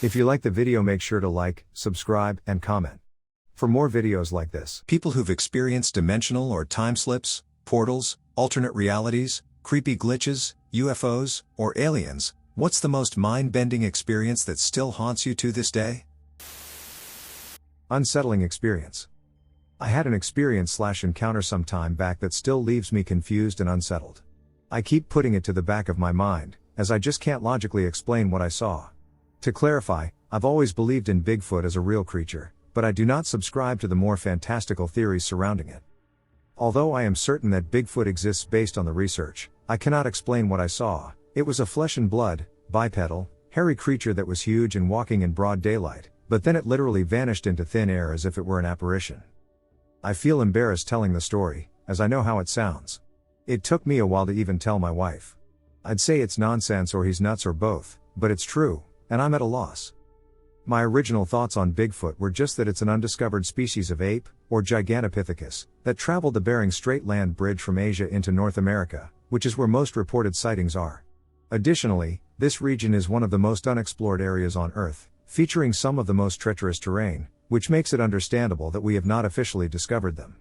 If you like the video, make sure to like, subscribe, and comment for more videos like this. People who've experienced dimensional or time slips, portals, alternate realities, creepy glitches, UFOs, or aliens, what's the most mind-bending experience that still haunts you to this day? Unsettling experience. I had an experience/encounter some time back that still leaves me confused and unsettled. I keep putting it to the back of my mind, as I just can't logically explain what I saw. To clarify, I've always believed in Bigfoot as a real creature, but I do not subscribe to the more fantastical theories surrounding it. Although I am certain that Bigfoot exists based on the research, I cannot explain what I saw. It was a flesh and blood, bipedal, hairy creature that was huge and walking in broad daylight, but then it literally vanished into thin air as if it were an apparition. I feel embarrassed telling the story, as I know how it sounds. It took me a while to even tell my wife. I'd say it's nonsense or he's nuts or both, but it's true, and I'm at a loss. My original thoughts on Bigfoot were just that it's an undiscovered species of ape, or Gigantopithecus, that traveled the Bering Strait land bridge from Asia into North America, which is where most reported sightings are. Additionally, this region is one of the most unexplored areas on Earth, featuring some of the most treacherous terrain, which makes it understandable that we have not officially discovered them.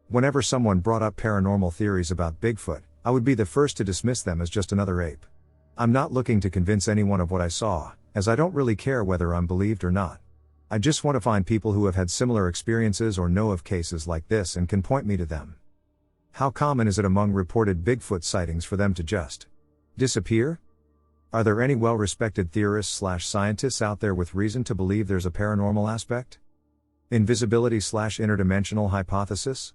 Whenever someone brought up paranormal theories about Bigfoot, I would be the first to dismiss them as just another ape. I'm not looking to convince anyone of what I saw, as I don't really care whether I'm believed or not. I just want to find people who have had similar experiences or know of cases like this and can point me to them. How common is it among reported Bigfoot sightings for them to just disappear? Are there any well-respected theorists/scientists out there with reason to believe there's a paranormal aspect? Invisibility/interdimensional hypothesis?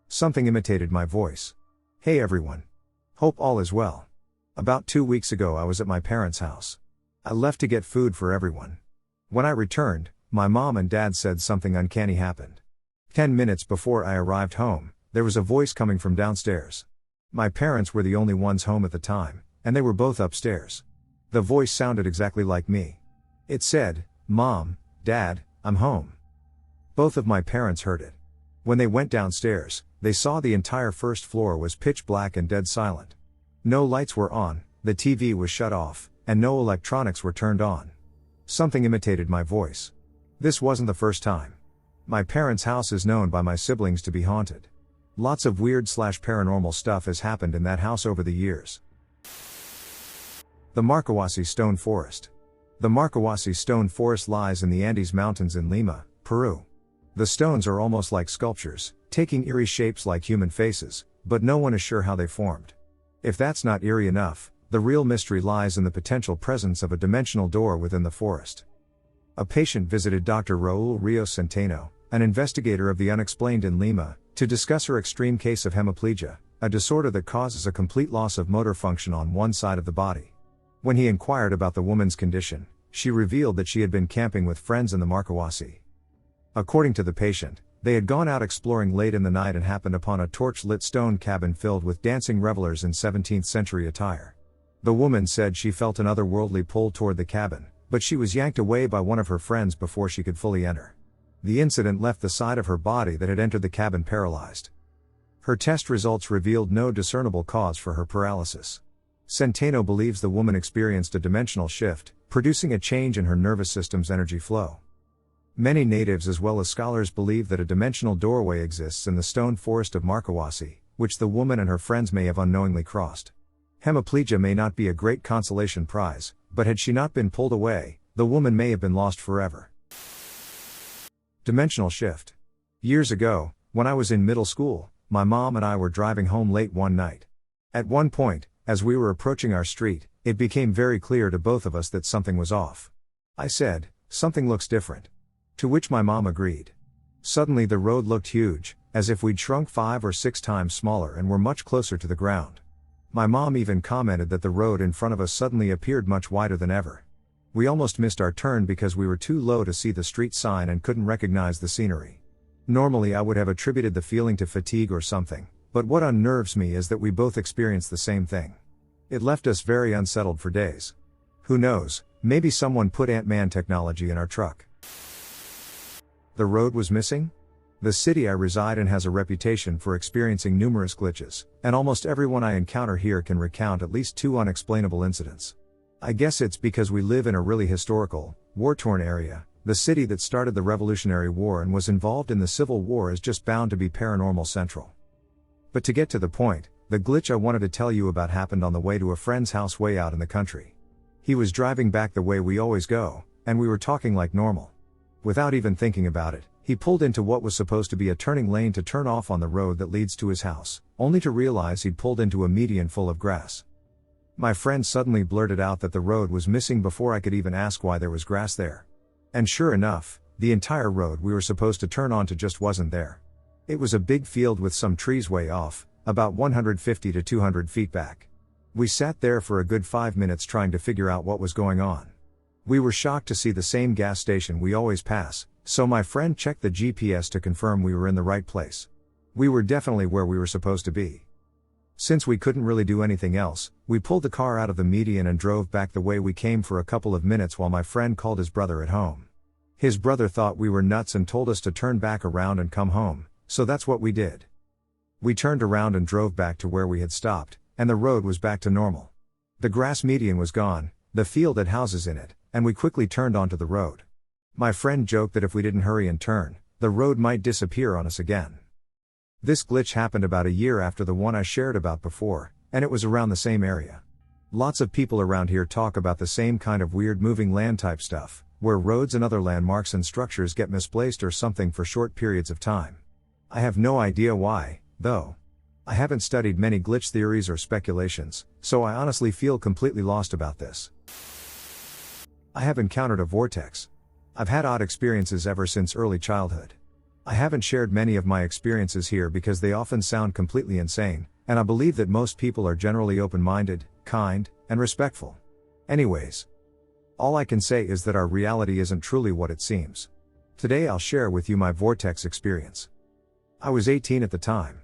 Something imitated my voice. Hey everyone. Hope all is well. About 2 weeks ago I was at my parents' house. I left to get food for everyone. When I returned, my mom and dad said something uncanny happened. 10 minutes before I arrived home, there was a voice coming from downstairs. My parents were the only ones home at the time, and they were both upstairs. The voice sounded exactly like me. It said, "Mom, Dad, I'm home." Both of my parents heard it. When they went downstairs, they saw the entire first floor was pitch black and dead silent. No lights were on, the TV was shut off, and no electronics were turned on. Something imitated my voice. This wasn't the first time. My parents' house is known by my siblings to be haunted. Lots of weird/paranormal stuff has happened in that house over the years. The Marcahuasi Stone Forest. The Marcahuasi Stone Forest lies in the Andes Mountains in Lima, Peru. The stones are almost like sculptures, taking eerie shapes like human faces, but no one is sure how they formed. If that's not eerie enough, the real mystery lies in the potential presence of a dimensional door within the forest. A patient visited Dr. Raul Rios Centeno, an investigator of the unexplained in Lima, to discuss her extreme case of hemiplegia, a disorder that causes a complete loss of motor function on one side of the body. When he inquired about the woman's condition, she revealed that she had been camping with friends in the Marcahuasi. According to the patient, they had gone out exploring late in the night and happened upon a torch-lit stone cabin filled with dancing revelers in 17th century attire. The woman said she felt an otherworldly pull toward the cabin, but she was yanked away by one of her friends before she could fully enter. The incident left the side of her body that had entered the cabin paralyzed. Her test results revealed no discernible cause for her paralysis. Centeno believes the woman experienced a dimensional shift, producing a change in her nervous system's energy flow. Many natives as well as scholars believe that a dimensional doorway exists in the stone forest of Marcahuasi, which the woman and her friends may have unknowingly crossed. Hemiplegia may not be a great consolation prize, but had she not been pulled away, the woman may have been lost forever. Dimensional shift. Years ago, when I was in middle school, my mom and I were driving home late one night. At one point, as we were approaching our street, it became very clear to both of us that something was off. I said, "Something looks different." To which my mom agreed. Suddenly the road looked huge, as if we'd shrunk 5 or 6 times smaller and were much closer to the ground. My mom even commented that the road in front of us suddenly appeared much wider than ever. We almost missed our turn because we were too low to see the street sign and couldn't recognize the scenery. Normally I would have attributed the feeling to fatigue or something, but what unnerves me is that we both experienced the same thing. It left us very unsettled for days. Who knows, maybe someone put Ant-Man technology in our truck. The road was missing? The city I reside in has a reputation for experiencing numerous glitches, and almost everyone I encounter here can recount at least 2 unexplainable incidents. I guess it's because we live in a really historical, war-torn area. The city that started the Revolutionary War and was involved in the Civil War is just bound to be paranormal central. But to get to the point, the glitch I wanted to tell you about happened on the way to a friend's house way out in the country. He was driving back the way we always go, and we were talking like normal. Without even thinking about it, he pulled into what was supposed to be a turning lane to turn off on the road that leads to his house, only to realize he'd pulled into a median full of grass. My friend suddenly blurted out that the road was missing before I could even ask why there was grass there. And sure enough, the entire road we were supposed to turn onto just wasn't there. It was a big field with some trees way off, about 150 to 200 feet back. We sat there for a good 5 minutes trying to figure out what was going on. We were shocked to see the same gas station we always pass, so my friend checked the GPS to confirm we were in the right place. We were definitely where we were supposed to be. Since we couldn't really do anything else, we pulled the car out of the median and drove back the way we came for a couple of minutes while my friend called his brother at home. His brother thought we were nuts and told us to turn back around and come home, so that's what we did. We turned around and drove back to where we had stopped, and the road was back to normal. The grass median was gone, the field had houses in it, and we quickly turned onto the road. My friend joked that if we didn't hurry and turn, the road might disappear on us again. This glitch happened about a year after the one I shared about before, and it was around the same area. Lots of people around here talk about the same kind of weird moving land type stuff, where roads and other landmarks and structures get misplaced or something for short periods of time. I have no idea why, though. I haven't studied many glitch theories or speculations, so I honestly feel completely lost about this. I have encountered a vortex. I've had odd experiences ever since early childhood. I haven't shared many of my experiences here because they often sound completely insane, and I believe that most people are generally open-minded, kind, and respectful. Anyways, all I can say is that our reality isn't truly what it seems. Today I'll share with you my vortex experience. I was 18 at the time.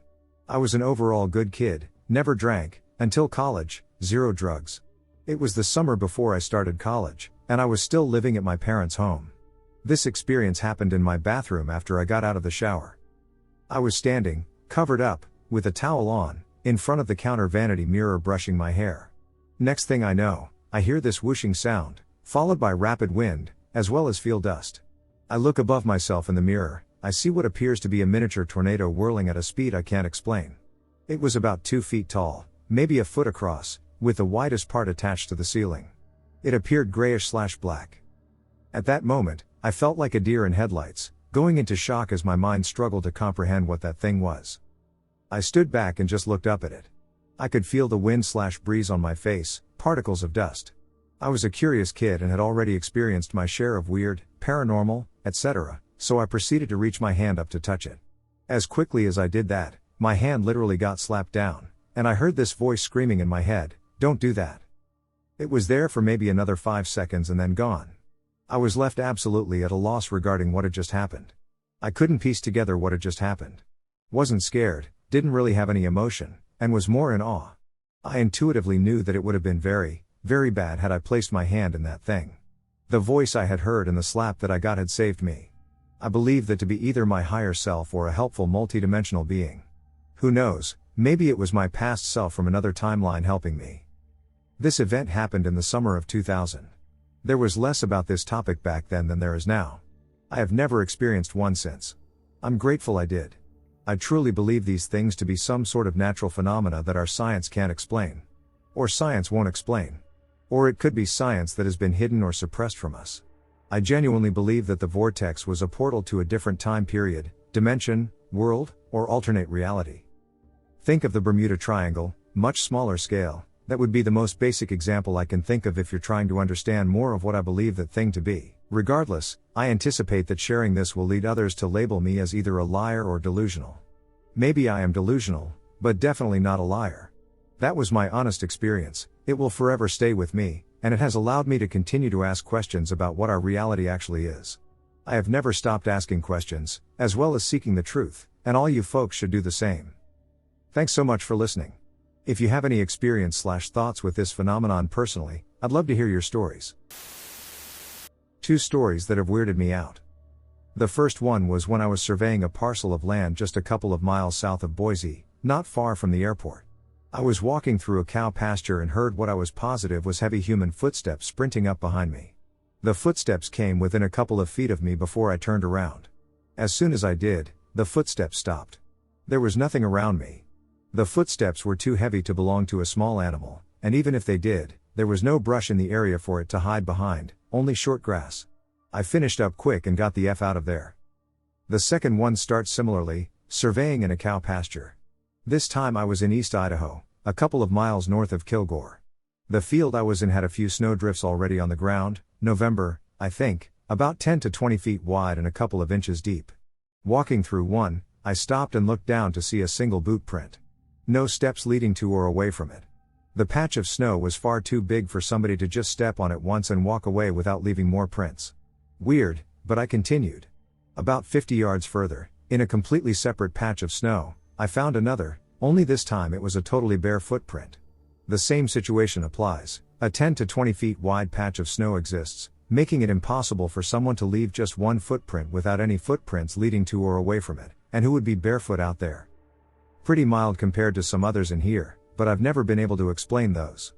I was an overall good kid, never drank, until college, zero drugs. It was the summer before I started college, and I was still living at my parents' home. This experience happened in my bathroom after I got out of the shower. I was standing, covered up, with a towel on, in front of the counter vanity mirror brushing my hair. Next thing I know, I hear this whooshing sound, followed by rapid wind, as well as feel dust. I look above myself in the mirror, I see what appears to be a miniature tornado whirling at a speed I can't explain. It was about 2 feet tall, maybe a foot across, with the widest part attached to the ceiling. It appeared grayish/black. At that moment, I felt like a deer in headlights, going into shock as my mind struggled to comprehend what that thing was. I stood back and just looked up at it. I could feel the wind/breeze on my face, particles of dust. I was a curious kid and had already experienced my share of weird, paranormal, etc., so I proceeded to reach my hand up to touch it. As quickly as I did that, my hand literally got slapped down, and I heard this voice screaming in my head, "Don't do that." It was there for maybe another 5 seconds and then gone. I was left absolutely at a loss regarding what had just happened. I couldn't piece together what had just happened. Wasn't scared, didn't really have any emotion, and was more in awe. I intuitively knew that it would have been very, very bad had I placed my hand in that thing. The voice I had heard and the slap that I got had saved me. I believed that to be either my higher self or a helpful multidimensional being. Who knows, maybe it was my past self from another timeline helping me. This event happened in the summer of 2000. There was less about this topic back then than there is now. I have never experienced one since. I'm grateful I did. I truly believe these things to be some sort of natural phenomena that our science can't explain. Or science won't explain. Or it could be science that has been hidden or suppressed from us. I genuinely believe that the vortex was a portal to a different time period, dimension, world, or alternate reality. Think of the Bermuda Triangle, much smaller scale. That would be the most basic example I can think of if you're trying to understand more of what I believe that thing to be. Regardless, I anticipate that sharing this will lead others to label me as either a liar or delusional. Maybe I am delusional, but definitely not a liar. That was my honest experience, it will forever stay with me, and it has allowed me to continue to ask questions about what our reality actually is. I have never stopped asking questions, as well as seeking the truth, and all you folks should do the same. Thanks so much for listening. If you have any experience/thoughts with this phenomenon personally, I'd love to hear your stories. 2 stories that have weirded me out. The first one was when I was surveying a parcel of land just a couple of miles south of Boise, not far from the airport. I was walking through a cow pasture and heard what I was positive was heavy human footsteps sprinting up behind me. The footsteps came within a couple of feet of me before I turned around. As soon as I did, the footsteps stopped. There was nothing around me. The footsteps were too heavy to belong to a small animal, and even if they did, there was no brush in the area for it to hide behind, only short grass. I finished up quick and got the F out of there. The second one starts similarly, surveying in a cow pasture. This time I was in East Idaho, a couple of miles north of Kilgore. The field I was in had a few snowdrifts already on the ground, November, I think, about 10 to 20 feet wide and a couple of inches deep. Walking through one, I stopped and looked down to see a single boot print. No steps leading to or away from it. The patch of snow was far too big for somebody to just step on it once and walk away without leaving more prints. Weird, but I continued. About 50 yards further, in a completely separate patch of snow, I found another, only this time it was a totally bare footprint. The same situation applies. A 10 to 20 feet wide patch of snow exists, making it impossible for someone to leave just one footprint without any footprints leading to or away from it, and who would be barefoot out there. Pretty mild compared to some others in here, but I've never been able to explain those.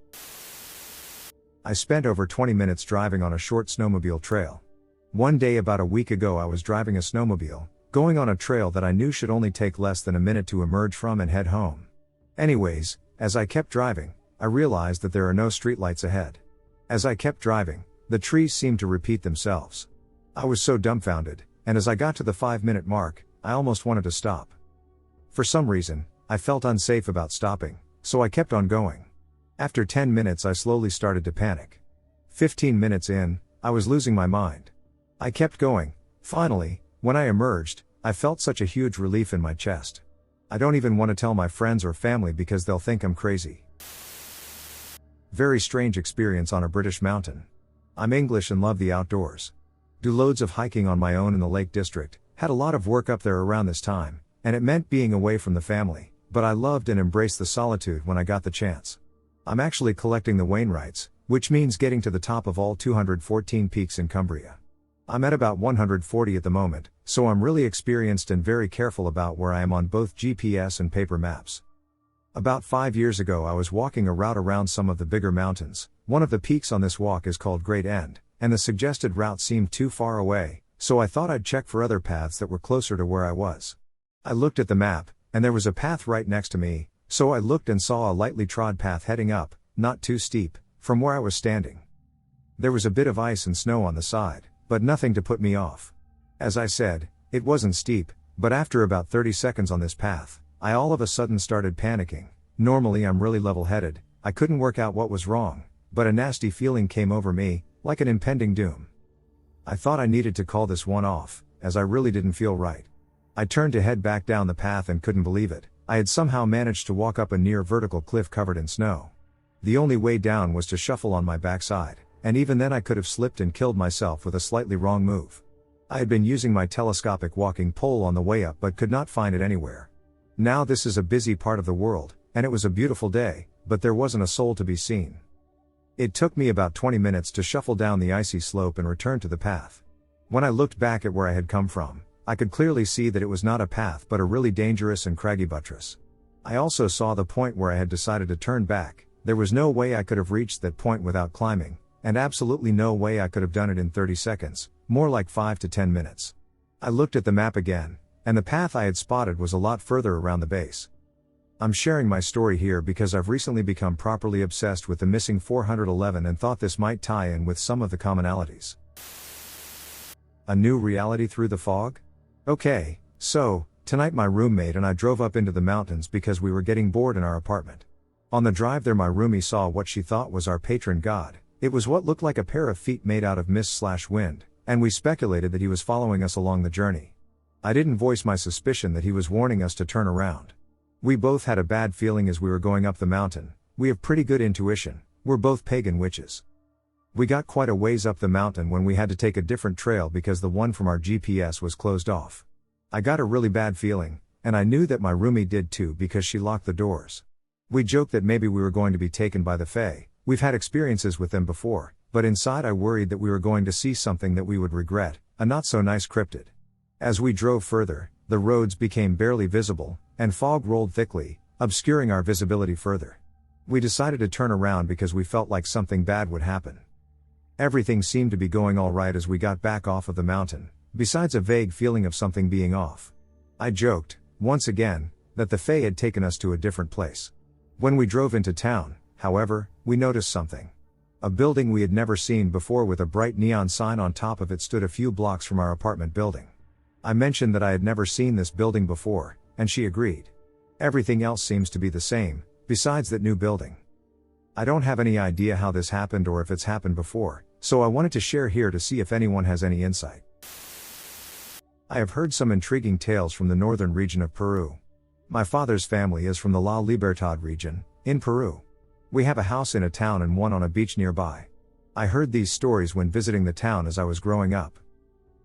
I spent over 20 minutes driving on a short snowmobile trail. One day about a week ago I was driving a snowmobile, going on a trail that I knew should only take less than a minute to emerge from and head home. Anyways, as I kept driving, I realized that there are no streetlights ahead. As I kept driving, the trees seemed to repeat themselves. I was so dumbfounded, and as I got to the 5-minute mark, I almost wanted to stop. For some reason, I felt unsafe about stopping, so I kept on going. After 10 minutes I slowly started to panic. 15 minutes in, I was losing my mind. I kept going. Finally, when I emerged, I felt such a huge relief in my chest. I don't even want to tell my friends or family because they'll think I'm crazy. Very strange experience on a British mountain. I'm English and love the outdoors. Do loads of hiking on my own in the Lake District, had a lot of work up there around this time, and it meant being away from the family, but I loved and embraced the solitude when I got the chance. I'm actually collecting the Wainwrights, which means getting to the top of all 214 peaks in Cumbria. I'm at about 140 at the moment, so I'm really experienced and very careful about where I am on both GPS and paper maps. About 5 years ago I was walking a route around some of the bigger mountains. One of the peaks on this walk is called Great End, and the suggested route seemed too far away, so I thought I'd check for other paths that were closer to where I was. I looked at the map, and there was a path right next to me, so I looked and saw a lightly trod path heading up, not too steep, from where I was standing. There was a bit of ice and snow on the side, but nothing to put me off. As I said, it wasn't steep, but after about 30 seconds on this path, I all of a sudden started panicking. Normally I'm really level-headed, I couldn't work out what was wrong, but a nasty feeling came over me, like an impending doom. I thought I needed to call this one off, as I really didn't feel right. I turned to head back down the path and couldn't believe it. I had somehow managed to walk up a near vertical cliff covered in snow. The only way down was to shuffle on my backside, and even then I could have slipped and killed myself with a slightly wrong move. I had been using my telescopic walking pole on the way up but could not find it anywhere. Now this is a busy part of the world, and it was a beautiful day, but there wasn't a soul to be seen. It took me about 20 minutes to shuffle down the icy slope and return to the path. When I looked back at where I had come from, I could clearly see that it was not a path but a really dangerous and craggy buttress. I also saw the point where I had decided to turn back. There was no way I could have reached that point without climbing, and absolutely no way I could have done it in 30 seconds, more like 5 to 10 minutes. I looked at the map again, and the path I had spotted was a lot further around the base. I'm sharing my story here because I've recently become properly obsessed with the missing 411 and thought this might tie in with some of the commonalities. A new reality through the fog? Okay, so, tonight my roommate and I drove up into the mountains because we were getting bored in our apartment. On the drive there my roomie saw what she thought was our patron god. It was what looked like a pair of feet made out of mist/wind, and we speculated that he was following us along the journey. I didn't voice my suspicion that he was warning us to turn around. We both had a bad feeling as we were going up the mountain. We have pretty good intuition, we're both pagan witches. We got quite a ways up the mountain when we had to take a different trail because the one from our GPS was closed off. I got a really bad feeling, and I knew that my roomie did too because she locked the doors. We joked that maybe we were going to be taken by the Fae. We've had experiences with them before, but inside I worried that we were going to see something that we would regret, a not so nice cryptid. As we drove further, the roads became barely visible, and fog rolled thickly, obscuring our visibility further. We decided to turn around because we felt like something bad would happen. Everything seemed to be going all right as we got back off of the mountain, besides a vague feeling of something being off. I joked, once again, that the Fae had taken us to a different place. When we drove into town, however, we noticed something. A building we had never seen before with a bright neon sign on top of it stood a few blocks from our apartment building. I mentioned that I had never seen this building before, and she agreed. Everything else seems to be the same, besides that new building. I don't have any idea how this happened or if it's happened before, so I wanted to share here to see if anyone has any insight. I have heard some intriguing tales from the northern region of Peru. My father's family is from the La Libertad region, in Peru. We have a house in a town and one on a beach nearby. I heard these stories when visiting the town as I was growing up.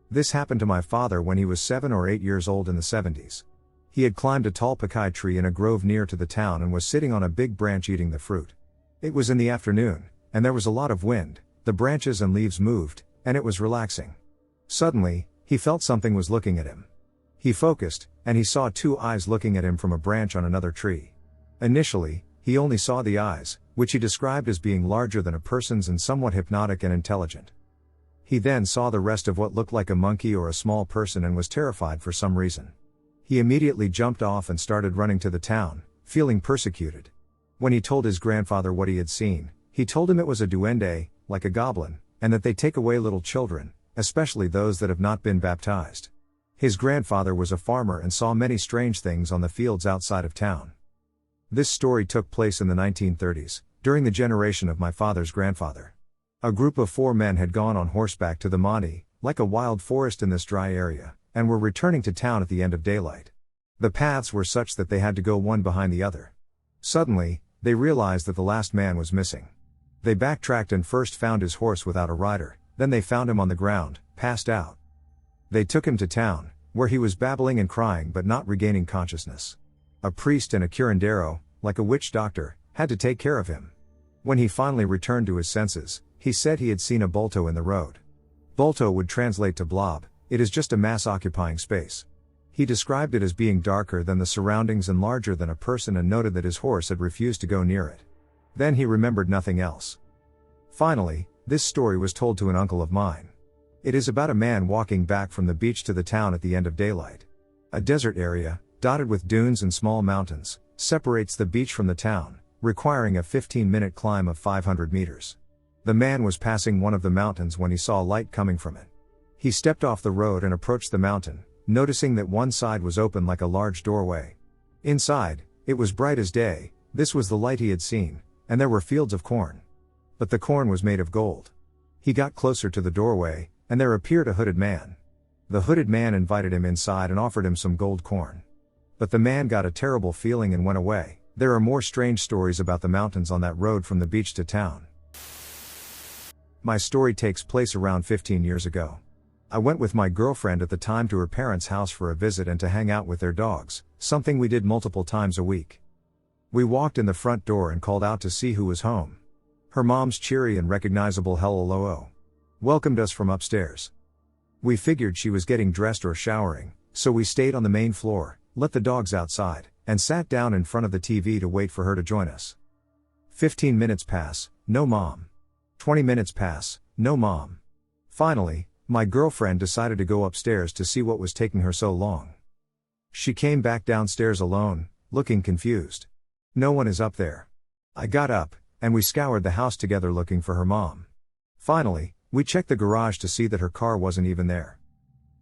This happened to my father when he was 7 or 8 years old in the 70s. He had climbed a tall pacay tree in a grove near to the town and was sitting on a big branch eating the fruit. It was in the afternoon, and there was a lot of wind, the branches and leaves moved, and it was relaxing. Suddenly, he felt something was looking at him. He focused, and he saw 2 eyes looking at him from a branch on another tree. Initially, he only saw the eyes, which he described as being larger than a person's and somewhat hypnotic and intelligent. He then saw the rest of what looked like a monkey or a small person and was terrified for some reason. He immediately jumped off and started running to the town, feeling persecuted. When he told his grandfather what he had seen, he told him it was a duende, like a goblin, and that they take away little children, especially those that have not been baptized. His grandfather was a farmer and saw many strange things on the fields outside of town. This story took place in the 1930s, during the generation of my father's grandfather. A group of 4 men had gone on horseback to the monte, like a wild forest in this dry area, and were returning to town at the end of daylight. The paths were such that they had to go one behind the other. Suddenly, they realized that the last man was missing. They backtracked and first found his horse without a rider, then they found him on the ground, passed out. They took him to town, where he was babbling and crying but not regaining consciousness. A priest and a curandero, like a witch doctor, had to take care of him. When he finally returned to his senses, he said he had seen a bulto in the road. Bulto would translate to blob, it is just a mass-occupying space. He described it as being darker than the surroundings and larger than a person and noted that his horse had refused to go near it. Then he remembered nothing else. Finally, this story was told to an uncle of mine. It is about a man walking back from the beach to the town at the end of daylight. A desert area, dotted with dunes and small mountains, separates the beach from the town, requiring a 15-minute climb of 500 meters. The man was passing one of the mountains when he saw light coming from it. He stepped off the road and approached the mountain, noticing that one side was open like a large doorway. Inside, it was bright as day, this was the light he had seen, and there were fields of corn. But the corn was made of gold. He got closer to the doorway, and there appeared a hooded man. The hooded man invited him inside and offered him some gold corn. But the man got a terrible feeling and went away. There are more strange stories about the mountains on that road from the beach to town. My story takes place around 15 years ago. I went with my girlfriend at the time to her parents' house for a visit and to hang out with their dogs, something we did multiple times a week. We walked in the front door and called out to see who was home. Her mom's cheery and recognizable hello welcomed us from upstairs. We figured she was getting dressed or showering, so we stayed on the main floor, let the dogs outside, and sat down in front of the TV to wait for her to join us. 15 minutes pass, no mom. 20 minutes pass, no mom. Finally, my girlfriend decided to go upstairs to see what was taking her so long. She came back downstairs alone, looking confused. No one is up there. I got up, and we scoured the house together looking for her mom. Finally, we checked the garage to see that her car wasn't even there.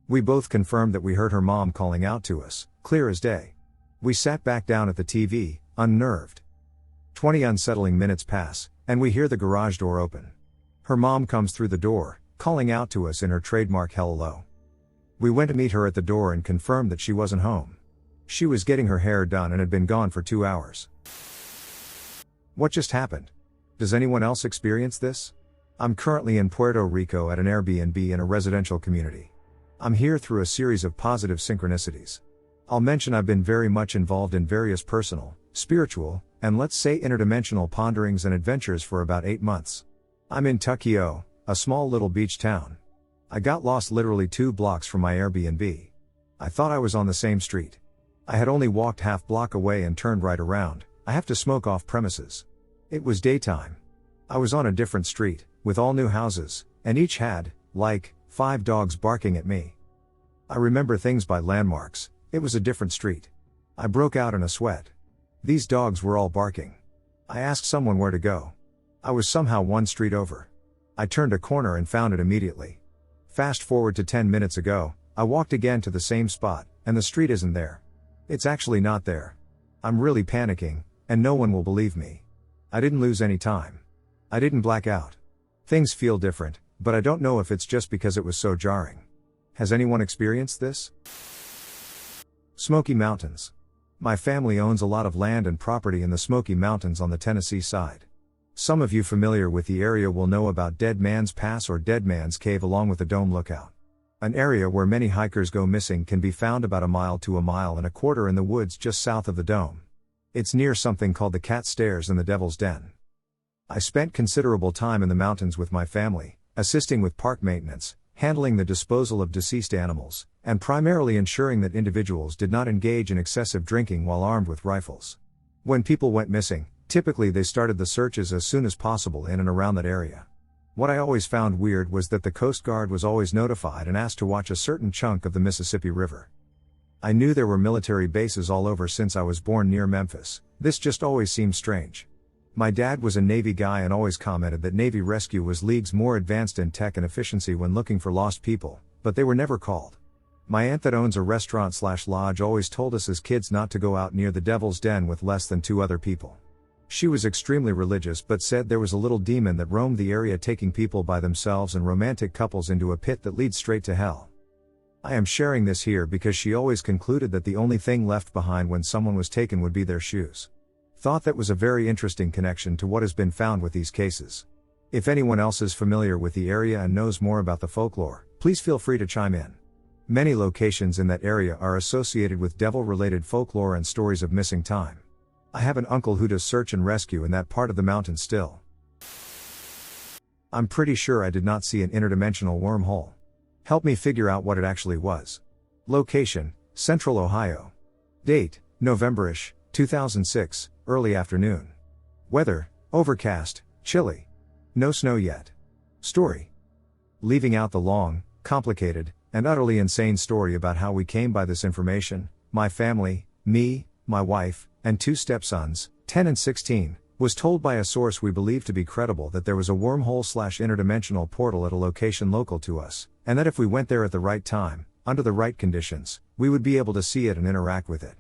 We both confirmed that we heard her mom calling out to us, clear as day. We sat back down at the TV, unnerved. 20 unsettling minutes pass, and we hear the garage door open. Her mom comes through the door, calling out to us in her trademark hello. We went to meet her at the door and confirmed that she wasn't home. She was getting her hair done and had been gone for 2 hours. What just happened? Does anyone else experience this? I'm currently in Puerto Rico at an Airbnb in a residential community. I'm here through a series of positive synchronicities. I'll mention I've been very much involved in various personal, spiritual, and let's say interdimensional ponderings and adventures for about 8 months. I'm in Tuckio, a small little beach town. I got lost literally 2 blocks from my Airbnb. I thought I was on the same street. I had only walked half block away and turned right around. I have to smoke off premises. It was daytime. I was on a different street, with all new houses, and each had, like, 5 dogs barking at me. I remember things by landmarks. It was a different street. I broke out in a sweat. These dogs were all barking. I asked someone where to go. I was somehow one street over. I turned a corner and found it immediately. Fast forward to 10 minutes ago, I walked again to the same spot, and the street isn't there. It's actually not there. I'm really panicking, and no one will believe me. I didn't lose any time. I didn't black out. Things feel different, but I don't know if it's just because it was so jarring. Has anyone experienced this? Smoky Mountains. My family owns a lot of land and property in the Smoky Mountains on the Tennessee side. Some of you familiar with the area will know about Dead Man's Pass or Dead Man's Cave along with the Dome Lookout. An area where many hikers go missing can be found about 1 mile to 1.25 miles in the woods just south of the Dome. It's near something called the Cat Stairs and the Devil's Den. I spent considerable time in the mountains with my family, assisting with park maintenance, handling the disposal of deceased animals, and primarily ensuring that individuals did not engage in excessive drinking while armed with rifles. When people went missing, typically they started the searches as soon as possible in and around that area. What I always found weird was that the Coast Guard was always notified and asked to watch a certain chunk of the Mississippi River. I knew there were military bases all over since I was born near Memphis. This just always seemed strange. My dad was a Navy guy and always commented that Navy rescue was leagues more advanced in tech and efficiency when looking for lost people, but they were never called. My aunt that owns a restaurant/lodge always told us as kids not to go out near the Devil's Den with less than 2 other people. She was extremely religious but said there was a little demon that roamed the area taking people by themselves and romantic couples into a pit that leads straight to hell. I am sharing this here because she always concluded that the only thing left behind when someone was taken would be their shoes. Thought that was a very interesting connection to what has been found with these cases. If anyone else is familiar with the area and knows more about the folklore, please feel free to chime in. Many locations in that area are associated with devil-related folklore and stories of missing time. I have an uncle who does search and rescue in that part of the mountains still. I'm pretty sure I did not see an interdimensional wormhole. Help me figure out what it actually was. Location, Central Ohio. Date, November-ish, 2006, early afternoon. Weather, overcast, chilly. No snow yet. Story. Leaving out the long, complicated, and utterly insane story about how we came by this information, my family, me, my wife, and 2 stepsons, 10 and 16, was told by a source we believe to be credible that there was a wormhole/interdimensional portal at a location local to us, and that if we went there at the right time, under the right conditions, we would be able to see it and interact with it.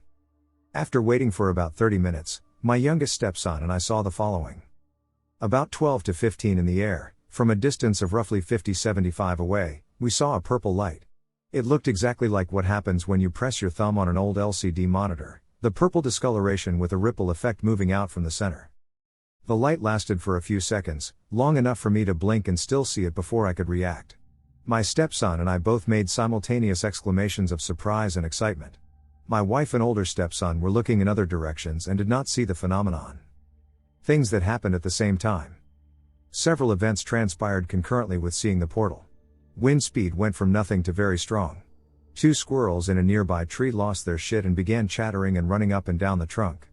After waiting for about 30 minutes, my youngest stepson and I saw the following. About 12 to 15 in the air, from a distance of roughly 50-75 away, we saw a purple light. It looked exactly like what happens when you press your thumb on an old LCD monitor, the purple discoloration with a ripple effect moving out from the center. The light lasted for a few seconds, long enough for me to blink and still see it before I could react. My stepson and I both made simultaneous exclamations of surprise and excitement. My wife and older stepson were looking in other directions and did not see the phenomenon. Things that happened at the same time. Several events transpired concurrently with seeing the portal. Wind speed went from nothing to very strong. 2 squirrels in a nearby tree lost their shit and began chattering and running up and down the trunk.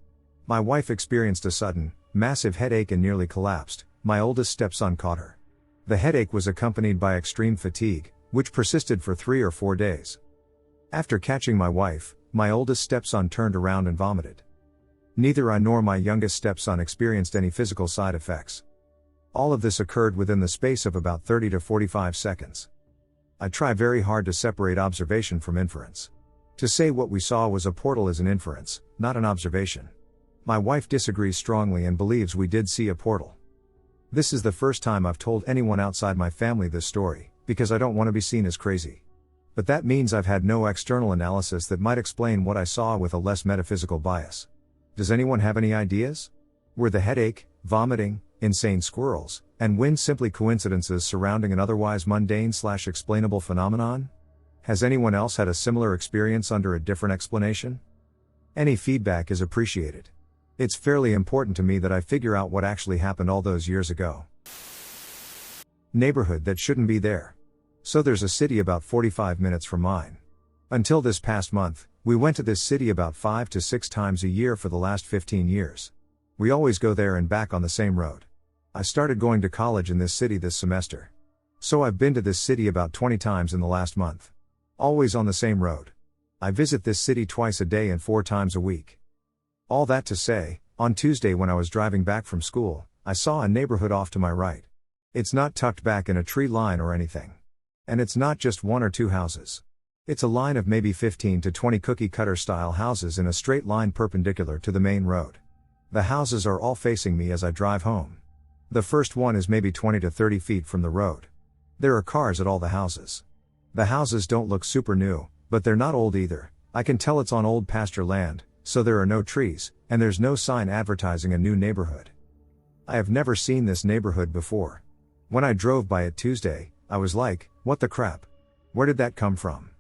My wife experienced a sudden, massive headache and nearly collapsed. My oldest stepson caught her. The headache was accompanied by extreme fatigue, which persisted for 3 or 4 days. After catching my wife, my oldest stepson turned around and vomited. Neither I nor my youngest stepson experienced any physical side effects. All of this occurred within the space of about 30 to 45 seconds. I try very hard to separate observation from inference. To say what we saw was a portal is an inference, not an observation. My wife disagrees strongly and believes we did see a portal. This is the first time I've told anyone outside my family this story, because I don't want to be seen as crazy. But that means I've had no external analysis that might explain what I saw with a less metaphysical bias. Does anyone have any ideas? Were the headache, vomiting, insane squirrels, and wind simply coincidences surrounding an otherwise mundane/explainable phenomenon? Has anyone else had a similar experience under a different explanation? Any feedback is appreciated. It's fairly important to me that I figure out what actually happened all those years ago. Neighborhood that shouldn't be there. So there's a city about 45 minutes from mine. Until this past month, We went to this city about 5 to 6 times a year for the last 15 years. We always go there and back on the same road. I started going to college in this city this semester. So I've been to this city about 20 times in the last month. Always on the same road. I visit this city twice a day and 4 times a week. All that to say, on Tuesday when I was driving back from school, I saw a neighborhood off to my right. It's not tucked back in a tree line or anything. And it's not just 1 or 2 houses. It's a line of maybe 15 to 20 cookie cutter style houses in a straight line perpendicular to the main road. The houses are all facing me as I drive home. The first one is maybe 20 to 30 feet from the road. There are cars at all the houses. The houses don't look super new, but they're not old either. I can tell it's on old pasture land, so there are no trees, and there's no sign advertising a new neighborhood. I have never seen this neighborhood before. When I drove by it Tuesday, I was like, what the crap? Where did that come from?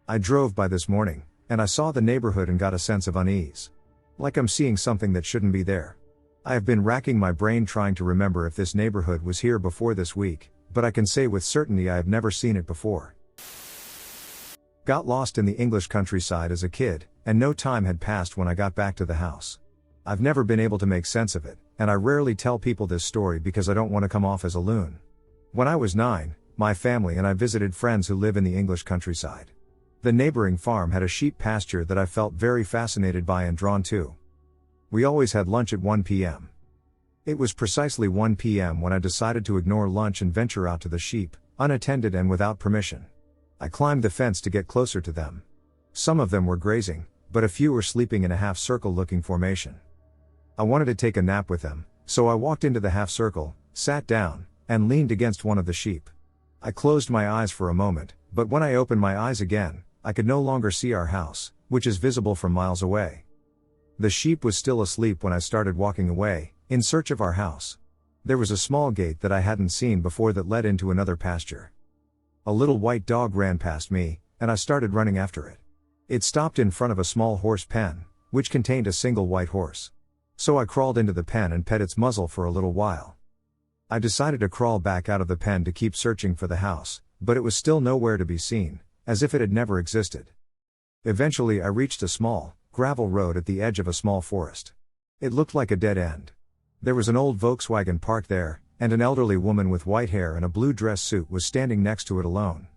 I drove by this morning, and I saw the neighborhood and got a sense of unease. Like I'm seeing something that shouldn't be there. I have been racking my brain trying to remember if this neighborhood was here before this week, but I can say with certainty I have never seen it before. Got lost in the English countryside as a kid, and no time had passed when I got back to the house. I've never been able to make sense of it, and I rarely tell people this story because I don't want to come off as a loon. When I was 9, my family and I visited friends who live in the English countryside. The neighboring farm had a sheep pasture that I felt very fascinated by and drawn to. We always had lunch at 1 p.m. It was precisely 1 p.m. when I decided to ignore lunch and venture out to the sheep, unattended and without permission. I climbed the fence to get closer to them. Some of them were grazing, but a few were sleeping in a half-circle looking formation. I wanted to take a nap with them, so I walked into the half-circle, sat down, and leaned against one of the sheep. I closed my eyes for a moment, but when I opened my eyes again, I could no longer see our house, which is visible from miles away. The sheep was still asleep when I started walking away, in search of our house. There was a small gate that I hadn't seen before that led into another pasture. A little white dog ran past me, and I started running after it. It stopped in front of a small horse pen, which contained a single white horse. So I crawled into the pen and pet its muzzle for a little while. I decided to crawl back out of the pen to keep searching for the house, but it was still nowhere to be seen, as if it had never existed. Eventually I reached a small, gravel road at the edge of a small forest. It looked like a dead end. There was an old Volkswagen parked there, and an elderly woman with white hair and a blue dress suit was standing next to it alone.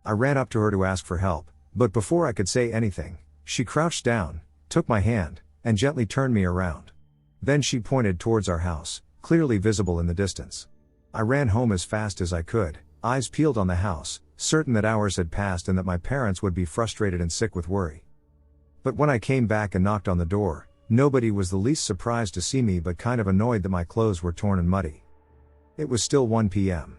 I ran up to her to ask for help, but before I could say anything, she crouched down, took my hand, and gently turned me around. Then she pointed towards our house, clearly visible in the distance. I ran home as fast as I could, eyes peeled on the house, certain that hours had passed and that my parents would be frustrated and sick with worry. But when I came back and knocked on the door, nobody was the least surprised to see me but kind of annoyed that my clothes were torn and muddy. It was still 1 p.m.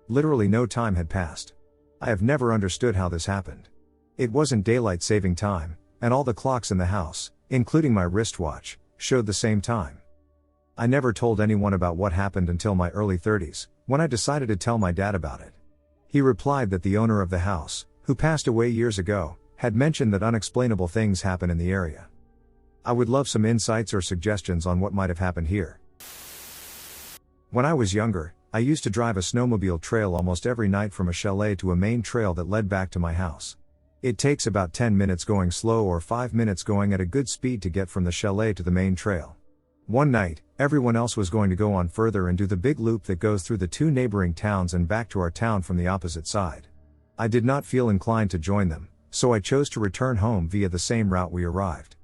Literally no time had passed. I have never understood how this happened. It wasn't daylight saving time, and all the clocks in the house, including my wristwatch, showed the same time. I never told anyone about what happened until my early 30s, when I decided to tell my dad about it. He replied that the owner of the house, who passed away years ago, had mentioned that unexplainable things happen in the area. I would love some insights or suggestions on what might have happened here. When I was younger, I used to drive a snowmobile trail almost every night from a chalet to a main trail that led back to my house. It takes about 10 minutes going slow or 5 minutes going at a good speed to get from the chalet to the main trail. One night, everyone else was going to go on further and do the big loop that goes through the 2 neighboring towns and back to our town from the opposite side. I did not feel inclined to join them, so I chose to return home via the same route we arrived.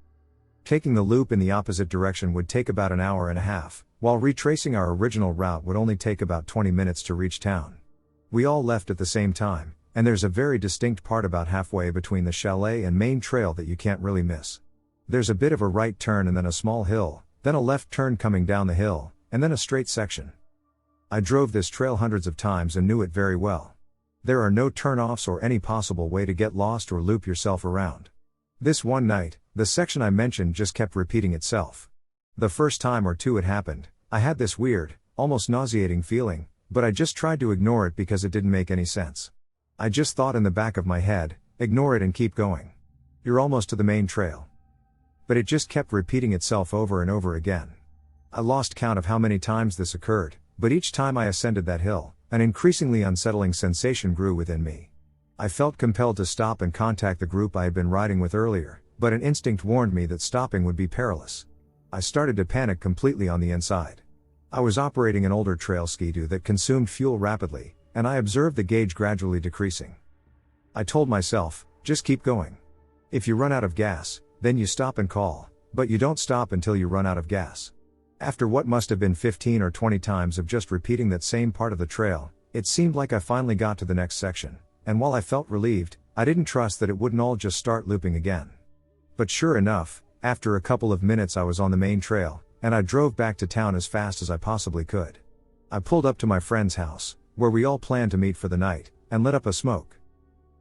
Taking the loop in the opposite direction would take about an hour and a half, while retracing our original route would only take about 20 minutes to reach town. We all left at the same time, and there's a very distinct part about halfway between the chalet and main trail that you can't really miss. There's a bit of a right turn and then a small hill, then a left turn coming down the hill, and then a straight section. I drove this trail hundreds of times and knew it very well. There are no turnoffs or any possible way to get lost or loop yourself around. This one night, the section I mentioned just kept repeating itself. The first time or two it happened, I had this weird, almost nauseating feeling, but I just tried to ignore it because it didn't make any sense. I just thought in the back of my head, ignore it and keep going. You're almost to the main trail. But it just kept repeating itself over and over again. I lost count of how many times this occurred, but each time I ascended that hill, an increasingly unsettling sensation grew within me. I felt compelled to stop and contact the group I had been riding with earlier, but an instinct warned me that stopping would be perilous. I started to panic completely on the inside. I was operating an older trail Ski-Doo that consumed fuel rapidly, and I observed the gauge gradually decreasing. I told myself, just keep going. If you run out of gas, then you stop and call, but you don't stop until you run out of gas. After what must have been 15 or 20 times of just repeating that same part of the trail, it seemed like I finally got to the next section, and while I felt relieved, I didn't trust that it wouldn't all just start looping again. But sure enough, after a couple of minutes I was on the main trail, and I drove back to town as fast as I possibly could. I pulled up to my friend's house, where we all planned to meet for the night, and lit up a smoke.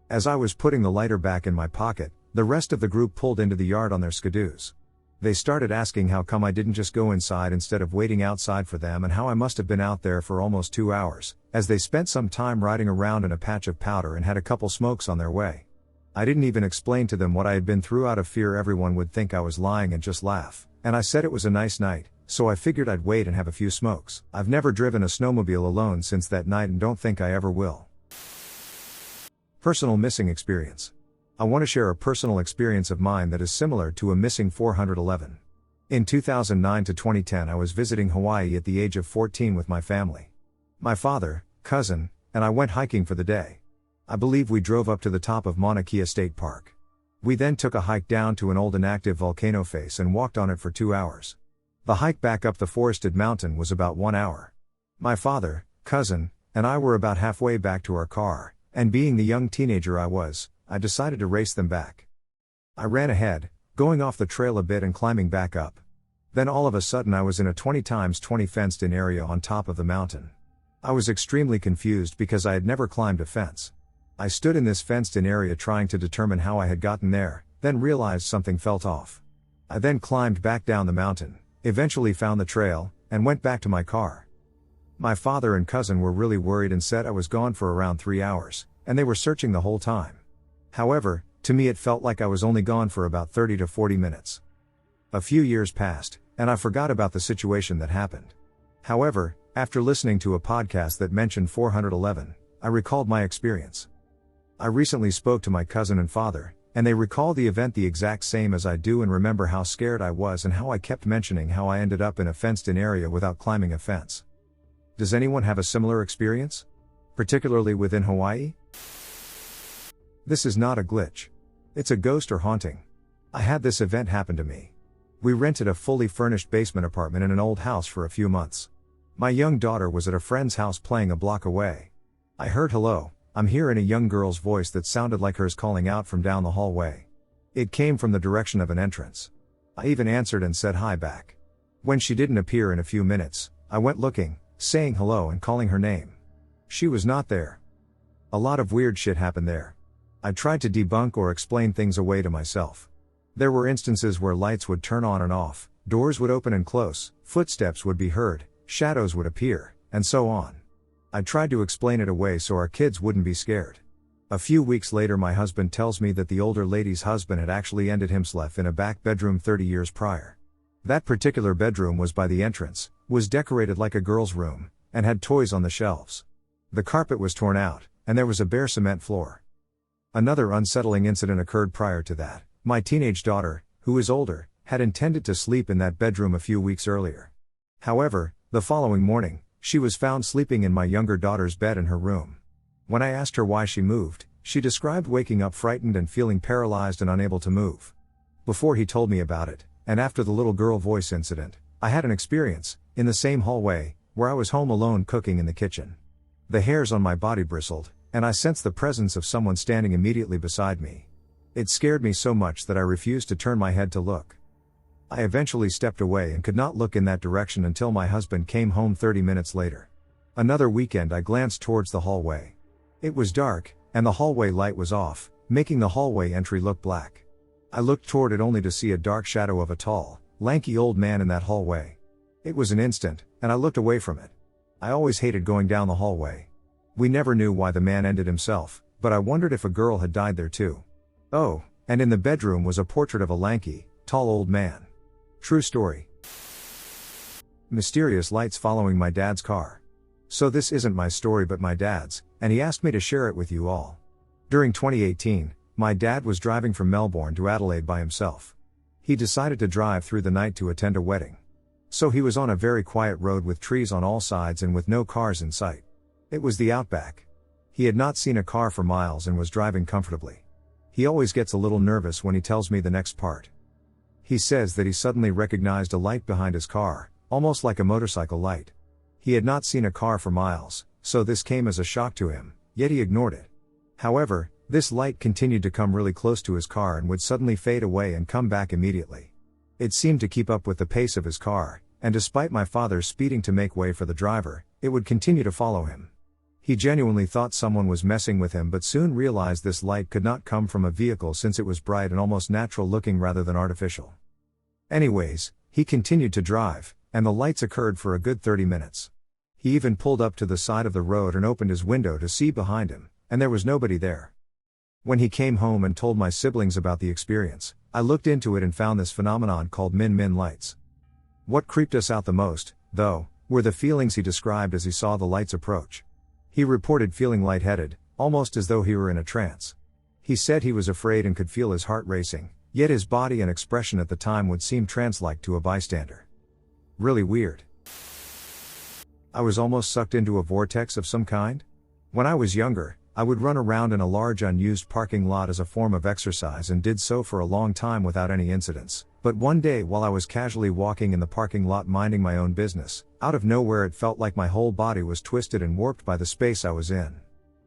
As I was putting the lighter back in my pocket, the rest of the group pulled into the yard on their Ski-Doos. They started asking how come I didn't just go inside instead of waiting outside for them, and how I must have been out there for almost 2 hours, as they spent some time riding around in a patch of powder and had a couple smokes on their way. I didn't even explain to them what I had been through out of fear everyone would think I was lying and just laugh, and I said it was a nice night, so I figured I'd wait and have a few smokes. I've never driven a snowmobile alone since that night and don't think I ever will. Personal missing experience. I want to share a personal experience of mine that is similar to a missing 411. In 2009 to 2010 I was visiting Hawaii at the age of 14 with my family. My father, cousin, and I went hiking for the day. I believe we drove up to the top of Mauna Kea State Park. We then took a hike down to an old inactive volcano face and walked on it for 2 hours. The hike back up the forested mountain was about 1 hour. My father, cousin, and I were about halfway back to our car, and being the young teenager I was, I decided to race them back. I ran ahead, going off the trail a bit and climbing back up. Then all of a sudden I was in a 20x20 fenced-in area on top of the mountain. I was extremely confused because I had never climbed a fence. I stood in this fenced-in area trying to determine how I had gotten there, then realized something felt off. I then climbed back down the mountain, eventually found the trail, and went back to my car. My father and cousin were really worried and said I was gone for around 3 hours, and they were searching the whole time. However, to me it felt like I was only gone for about 30 to 40 minutes. A few years passed, and I forgot about the situation that happened. However, after listening to a podcast that mentioned 411, I recalled my experience. I recently spoke to my cousin and father, and they recall the event the exact same as I do and remember how scared I was and how I kept mentioning how I ended up in a fenced-in area without climbing a fence. Does anyone have a similar experience? Particularly within Hawaii? This is not a glitch. It's a ghost or haunting. I had this event happen to me. We rented a fully furnished basement apartment in an old house for a few months. My young daughter was at a friend's house playing a block away. I heard "Hello, I'm here" in a young girl's voice that sounded like hers calling out from down the hallway. It came from the direction of an entrance. I even answered and said hi back. When she didn't appear in a few minutes, I went looking, saying hello and calling her name. She was not there. A lot of weird shit happened there. I tried to debunk or explain things away to myself. There were instances where lights would turn on and off, doors would open and close, footsteps would be heard, shadows would appear, and so on. I tried to explain it away so our kids wouldn't be scared. A few weeks later my husband tells me that the older lady's husband had actually ended himself in a back bedroom 30 years prior. That particular bedroom was by the entrance, was decorated like a girl's room, and had toys on the shelves. The carpet was torn out, and there was a bare cement floor. Another unsettling incident occurred prior to that. My teenage daughter, who is older, had intended to sleep in that bedroom a few weeks earlier. However, the following morning, she was found sleeping in my younger daughter's bed in her room. When I asked her why she moved, she described waking up frightened and feeling paralyzed and unable to move. Before he told me about it, and after the little girl voice incident, I had an experience, in the same hallway, where I was home alone cooking in the kitchen. The hairs on my body bristled, and I sensed the presence of someone standing immediately beside me. It scared me so much that I refused to turn my head to look. I eventually stepped away and could not look in that direction until my husband came home 30 minutes later. Another weekend I glanced towards the hallway. It was dark, and the hallway light was off, making the hallway entry look black. I looked toward it only to see a dark shadow of a tall, lanky old man in that hallway. It was an instant, and I looked away from it. I always hated going down the hallway. We never knew why the man ended himself, but I wondered if a girl had died there too. Oh, and in the bedroom was a portrait of a lanky, tall old man. True story. Mysterious lights following my dad's car. So this isn't my story but my dad's, and he asked me to share it with you all. During 2018, My dad was driving from Melbourne to Adelaide by himself. He decided to drive through the night to attend a wedding. So he was on a very quiet road with trees on all sides and with no cars in sight. It was the outback. He had not seen a car for miles and was driving comfortably. He always gets a little nervous when he tells me the next part. He says that he suddenly recognized a light behind his car, almost like a motorcycle light. He had not seen a car for miles, so this came as a shock to him, yet he ignored it. However, this light continued to come really close to his car and would suddenly fade away and come back immediately. It seemed to keep up with the pace of his car, and despite my father speeding to make way for the driver, it would continue to follow him. He genuinely thought someone was messing with him but soon realized this light could not come from a vehicle since it was bright and almost natural looking rather than artificial. Anyways, he continued to drive, and the lights occurred for a good 30 minutes. He even pulled up to the side of the road and opened his window to see behind him, and there was nobody there. When he came home and told my siblings about the experience, I looked into it and found this phenomenon called min lights. What creeped us out the most, though, were the feelings he described as he saw the lights approach. He reported feeling lightheaded, almost as though he were in a trance. He said he was afraid and could feel his heart racing, yet his body and expression at the time would seem trance-like to a bystander. Really weird. I was almost sucked into a vortex of some kind. When I was younger, I would run around in a large unused parking lot as a form of exercise and did so for a long time without any incidents. But one day while I was casually walking in the parking lot minding my own business, out of nowhere it felt like my whole body was twisted and warped by the space I was in.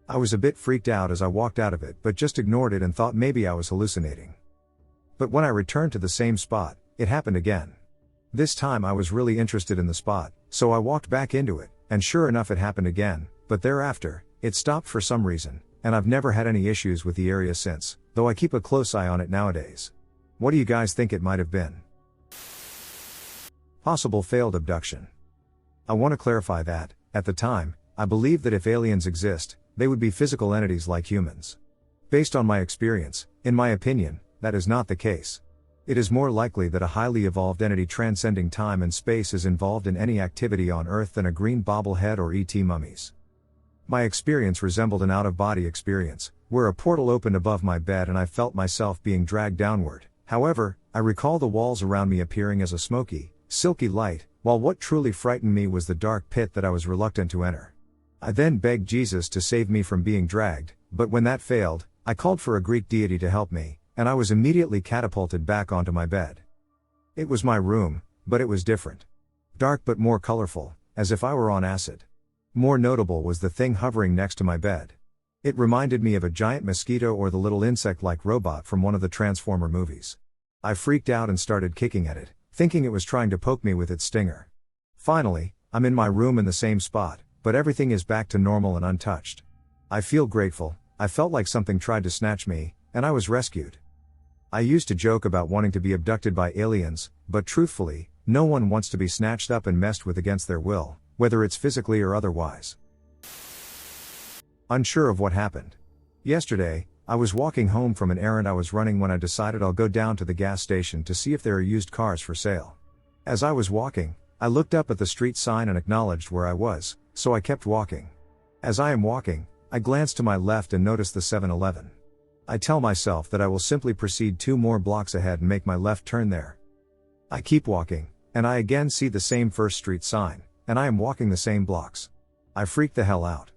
I was a bit freaked out as I walked out of it but just ignored it and thought maybe I was hallucinating. But when I returned to the same spot, it happened again. This time I was really interested in the spot, so I walked back into it, and sure enough it happened again, but thereafter, it stopped for some reason, and I've never had any issues with the area since, though I keep a close eye on it nowadays. What do you guys think it might have been? Possible failed abduction. I want to clarify that, at the time, I believed that if aliens exist, they would be physical entities like humans. Based on my experience, in my opinion, that is not the case. It is more likely that a highly evolved entity transcending time and space is involved in any activity on Earth than a green bobblehead or ET mummies. My experience resembled an out-of-body experience, where a portal opened above my bed and I felt myself being dragged downward. However, I recall the walls around me appearing as a smoky, silky light, while what truly frightened me was the dark pit that I was reluctant to enter. I then begged Jesus to save me from being dragged, but when that failed, I called for a Greek deity to help me, and I was immediately catapulted back onto my bed. It was my room, but it was different. Dark but more colorful, as if I were on acid. More notable was the thing hovering next to my bed. It reminded me of a giant mosquito or the little insect-like robot from one of the Transformer movies. I freaked out and started kicking at it, thinking it was trying to poke me with its stinger. Finally, I'm in my room in the same spot, but everything is back to normal and untouched. I feel grateful. I felt like something tried to snatch me, and I was rescued. I used to joke about wanting to be abducted by aliens, but truthfully, no one wants to be snatched up and messed with against their will, whether it's physically or otherwise. Unsure of what happened. Yesterday, I was walking home from an errand I was running when I decided I'll go down to the gas station to see if there are used cars for sale. As I was walking, I looked up at the street sign and acknowledged where I was, so I kept walking. As I am walking, I glance to my left and notice the 7-Eleven. I tell myself that I will simply proceed 2 more blocks ahead and make my left turn there. I keep walking, and I again see the same First Street sign, and I am walking the same blocks. I freak the hell out.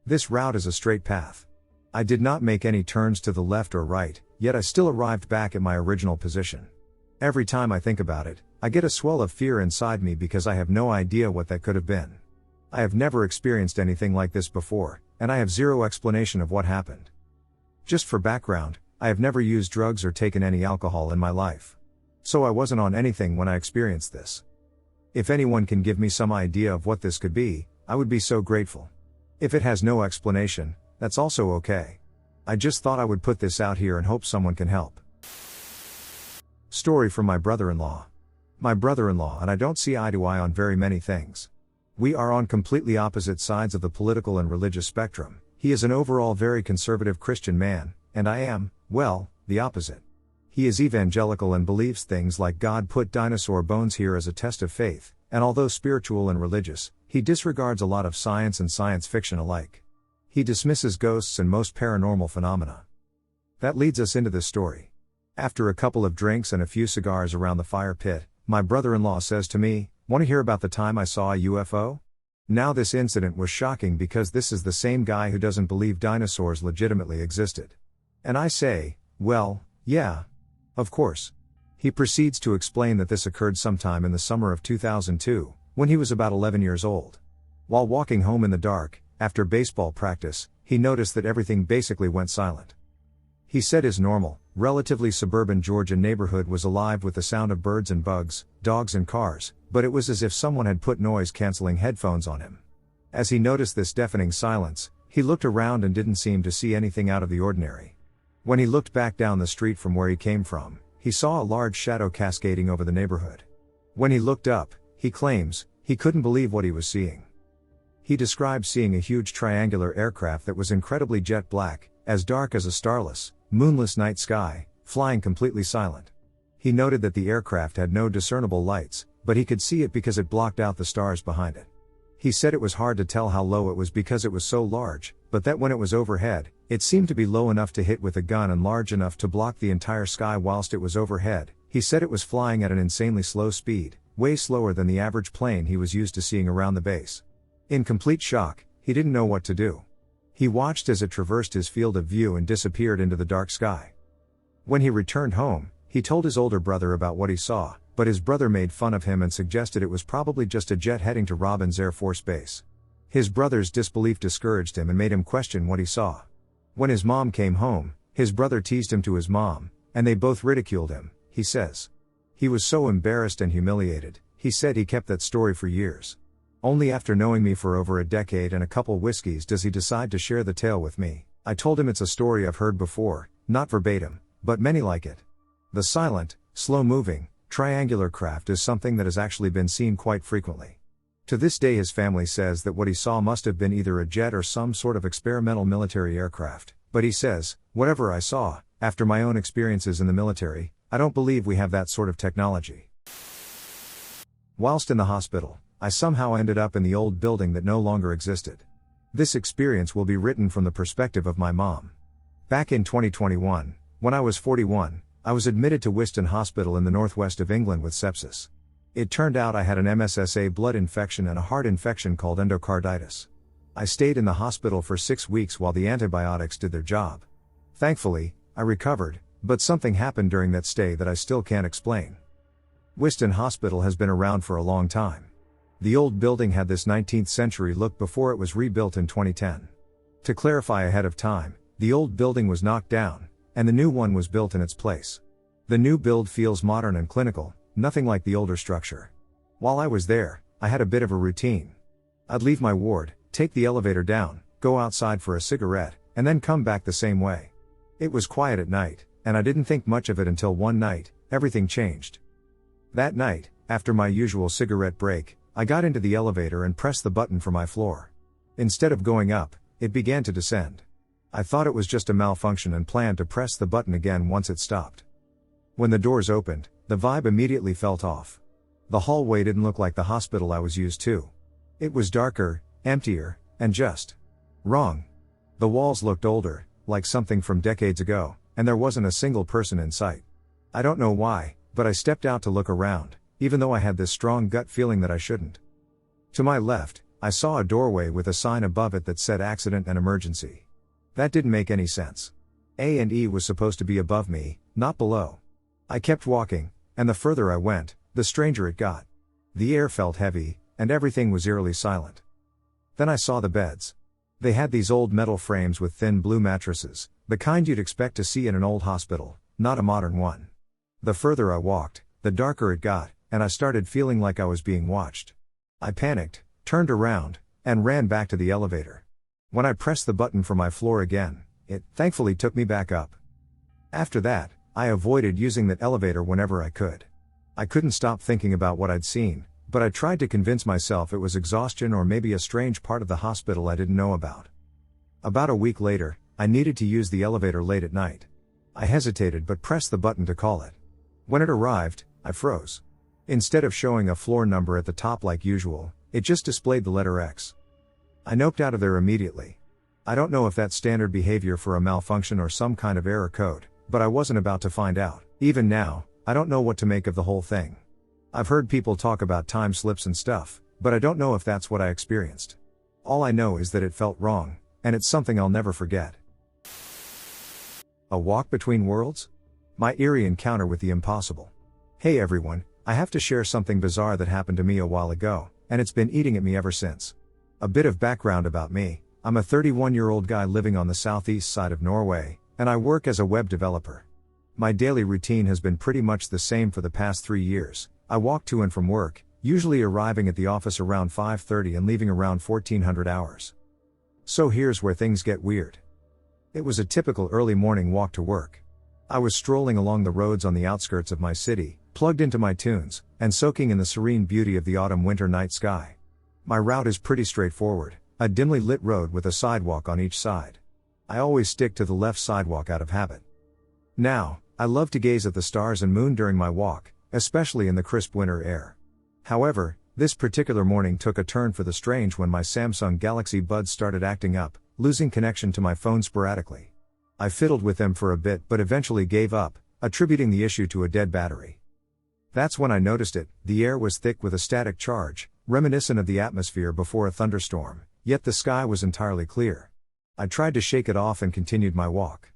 This route is a straight path. I did not make any turns to the left or right, yet I still arrived back at my original position. Every time I think about it, I get a swell of fear inside me because I have no idea what that could have been. I have never experienced anything like this before, and I have zero explanation of what happened. Just for background, I have never used drugs or taken any alcohol in my life. So I wasn't on anything when I experienced this. If anyone can give me some idea of what this could be, I would be so grateful. If it has no explanation, that's also okay. I just thought I would put this out here and hope someone can help. Story from my brother-in-law. My brother-in-law and I don't see eye to eye on very many things. We are on completely opposite sides of the political and religious spectrum. He is an overall very conservative Christian man, and I am, well, the opposite. He is evangelical and believes things like God put dinosaur bones here as a test of faith, and although spiritual and religious, he disregards a lot of science and science fiction alike. He dismisses ghosts and most paranormal phenomena. That leads us into this story. After a couple of drinks and a few cigars around the fire pit, my brother-in-law says to me, "Want to hear about the time I saw a UFO?" Now this incident was shocking because this is the same guy who doesn't believe dinosaurs legitimately existed. And I say, well, yeah. Of course. He proceeds to explain that this occurred sometime in the summer of 2002, when he was about 11 years old. While walking home in the dark, after baseball practice, he noticed that everything basically went silent. He said his normal, relatively suburban Georgia neighborhood was alive with the sound of birds and bugs, dogs and cars, but it was as if someone had put noise-canceling headphones on him. As he noticed this deafening silence, he looked around and didn't seem to see anything out of the ordinary. When he looked back down the street from where he came from, he saw a large shadow cascading over the neighborhood. When he looked up, he claims, he couldn't believe what he was seeing. He described seeing a huge triangular aircraft that was incredibly jet black, as dark as a starless, moonless night sky, flying completely silent. He noted that the aircraft had no discernible lights, but he could see it because it blocked out the stars behind it. He said it was hard to tell how low it was because it was so large, but that when it was overhead, it seemed to be low enough to hit with a gun and large enough to block the entire sky whilst it was overhead. He said it was flying at an insanely slow speed, way slower than the average plane he was used to seeing around the base. In complete shock, he didn't know what to do. He watched as it traversed his field of view and disappeared into the dark sky. When he returned home, he told his older brother about what he saw, but his brother made fun of him and suggested it was probably just a jet heading to Robbins Air Force Base. His brother's disbelief discouraged him and made him question what he saw. When his mom came home, his brother teased him to his mom, and they both ridiculed him, he says. He was so embarrassed and humiliated, he said he kept that story for years. Only after knowing me for over a decade and a couple whiskeys does he decide to share the tale with me. I told him it's a story I've heard before, not verbatim, but many like it. The silent, slow-moving, triangular craft is something that has actually been seen quite frequently. To this day his family says that what he saw must have been either a jet or some sort of experimental military aircraft, but he says, whatever I saw, after my own experiences in the military, I don't believe we have that sort of technology. Whilst in the hospital, I somehow ended up in the old building that no longer existed. This experience will be written from the perspective of my mom. Back in 2021, when I was 41, I was admitted to Wiston Hospital in the northwest of England with sepsis. It turned out I had an MSSA blood infection and a heart infection called endocarditis. I stayed in the hospital for 6 weeks while the antibiotics did their job. Thankfully, I recovered, but something happened during that stay that I still can't explain. Wiston Hospital has been around for a long time. The old building had this 19th century look before it was rebuilt in 2010. To clarify ahead of time, the old building was knocked down, and the new one was built in its place. The new build feels modern and clinical, nothing like the older structure. While I was there, I had a bit of a routine. I'd leave my ward, take the elevator down, go outside for a cigarette, and then come back the same way. It was quiet at night, and I didn't think much of it until one night, everything changed. That night, after my usual cigarette break, I got into the elevator and pressed the button for my floor. Instead of going up, it began to descend. I thought it was just a malfunction and planned to press the button again once it stopped. When the doors opened, the vibe immediately felt off. The hallway didn't look like the hospital I was used to. It was darker, emptier, and just wrong. The walls looked older, like something from decades ago, and there wasn't a single person in sight. I don't know why, but I stepped out to look around, even though I had this strong gut feeling that I shouldn't. To my left, I saw a doorway with a sign above it that said accident and emergency. That didn't make any sense. A and E was supposed to be above me, not below. I kept walking, and the further I went, the stranger it got. The air felt heavy, and everything was eerily silent. Then I saw the beds. They had these old metal frames with thin blue mattresses, the kind you'd expect to see in an old hospital, not a modern one. The further I walked, the darker it got, and I started feeling like I was being watched. I panicked, turned around, and ran back to the elevator. When I pressed the button for my floor again, it thankfully took me back up. After that, I avoided using that elevator whenever I could. I couldn't stop thinking about what I'd seen, but I tried to convince myself it was exhaustion or maybe a strange part of the hospital I didn't know about. About a week later, I needed to use the elevator late at night. I hesitated but pressed the button to call it. When it arrived, I froze. Instead of showing a floor number at the top like usual, it just displayed the letter X. I noped out of there immediately. I don't know if that's standard behavior for a malfunction or some kind of error code, but I wasn't about to find out. Even now, I don't know what to make of the whole thing. I've heard people talk about time slips and stuff, but I don't know if that's what I experienced. All I know is that it felt wrong, and it's something I'll never forget. A walk between worlds? My eerie encounter with the impossible. Hey everyone, I have to share something bizarre that happened to me a while ago, and it's been eating at me ever since. A bit of background about me: I'm a 31-year-old guy living on the southeast side of Norway, and I work as a web developer. My daily routine has been pretty much the same for the past 3 years. I walk to and from work, usually arriving at the office around 5:30 and leaving around 1400 hours. So here's where things get weird. It was a typical early morning walk to work. I was strolling along the roads on the outskirts of my city, plugged into my tunes, and soaking in the serene beauty of the autumn-winter night sky. My route is pretty straightforward, a dimly lit road with a sidewalk on each side. I always stick to the left sidewalk out of habit. Now, I love to gaze at the stars and moon during my walk, especially in the crisp winter air. However, this particular morning took a turn for the strange when my Samsung Galaxy Buds started acting up, losing connection to my phone sporadically. I fiddled with them for a bit but eventually gave up, attributing the issue to a dead battery. That's when I noticed it. The air was thick with a static charge, reminiscent of the atmosphere before a thunderstorm, yet the sky was entirely clear. I tried to shake it off and continued my walk.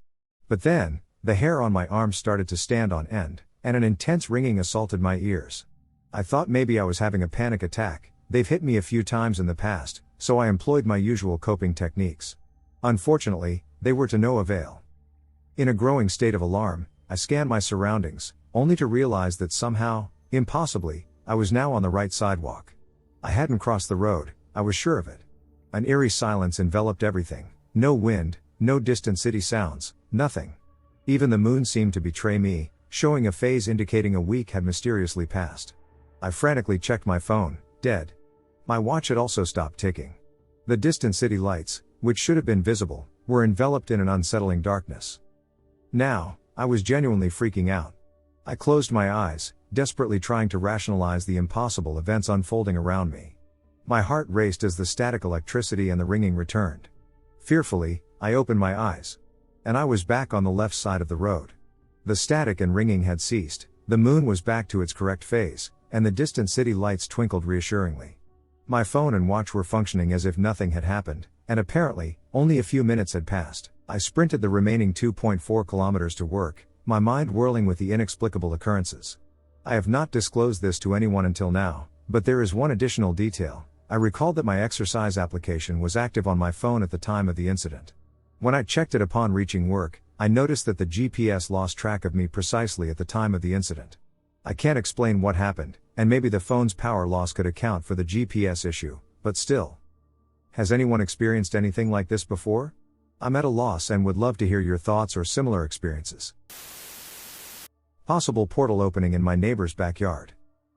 But then, the hair on my arms started to stand on end, and an intense ringing assaulted my ears. I thought maybe I was having a panic attack. They've hit me a few times in the past, so I employed my usual coping techniques. Unfortunately, they were to no avail. In a growing state of alarm, I scanned my surroundings, only to realize that somehow, impossibly, I was now on the right sidewalk. I hadn't crossed the road, I was sure of it. An eerie silence enveloped everything. No wind, no distant city sounds, nothing. Even the moon seemed to betray me, showing a phase indicating a week had mysteriously passed. I frantically checked my phone, dead. My watch had also stopped ticking. The distant city lights, which should have been visible, were enveloped in an unsettling darkness. Now, I was genuinely freaking out. I closed my eyes, desperately trying to rationalize the impossible events unfolding around me. My heart raced as the static electricity and the ringing returned. Fearfully, I opened my eyes. And I was back on the left side of the road. The static and ringing had ceased, the moon was back to its correct phase, and the distant city lights twinkled reassuringly. My phone and watch were functioning as if nothing had happened, and apparently, only a few minutes had passed. I sprinted the remaining 2.4 kilometers to work, my mind whirling with the inexplicable occurrences. I have not disclosed this to anyone until now, but there is one additional detail. I recalled that my exercise application was active on my phone at the time of the incident. When I checked it upon reaching work, I noticed that the GPS lost track of me precisely at the time of the incident. I can't explain what happened, and maybe the phone's power loss could account for the GPS issue, but still. Has anyone experienced anything like this before? I'm at a loss and would love to hear your thoughts or similar experiences. Possible portal opening in my neighbor's backyard.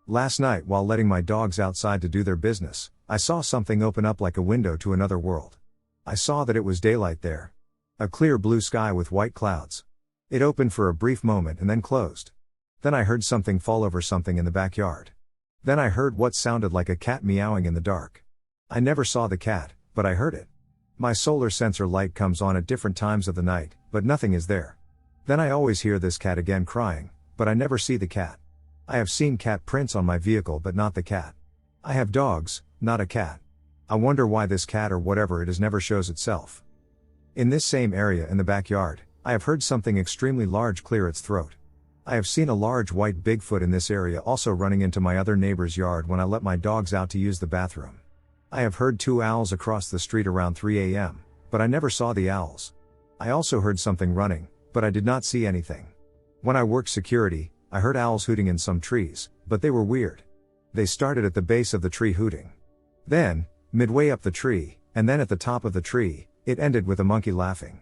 Last night, while letting my dogs outside to do their business, I saw something open up like a window to another world. I saw that it was daylight there. A clear blue sky with white clouds. It opened for a brief moment and then closed. Then I heard something fall over something in the backyard. Then I heard what sounded like a cat meowing in the dark. I never saw the cat, but I heard it. My solar sensor light comes on at different times of the night, but nothing is there. Then I always hear this cat again crying, but I never see the cat. I have seen cat prints on my vehicle but not the cat. I have dogs, not a cat. I wonder why this cat or whatever it is never shows itself. In this same area in the backyard, I have heard something extremely large clear its throat. I have seen a large white Bigfoot in this area also running into my other neighbor's yard when I let my dogs out to use the bathroom. I have heard 2 owls across the street around 3 a.m., but I never saw the owls. I also heard something running, but I did not see anything. When I worked security, I heard owls hooting in some trees, but they were weird. They started at the base of the tree hooting. Then, midway up the tree, and then at the top of the tree, it ended with a monkey laughing.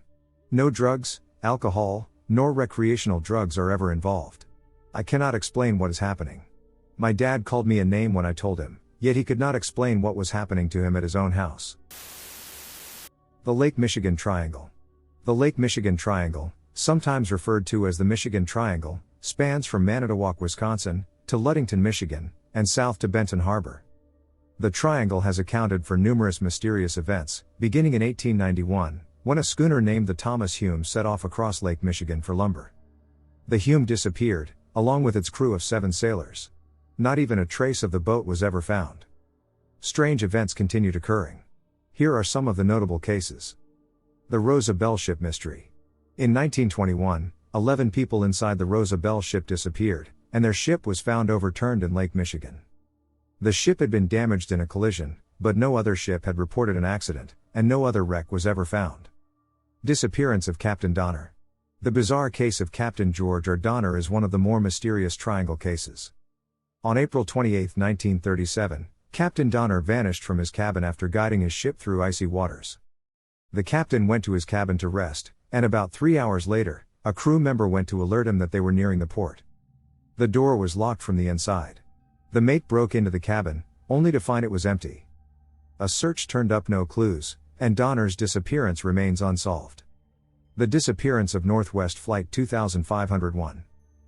No drugs, alcohol, nor recreational drugs are ever involved. I cannot explain what is happening. My dad called me a name when I told him, yet he could not explain what was happening to him at his own house. The Lake Michigan Triangle. The Lake Michigan Triangle, sometimes referred to as the Michigan Triangle, spans from Manitowoc, Wisconsin, to Ludington, Michigan, and south to Benton Harbor. The triangle has accounted for numerous mysterious events, beginning in 1891, when a schooner named the Thomas Hume set off across Lake Michigan for lumber. The Hume disappeared, along with its crew of 7 sailors. Not even a trace of the boat was ever found. Strange events continued occurring. Here are some of the notable cases. The Rosa Bell ship mystery. In 1921, 11 people inside the Rosa Bell ship disappeared, and their ship was found overturned in Lake Michigan. The ship had been damaged in a collision, but no other ship had reported an accident, and no other wreck was ever found. Disappearance of Captain Donner. The bizarre case of Captain George R. Donner is one of the more mysterious triangle cases. On April 28, 1937, Captain Donner vanished from his cabin after guiding his ship through icy waters. The captain went to his cabin to rest, and about 3 hours later, a crew member went to alert him that they were nearing the port. The door was locked from the inside. The mate broke into the cabin, only to find it was empty. A search turned up no clues, and Donner's disappearance remains unsolved. The disappearance of Northwest Flight 2501.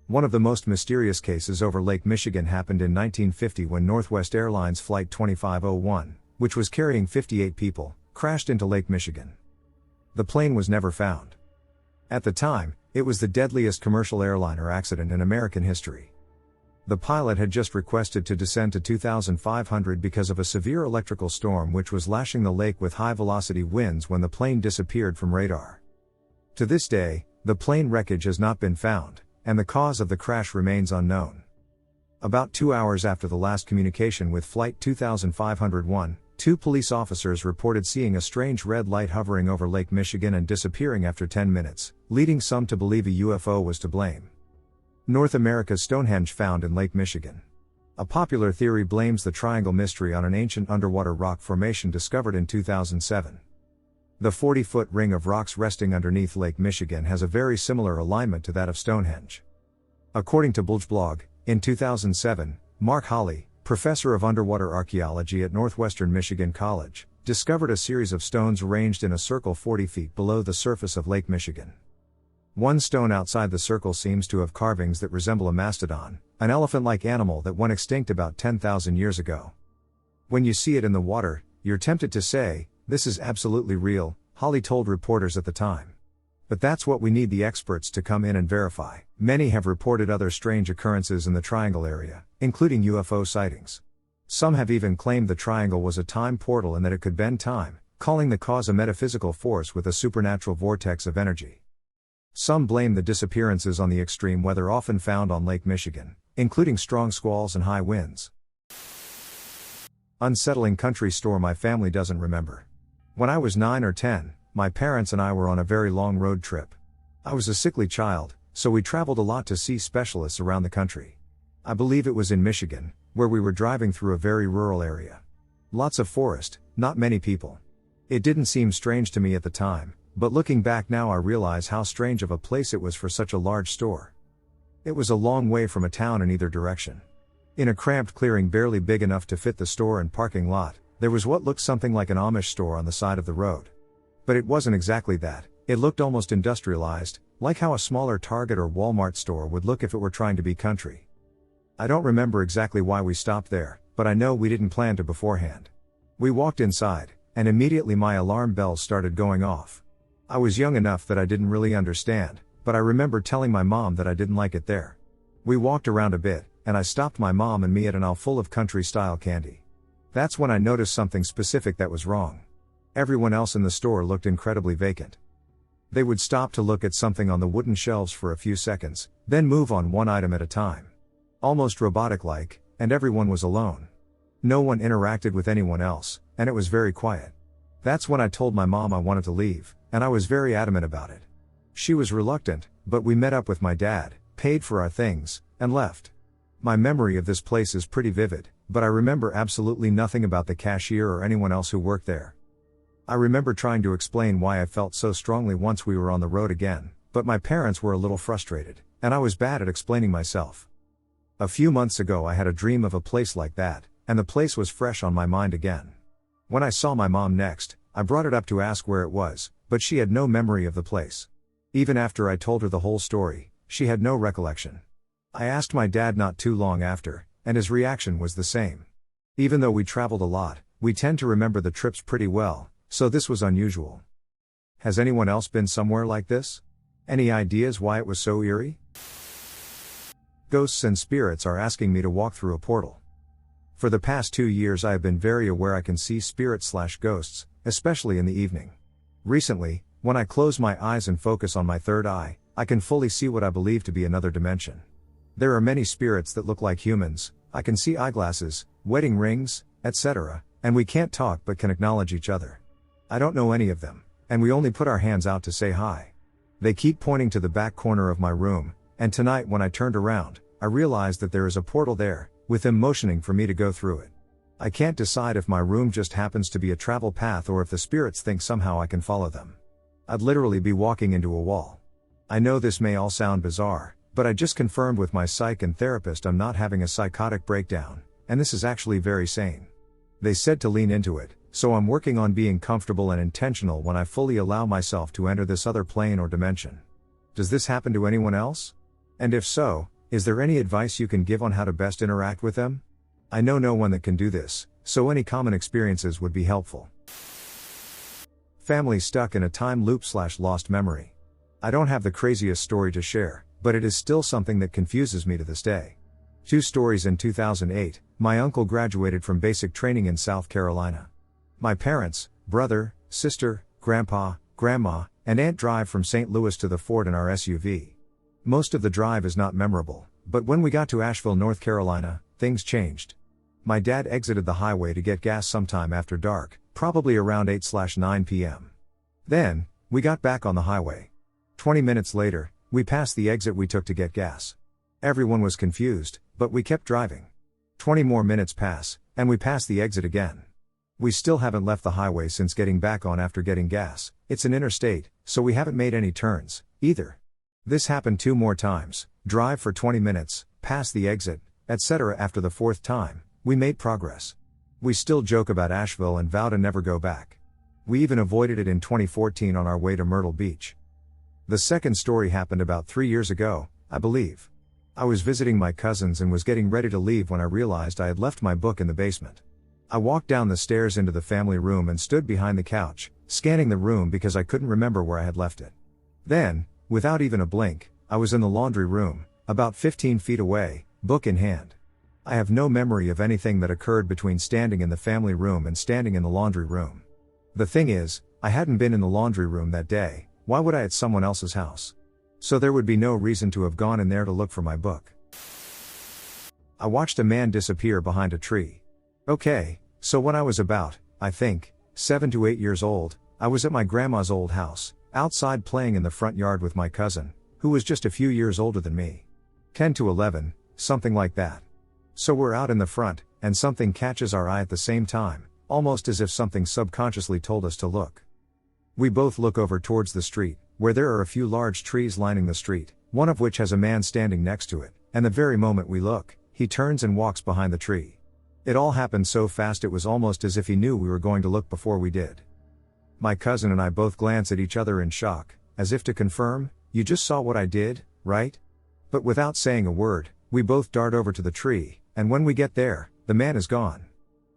One of the most mysterious cases over Lake Michigan happened in 1950 when Northwest Airlines Flight 2501, which was carrying 58 people, crashed into Lake Michigan. The plane was never found. At the time, it was the deadliest commercial airliner accident in American history. The pilot had just requested to descend to 2,500 because of a severe electrical storm which was lashing the lake with high-velocity winds when the plane disappeared from radar. To this day, the plane wreckage has not been found, and the cause of the crash remains unknown. About 2 hours after the last communication with Flight 2501, 2 police officers reported seeing a strange red light hovering over Lake Michigan and disappearing after 10 minutes, leading some to believe a UFO was to blame. North America's Stonehenge found in Lake Michigan. A popular theory blames the triangle mystery on an ancient underwater rock formation discovered in 2007. The 40-foot ring of rocks resting underneath Lake Michigan has a very similar alignment to that of Stonehenge. According to Bulgeblog, in 2007, Mark Holley, professor of underwater archaeology at Northwestern Michigan College, discovered a series of stones arranged in a circle 40 feet below the surface of Lake Michigan. One stone outside the circle seems to have carvings that resemble a mastodon, an elephant-like animal that went extinct about 10,000 years ago. When you see it in the water, you're tempted to say, "This is absolutely real," Holly told reporters at the time. But that's what we need the experts to come in and verify. Many have reported other strange occurrences in the Triangle area, including UFO sightings. Some have even claimed the Triangle was a time portal and that it could bend time, calling the cause a metaphysical force with a supernatural vortex of energy. Some blame the disappearances on the extreme weather often found on Lake Michigan, including strong squalls and high winds. Unsettling country store my family doesn't remember. When I was 9 or 10, my parents and I were on a very long road trip. I was a sickly child, so we traveled a lot to see specialists around the country. I believe it was in Michigan, where we were driving through a very rural area. Lots of forest, not many people. It didn't seem strange to me at the time, but looking back now I realize how strange of a place it was for such a large store. It was a long way from a town in either direction. In a cramped clearing barely big enough to fit the store and parking lot, there was what looked something like an Amish store on the side of the road. But it wasn't exactly that. It looked almost industrialized, like how a smaller Target or Walmart store would look if it were trying to be country. I don't remember exactly why we stopped there, but I know we didn't plan to beforehand. We walked inside, and immediately my alarm bells started going off. I was young enough that I didn't really understand, but I remember telling my mom that I didn't like it there. We walked around a bit, and I stopped my mom and me at an aisle full of country-style candy. That's when I noticed something specific that was wrong. Everyone else in the store looked incredibly vacant. They would stop to look at something on the wooden shelves for a few seconds, then move on one item at a time. Almost robotic-like, and everyone was alone. No one interacted with anyone else, and it was very quiet. That's when I told my mom I wanted to leave, and I was very adamant about it. She was reluctant, but we met up with my dad, paid for our things, and left. My memory of this place is pretty vivid, but I remember absolutely nothing about the cashier or anyone else who worked there. I remember trying to explain why I felt so strongly once we were on the road again, but my parents were a little frustrated, and I was bad at explaining myself. A few months ago I had a dream of a place like that, and the place was fresh on my mind again. When I saw my mom next, I brought it up to ask where it was, but she had no memory of the place. Even after I told her the whole story, she had no recollection. I asked my dad not too long after, and his reaction was the same. Even though we traveled a lot, we tend to remember the trips pretty well, so this was unusual. Has anyone else been somewhere like this? Any ideas why it was so eerie? Ghosts and spirits are asking me to walk through a portal. For the past 2 years I have been very aware I can see spirits/ghosts, especially in the evening. Recently, when I close my eyes and focus on my third eye, I can fully see what I believe to be another dimension. There are many spirits that look like humans. I can see eyeglasses, wedding rings, etc., and we can't talk but can acknowledge each other. I don't know any of them, and we only put our hands out to say hi. They keep pointing to the back corner of my room, and tonight when I turned around, I realized that there is a portal there, with them motioning for me to go through it. I can't decide if my room just happens to be a travel path or if the spirits think somehow I can follow them. I'd literally be walking into a wall. I know this may all sound bizarre, but I just confirmed with my psych and therapist I'm not having a psychotic breakdown, and this is actually very sane. They said to lean into it, so I'm working on being comfortable and intentional when I fully allow myself to enter this other plane or dimension. Does this happen to anyone else? And if so, is there any advice you can give on how to best interact with them? I know no one that can do this, so any common experiences would be helpful. Family stuck in a time loop/lost memory. I don't have the craziest story to share, but it is still something that confuses me to this day. 2 stories. In 2008, my uncle graduated from basic training in South Carolina. My parents, brother, sister, grandpa, grandma, and aunt drive from St. Louis to the fort in our SUV. Most of the drive is not memorable, but when we got to Asheville, North Carolina, things changed. My dad exited the highway to get gas sometime after dark, probably around 8/9 p.m. Then, we got back on the highway. 20 minutes later, we passed the exit we took to get gas. Everyone was confused, but we kept driving. 20 more minutes pass, and we pass the exit again. We still haven't left the highway since getting back on after getting gas. It's an interstate, so we haven't made any turns, either. This happened 2 more times, drive for 20 minutes, pass the exit, etc. After the 4th time, we made progress. We still joke about Asheville and vow to never go back. We even avoided it in 2014 on our way to Myrtle Beach. The second story happened about 3 years ago, I believe. I was visiting my cousins and was getting ready to leave when I realized I had left my book in the basement. I walked down the stairs into the family room and stood behind the couch, scanning the room because I couldn't remember where I had left it. Then, without even a blink, I was in the laundry room, about 15 feet away, book in hand. I have no memory of anything that occurred between standing in the family room and standing in the laundry room. The thing is, I hadn't been in the laundry room that day. Why would I at someone else's house? So there would be no reason to have gone in there to look for my book. I watched a man disappear behind a tree. Okay, so when I was about, I think, 7 to 8 years old, I was at my grandma's old house, outside playing in the front yard with my cousin, who was just a few years older than me. 10 to 11, something like that. So we're out in the front, and something catches our eye at the same time, almost as if something subconsciously told us to look. We both look over towards the street, where there are a few large trees lining the street, one of which has a man standing next to it, and the very moment we look, he turns and walks behind the tree. It all happened so fast it was almost as if he knew we were going to look before we did. My cousin and I both glance at each other in shock, as if to confirm, "You just saw what I did, right?" But without saying a word, we both dart over to the tree, and when we get there, the man is gone.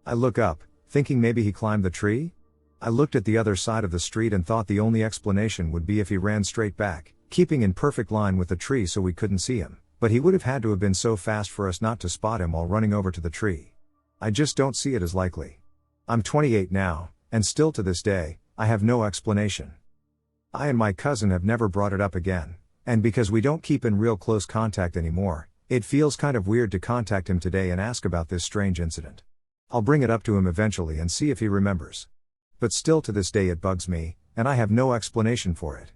I look up, thinking maybe he climbed the tree? I looked at the other side of the street and thought the only explanation would be if he ran straight back, keeping in perfect line with the tree so we couldn't see him, but he would have had to have been so fast for us not to spot him while running over to the tree. I just don't see it as likely. I'm 28 now, and still to this day, I have no explanation. I and my cousin have never brought it up again, and because we don't keep in real close contact anymore, it feels kind of weird to contact him today and ask about this strange incident. I'll bring it up to him eventually and see if he remembers. But still to this day it bugs me, and I have no explanation for it.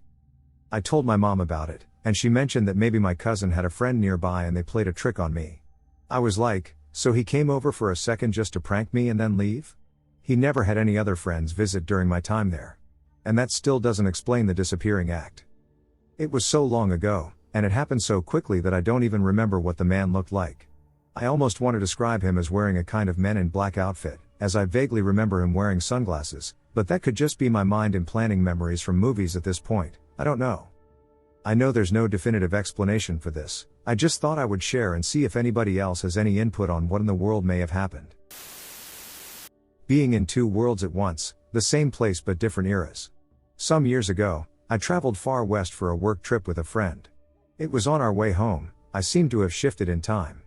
I told my mom about it, and she mentioned that maybe my cousin had a friend nearby and they played a trick on me. I was like, so he came over for a second just to prank me and then leave? He never had any other friends visit during my time there. And that still doesn't explain the disappearing act. It was so long ago, and it happened so quickly that I don't even remember what the man looked like. I almost want to describe him as wearing a kind of Men in Black outfit, as I vaguely remember him wearing sunglasses, but that could just be my mind implanting memories from movies at this point, I don't know. I know there's no definitive explanation for this, I just thought I would share and see if anybody else has any input on what in the world may have happened. Being in two worlds at once, the same place but different eras. Some years ago, I traveled far west for a work trip with a friend. It was on our way home, I seemed to have shifted in time.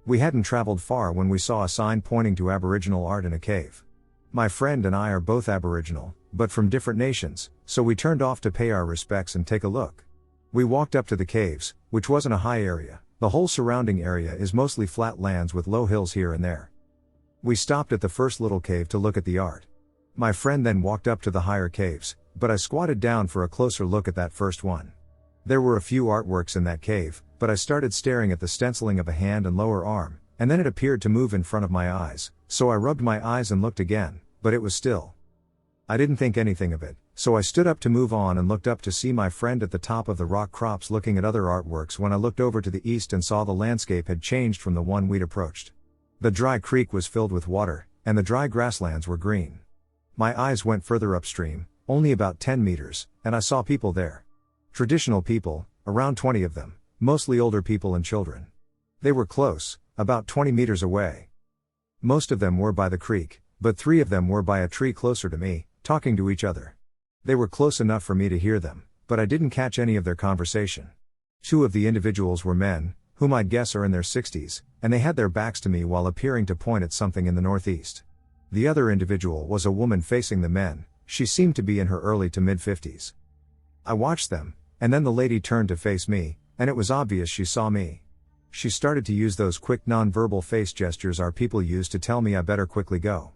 We hadn't traveled far when we saw a sign pointing to Aboriginal art in a cave. My friend and I are both Aboriginal, but from different nations, so we turned off to pay our respects and take a look. We walked up to the caves, which wasn't a high area. The whole surrounding area is mostly flat lands with low hills here and there. We stopped at the first little cave to look at the art. My friend then walked up to the higher caves, but I squatted down for a closer look at that first one. There were a few artworks in that cave, but I started staring at the stenciling of a hand and lower arm, and then it appeared to move in front of my eyes, so I rubbed my eyes and looked again, but it was still. I didn't think anything of it, so I stood up to move on and looked up to see my friend at the top of the rock crops looking at other artworks when I looked over to the east and saw the landscape had changed from the one we'd approached. The dry creek was filled with water, and the dry grasslands were green. My eyes went further upstream, only about 10 meters, and I saw people there. Traditional people, around 20 of them, mostly older people and children. They were close, about 20 meters away. Most of them were by the creek, but 3 of them were by a tree closer to me, talking to each other. They were close enough for me to hear them, but I didn't catch any of their conversation. 2 of the individuals were men, whom I'd guess are in their 60s, and they had their backs to me while appearing to point at something in the northeast. The other individual was a woman facing the men. She seemed to be in her early to mid-50s. I watched them, and then the lady turned to face me, and it was obvious she saw me. She started to use those quick non-verbal face gestures our people use to tell me I better quickly go.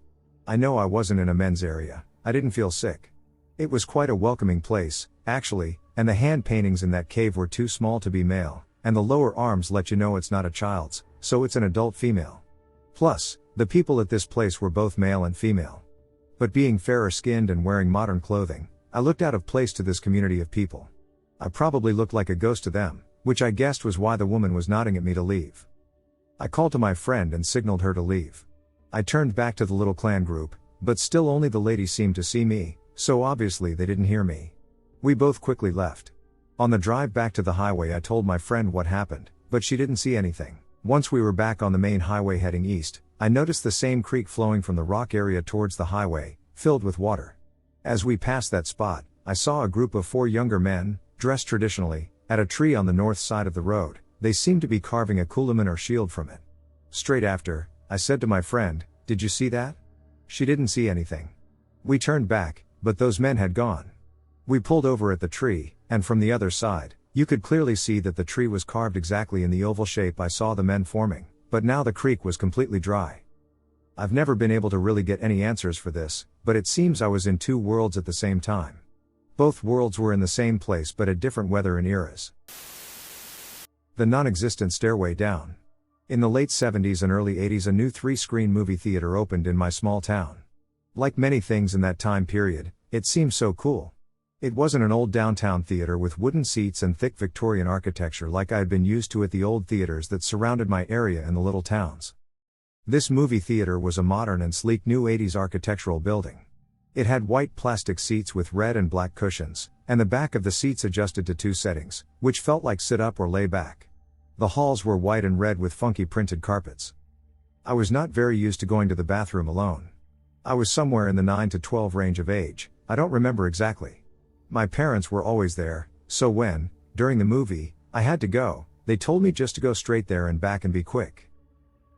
I know I wasn't in a men's area. I didn't feel sick. It was quite a welcoming place, actually, and the hand paintings in that cave were too small to be male, and the lower arms let you know it's not a child's, so it's an adult female. Plus, the people at this place were both male and female. But being fairer-skinned and wearing modern clothing, I looked out of place to this community of people. I probably looked like a ghost to them, which I guessed was why the woman was nodding at me to leave. I called to my friend and signaled her to leave. I turned back to the little clan group, but still only the lady seemed to see me, so obviously they didn't hear me. We both quickly left. On the drive back to the highway I told my friend what happened, but she didn't see anything. Once we were back on the main highway heading east, I noticed the same creek flowing from the rock area towards the highway, filled with water. As we passed that spot, I saw a group of 4 younger men, dressed traditionally, at a tree on the north side of the road. They seemed to be carving a kulaman or shield from it. Straight after, I said to my friend, "Did you see that?" She didn't see anything. We turned back, but those men had gone. We pulled over at the tree, and from the other side, you could clearly see that the tree was carved exactly in the oval shape I saw the men forming, but now the creek was completely dry. I've never been able to really get any answers for this, but it seems I was in 2 worlds at the same time. Both worlds were in the same place but at different weather and eras. The non-existent stairway down. In the late 70s and early 80s a new 3-screen movie theater opened in my small town. Like many things in that time period, it seemed so cool. It wasn't an old downtown theater with wooden seats and thick Victorian architecture like I had been used to at the old theaters that surrounded my area in the little towns. This movie theater was a modern and sleek new 80s architectural building. It had white plastic seats with red and black cushions, and the back of the seats adjusted to 2 settings, which felt like sit up or lay back. The halls were white and red with funky printed carpets. I was not very used to going to the bathroom alone. I was somewhere in the 9 to 12 range of age, I don't remember exactly. My parents were always there, so when, during the movie, I had to go, they told me just to go straight there and back and be quick.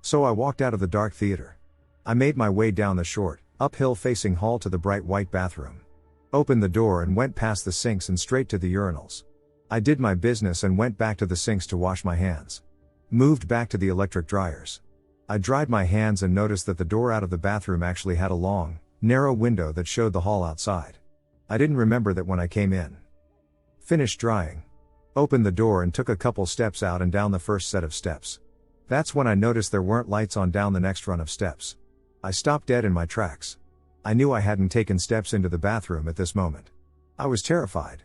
So I walked out of the dark theater. I made my way down the short, uphill facing hall to the bright white bathroom. Opened the door and went past the sinks and straight to the urinals. I did my business and went back to the sinks to wash my hands. Moved back to the electric dryers. I dried my hands and noticed that the door out of the bathroom actually had a long, narrow window that showed the hall outside. I didn't remember that when I came in. Finished drying. Opened the door and took a couple steps out and down the first set of steps. That's when I noticed there weren't lights on down the next run of steps. I stopped dead in my tracks. I knew I hadn't taken steps into the bathroom at this moment. I was terrified.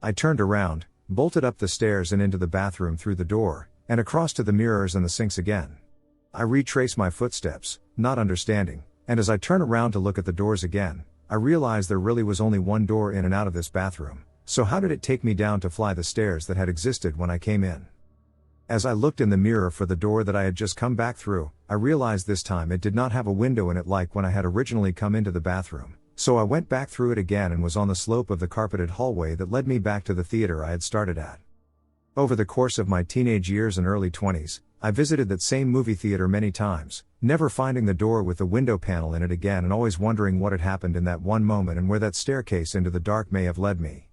I turned around, bolted up the stairs and into the bathroom through the door, and across to the mirrors and the sinks again. I retraced my footsteps, not understanding, and as I turned around to look at the doors again, I realized there really was only one door in and out of this bathroom, so how did it take me down to fly the stairs that had existed when I came in? As I looked in the mirror for the door that I had just come back through, I realized this time it did not have a window in it like when I had originally come into the bathroom. So I went back through it again and was on the slope of the carpeted hallway that led me back to the theater I had started at. Over the course of my teenage years and early 20s, I visited that same movie theater many times, never finding the door with the window panel in it again and always wondering what had happened in that one moment and where that staircase into the dark may have led me.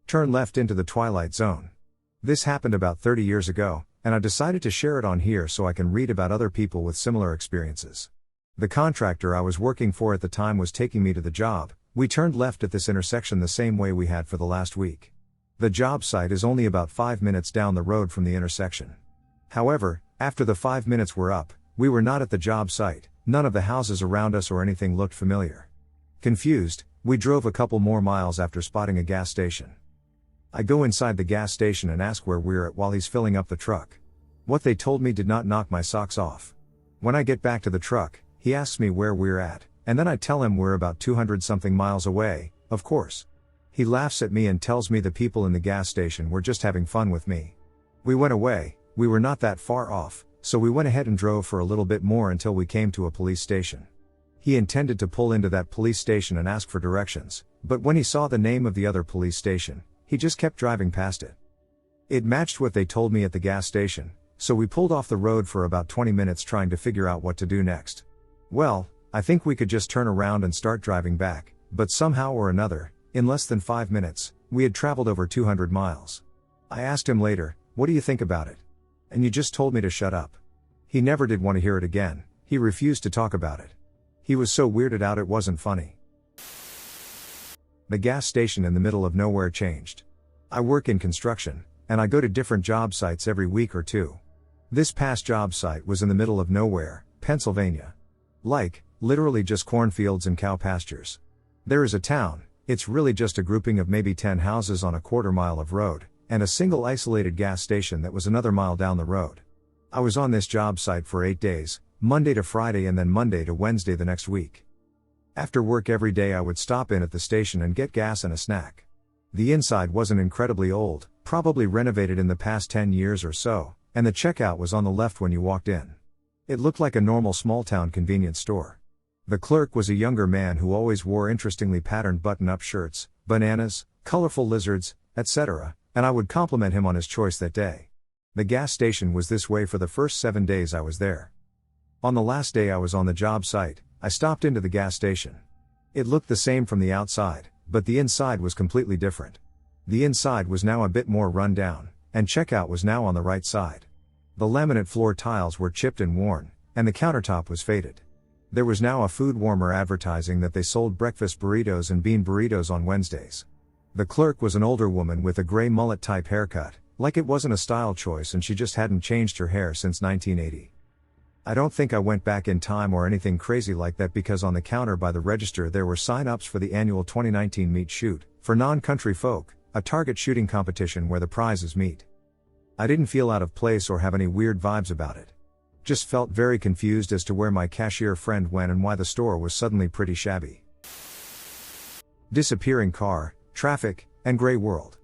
Turn left into the Twilight Zone. This happened about 30 years ago, and I decided to share it on here so I can read about other people with similar experiences. The contractor I was working for at the time was taking me to the job. We turned left at this intersection the same way we had for the last week. The job site is only about 5 minutes down the road from the intersection. However, after the 5 minutes were up, we were not at the job site, none of the houses around us or anything looked familiar. Confused, we drove a couple more miles after spotting a gas station. I go inside the gas station and ask where we're at while he's filling up the truck. What they told me did not knock my socks off. When I get back to the truck, he asks me where we're at, and then I tell him we're about 200-something miles away, of course. He laughs at me and tells me the people in the gas station were just having fun with me. We went away, we were not that far off, so we went ahead and drove for a little bit more until we came to a police station. He intended to pull into that police station and ask for directions, but when he saw the name of the other police station, he just kept driving past it. It matched what they told me at the gas station, so we pulled off the road for about 20 minutes trying to figure out what to do next. Well, I think we could just turn around and start driving back, but somehow or another, in less than 5 minutes, we had traveled over 200 miles. I asked him later, "What do you think about it?" "And you just told me to shut up." He never did want to hear it again, he refused to talk about it. He was so weirded out it wasn't funny. The gas station in the middle of nowhere changed. I work in construction, and I go to different job sites every week or two. This past job site was in the middle of nowhere, Pennsylvania. Literally just cornfields and cow pastures. There is a town, it's really just a grouping of maybe 10 houses on a quarter mile of road, and a single isolated gas station that was another mile down the road. I was on this job site for 8 days, Monday to Friday and then Monday to Wednesday the next week. After work every day I would stop in at the station and get gas and a snack. The inside wasn't incredibly old, probably renovated in the past 10 years or so, and the checkout was on the left when you walked in. It looked like a normal small-town convenience store. The clerk was a younger man who always wore interestingly patterned button-up shirts, bananas, colorful lizards, etc., and I would compliment him on his choice that day. The gas station was this way for the first 7 days I was there. On the last day I was on the job site, I stopped into the gas station. It looked the same from the outside, but the inside was completely different. The inside was now a bit more run down, and checkout was now on the right side. The laminate floor tiles were chipped and worn, and the countertop was faded. There was now a food warmer advertising that they sold breakfast burritos and bean burritos on Wednesdays. The clerk was an older woman with a gray mullet-type haircut, like it wasn't a style choice and she just hadn't changed her hair since 1980. I don't think I went back in time or anything crazy like that because on the counter by the register there were sign-ups for the annual 2019 Meat Shoot, for non-country folk, a target shooting competition where the prize is meat. I didn't feel out of place or have any weird vibes about it. Just felt very confused as to where my cashier friend went and why the store was suddenly pretty shabby. Disappearing car, traffic, and gray world.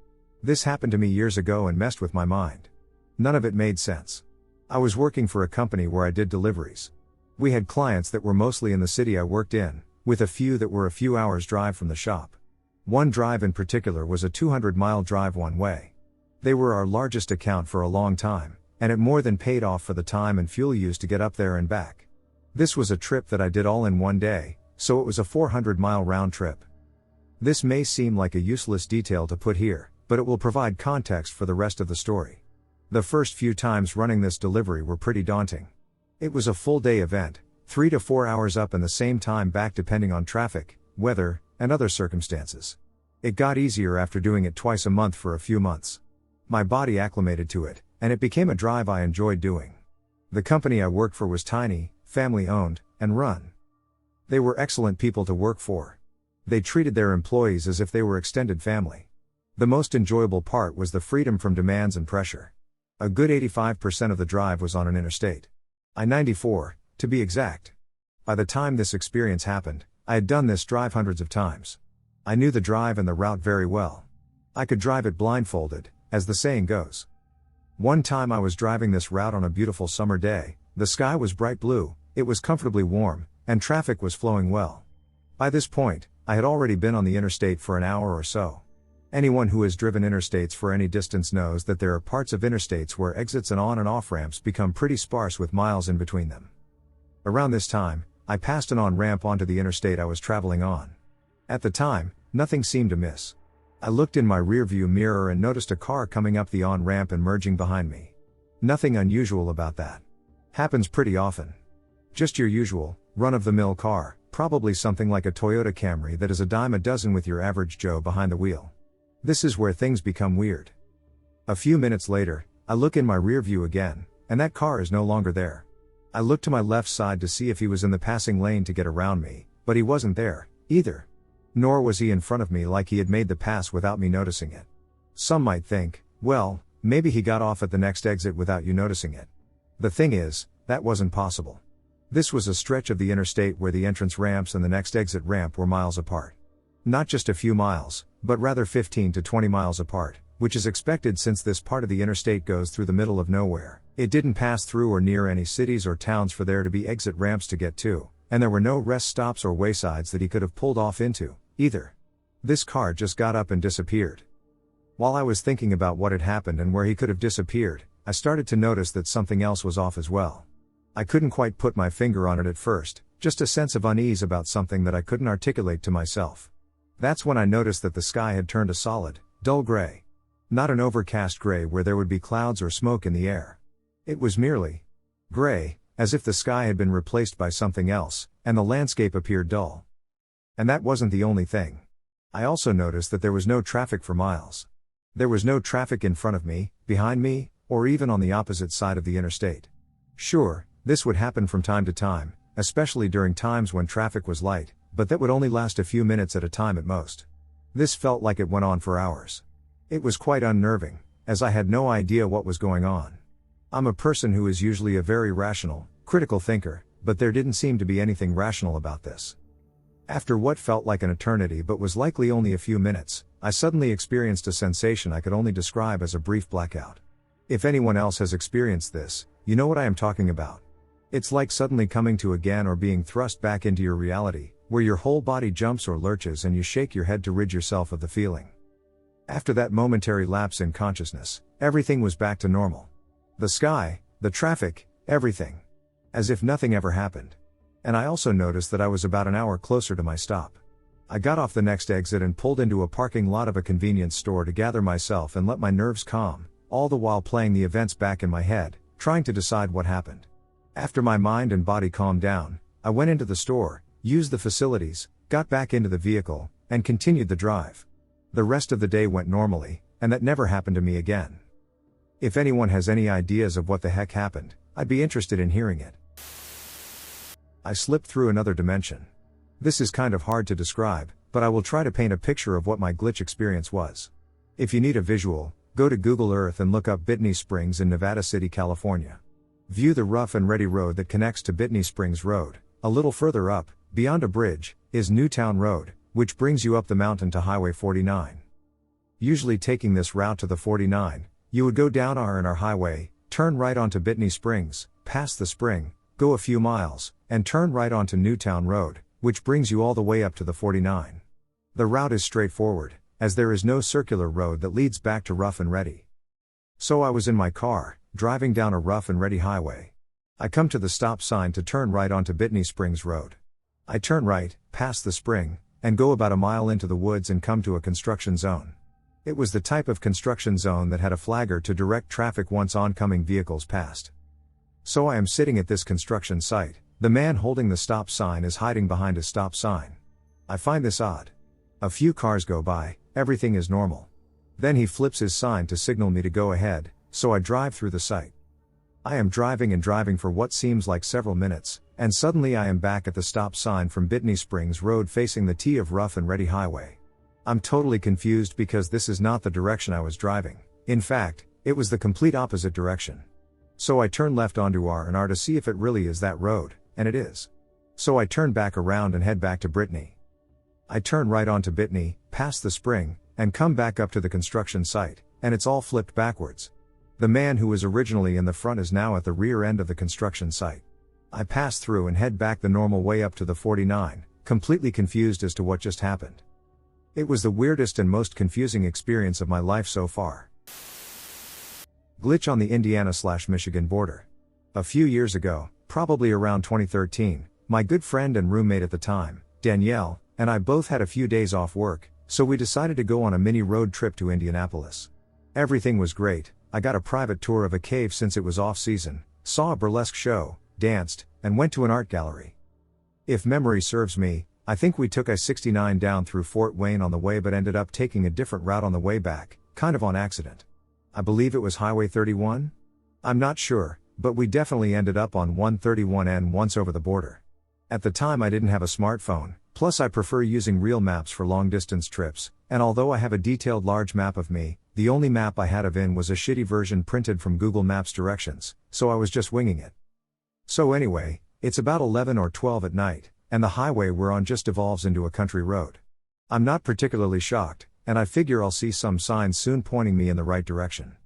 This happened to me years ago and messed with my mind. None of it made sense. I was working for a company where I did deliveries. We had clients that were mostly in the city I worked in, with a few that were a few hours drive from the shop. One drive in particular was a 200-mile drive one way. They were our largest account for a long time, and it more than paid off for the time and fuel used to get up there and back. This was a trip that I did all in one day, so it was a 400-mile round trip. This may seem like a useless detail to put here, but it will provide context for the rest of the story. The first few times running this delivery were pretty daunting. It was a full-day event, 3 to 4 hours up and the same time back depending on traffic, weather, and other circumstances. It got easier after doing it twice a month for a few months. My body acclimated to it, and it became a drive I enjoyed doing. The company I worked for was tiny, family-owned, and run. They were excellent people to work for. They treated their employees as if they were extended family. The most enjoyable part was the freedom from demands and pressure. A good 85% of the drive was on an interstate. I-94, to be exact. By the time this experience happened, I had done this drive hundreds of times. I knew the drive and the route very well. I could drive it blindfolded, as the saying goes. One time I was driving this route on a beautiful summer day, the sky was bright blue, it was comfortably warm, and traffic was flowing well. By this point, I had already been on the interstate for an hour or so. Anyone who has driven interstates for any distance knows that there are parts of interstates where exits and on and off ramps become pretty sparse with miles in between them. Around this time, I passed an on-ramp onto the interstate I was traveling on. At the time, nothing seemed amiss. I looked in my rearview mirror and noticed a car coming up the on-ramp and merging behind me. Nothing unusual about that. Happens pretty often. Just your usual, run-of-the-mill car, probably something like a Toyota Camry that is a dime a dozen with your average Joe behind the wheel. This is where things become weird. A few minutes later, I look in my rearview again, and that car is no longer there. I look to my left side to see if he was in the passing lane to get around me, but he wasn't there, either. Nor was he in front of me like he had made the pass without me noticing it. Some might think, well, maybe he got off at the next exit without you noticing it. The thing is, that wasn't possible. This was a stretch of the interstate where the entrance ramps and the next exit ramp were miles apart. Not just a few miles, but rather 15 to 20 miles apart, which is expected since this part of the interstate goes through the middle of nowhere. It didn't pass through or near any cities or towns for there to be exit ramps to get to, and there were no rest stops or waysides that he could have pulled off into, either. This car just got up and disappeared. While I was thinking about what had happened and where he could have disappeared, I started to notice that something else was off as well. I couldn't quite put my finger on it at first, just a sense of unease about something that I couldn't articulate to myself. That's when I noticed that the sky had turned a solid, dull gray. Not an overcast gray where there would be clouds or smoke in the air. It was merely gray, as if the sky had been replaced by something else, and the landscape appeared dull. And that wasn't the only thing. I also noticed that there was no traffic for miles. There was no traffic in front of me, behind me, or even on the opposite side of the interstate. Sure, this would happen from time to time, especially during times when traffic was light, but that would only last a few minutes at a time at most. This felt like it went on for hours. It was quite unnerving, as I had no idea what was going on. I'm a person who is usually a very rational, critical thinker, but there didn't seem to be anything rational about this. After what felt like an eternity but was likely only a few minutes, I suddenly experienced a sensation I could only describe as a brief blackout. If anyone else has experienced this, you know what I am talking about. It's like suddenly coming to again or being thrust back into your reality, where your whole body jumps or lurches and you shake your head to rid yourself of the feeling. After that momentary lapse in consciousness, everything was back to normal. The sky, the traffic, everything. As if nothing ever happened. And I also noticed that I was about an hour closer to my stop. I got off the next exit and pulled into a parking lot of a convenience store to gather myself and let my nerves calm, all the while playing the events back in my head, trying to decide what happened. After my mind and body calmed down, I went into the store, used the facilities, got back into the vehicle, and continued the drive. The rest of the day went normally, and that never happened to me again. If anyone has any ideas of what the heck happened, I'd be interested in hearing it. I slipped through another dimension. This is kind of hard to describe, but I will try to paint a picture of what my glitch experience was. If you need a visual, go to Google Earth and look up Bitney Springs in Nevada City, California. View the rough and ready road that connects to Bitney Springs Road. A little further up, beyond a bridge, is Newtown Road, which brings you up the mountain to Highway 49. Usually taking this route to the 49, you would go down R&R Highway, turn right onto Bitney Springs, pass the spring, go a few miles, and turn right onto Newtown Road, which brings you all the way up to the 49. The route is straightforward, as there is no circular road that leads back to Rough and Ready. So I was in my car, driving down a Rough and Ready highway. I come to the stop sign to turn right onto Bitney Springs Road. I turn right, past the spring, and go about a mile into the woods and come to a construction zone. It was the type of construction zone that had a flagger to direct traffic once oncoming vehicles passed. So I am sitting at this construction site, the man holding the stop sign is hiding behind a stop sign. I find this odd. A few cars go by, everything is normal. Then he flips his sign to signal me to go ahead, so I drive through the site. I am driving and driving for what seems like several minutes, and suddenly I am back at the stop sign from Bitney Springs Road facing the T of Rough and Ready Highway. I'm totally confused because this is not the direction I was driving. In fact, it was the complete opposite direction. So I turn left onto R&R to see if it really is that road, and it is. So I turn back around and head back to Bitney. I turn right onto Bitney, past the spring, and come back up to the construction site, and it's all flipped backwards. The man who was originally in the front is now at the rear end of the construction site. I pass through and head back the normal way up to the 49, completely confused as to what just happened. It was the weirdest and most confusing experience of my life so far. Glitch on the Indiana/Michigan border. A few years ago, probably around 2013, my good friend and roommate at the time, Danielle, and I both had a few days off work, so we decided to go on a mini road trip to Indianapolis. Everything was great. I got a private tour of a cave since it was off-season, saw a burlesque show, danced, and went to an art gallery. If memory serves me, I think we took I-69 down through Fort Wayne on the way but ended up taking a different route on the way back, kind of on accident. I believe it was Highway 31? I'm not sure, but we definitely ended up on 131N once over the border. At the time I didn't have a smartphone, plus I prefer using real maps for long-distance trips, and although I have a detailed large map of me, the only map I had of in was a shitty version printed from Google Maps directions, so I was just winging it. So anyway, it's about 11 or 12 at night, and the highway we're on just devolves into a country road. I'm not particularly shocked, and I figure I'll see some signs soon pointing me in the right direction.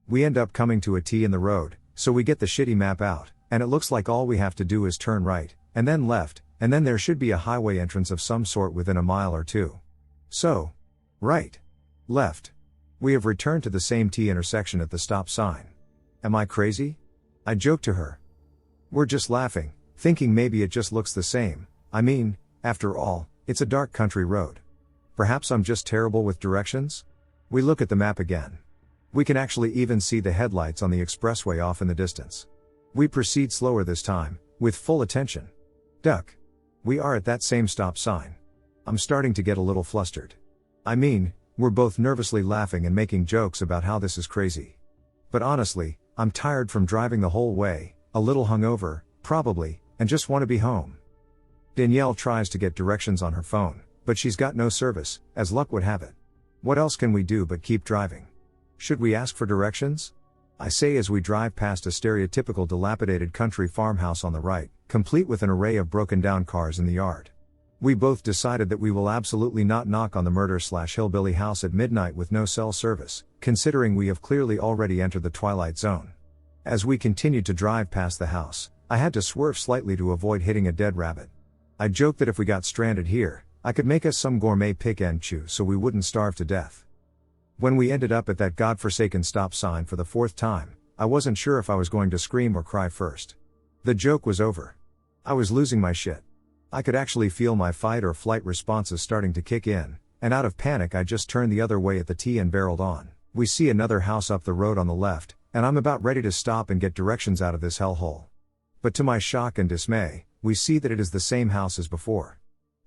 We end up coming to a T in the road, so we get the shitty map out, and it looks like all we have to do is turn right, and then left, and then there should be a highway entrance of some sort within a mile or two. So, right, left. We have returned to the same T intersection at the stop sign. Am I crazy? I joke to her. We're just laughing, thinking maybe it just looks the same. I mean, after all, it's a dark country road. Perhaps I'm just terrible with directions? We look at the map again. We can actually even see the headlights on the expressway off in the distance. We proceed slower this time, with full attention. Duck. We are at that same stop sign. I'm starting to get a little flustered. I mean, we're both nervously laughing and making jokes about how this is crazy. But honestly, I'm tired from driving the whole way, a little hungover, probably, and just want to be home. Danielle tries to get directions on her phone, but she's got no service, as luck would have it. What else can we do but keep driving? Should we ask for directions? I say as we drive past a stereotypical dilapidated country farmhouse on the right, complete with an array of broken down cars in the yard. We both decided that we will absolutely not knock on the murder/hillbilly house at midnight with no cell service, considering we have clearly already entered the twilight zone. As we continued to drive past the house, I had to swerve slightly to avoid hitting a dead rabbit. I joked that if we got stranded here, I could make us some gourmet pick and chew so we wouldn't starve to death. When we ended up at that godforsaken stop sign for the fourth time, I wasn't sure if I was going to scream or cry first. The joke was over. I was losing my shit. I could actually feel my fight or flight responses starting to kick in, and out of panic I just turned the other way at the T and barreled on. We see another house up the road on the left, and I'm about ready to stop and get directions out of this hellhole. But to my shock and dismay, we see that it is the same house as before.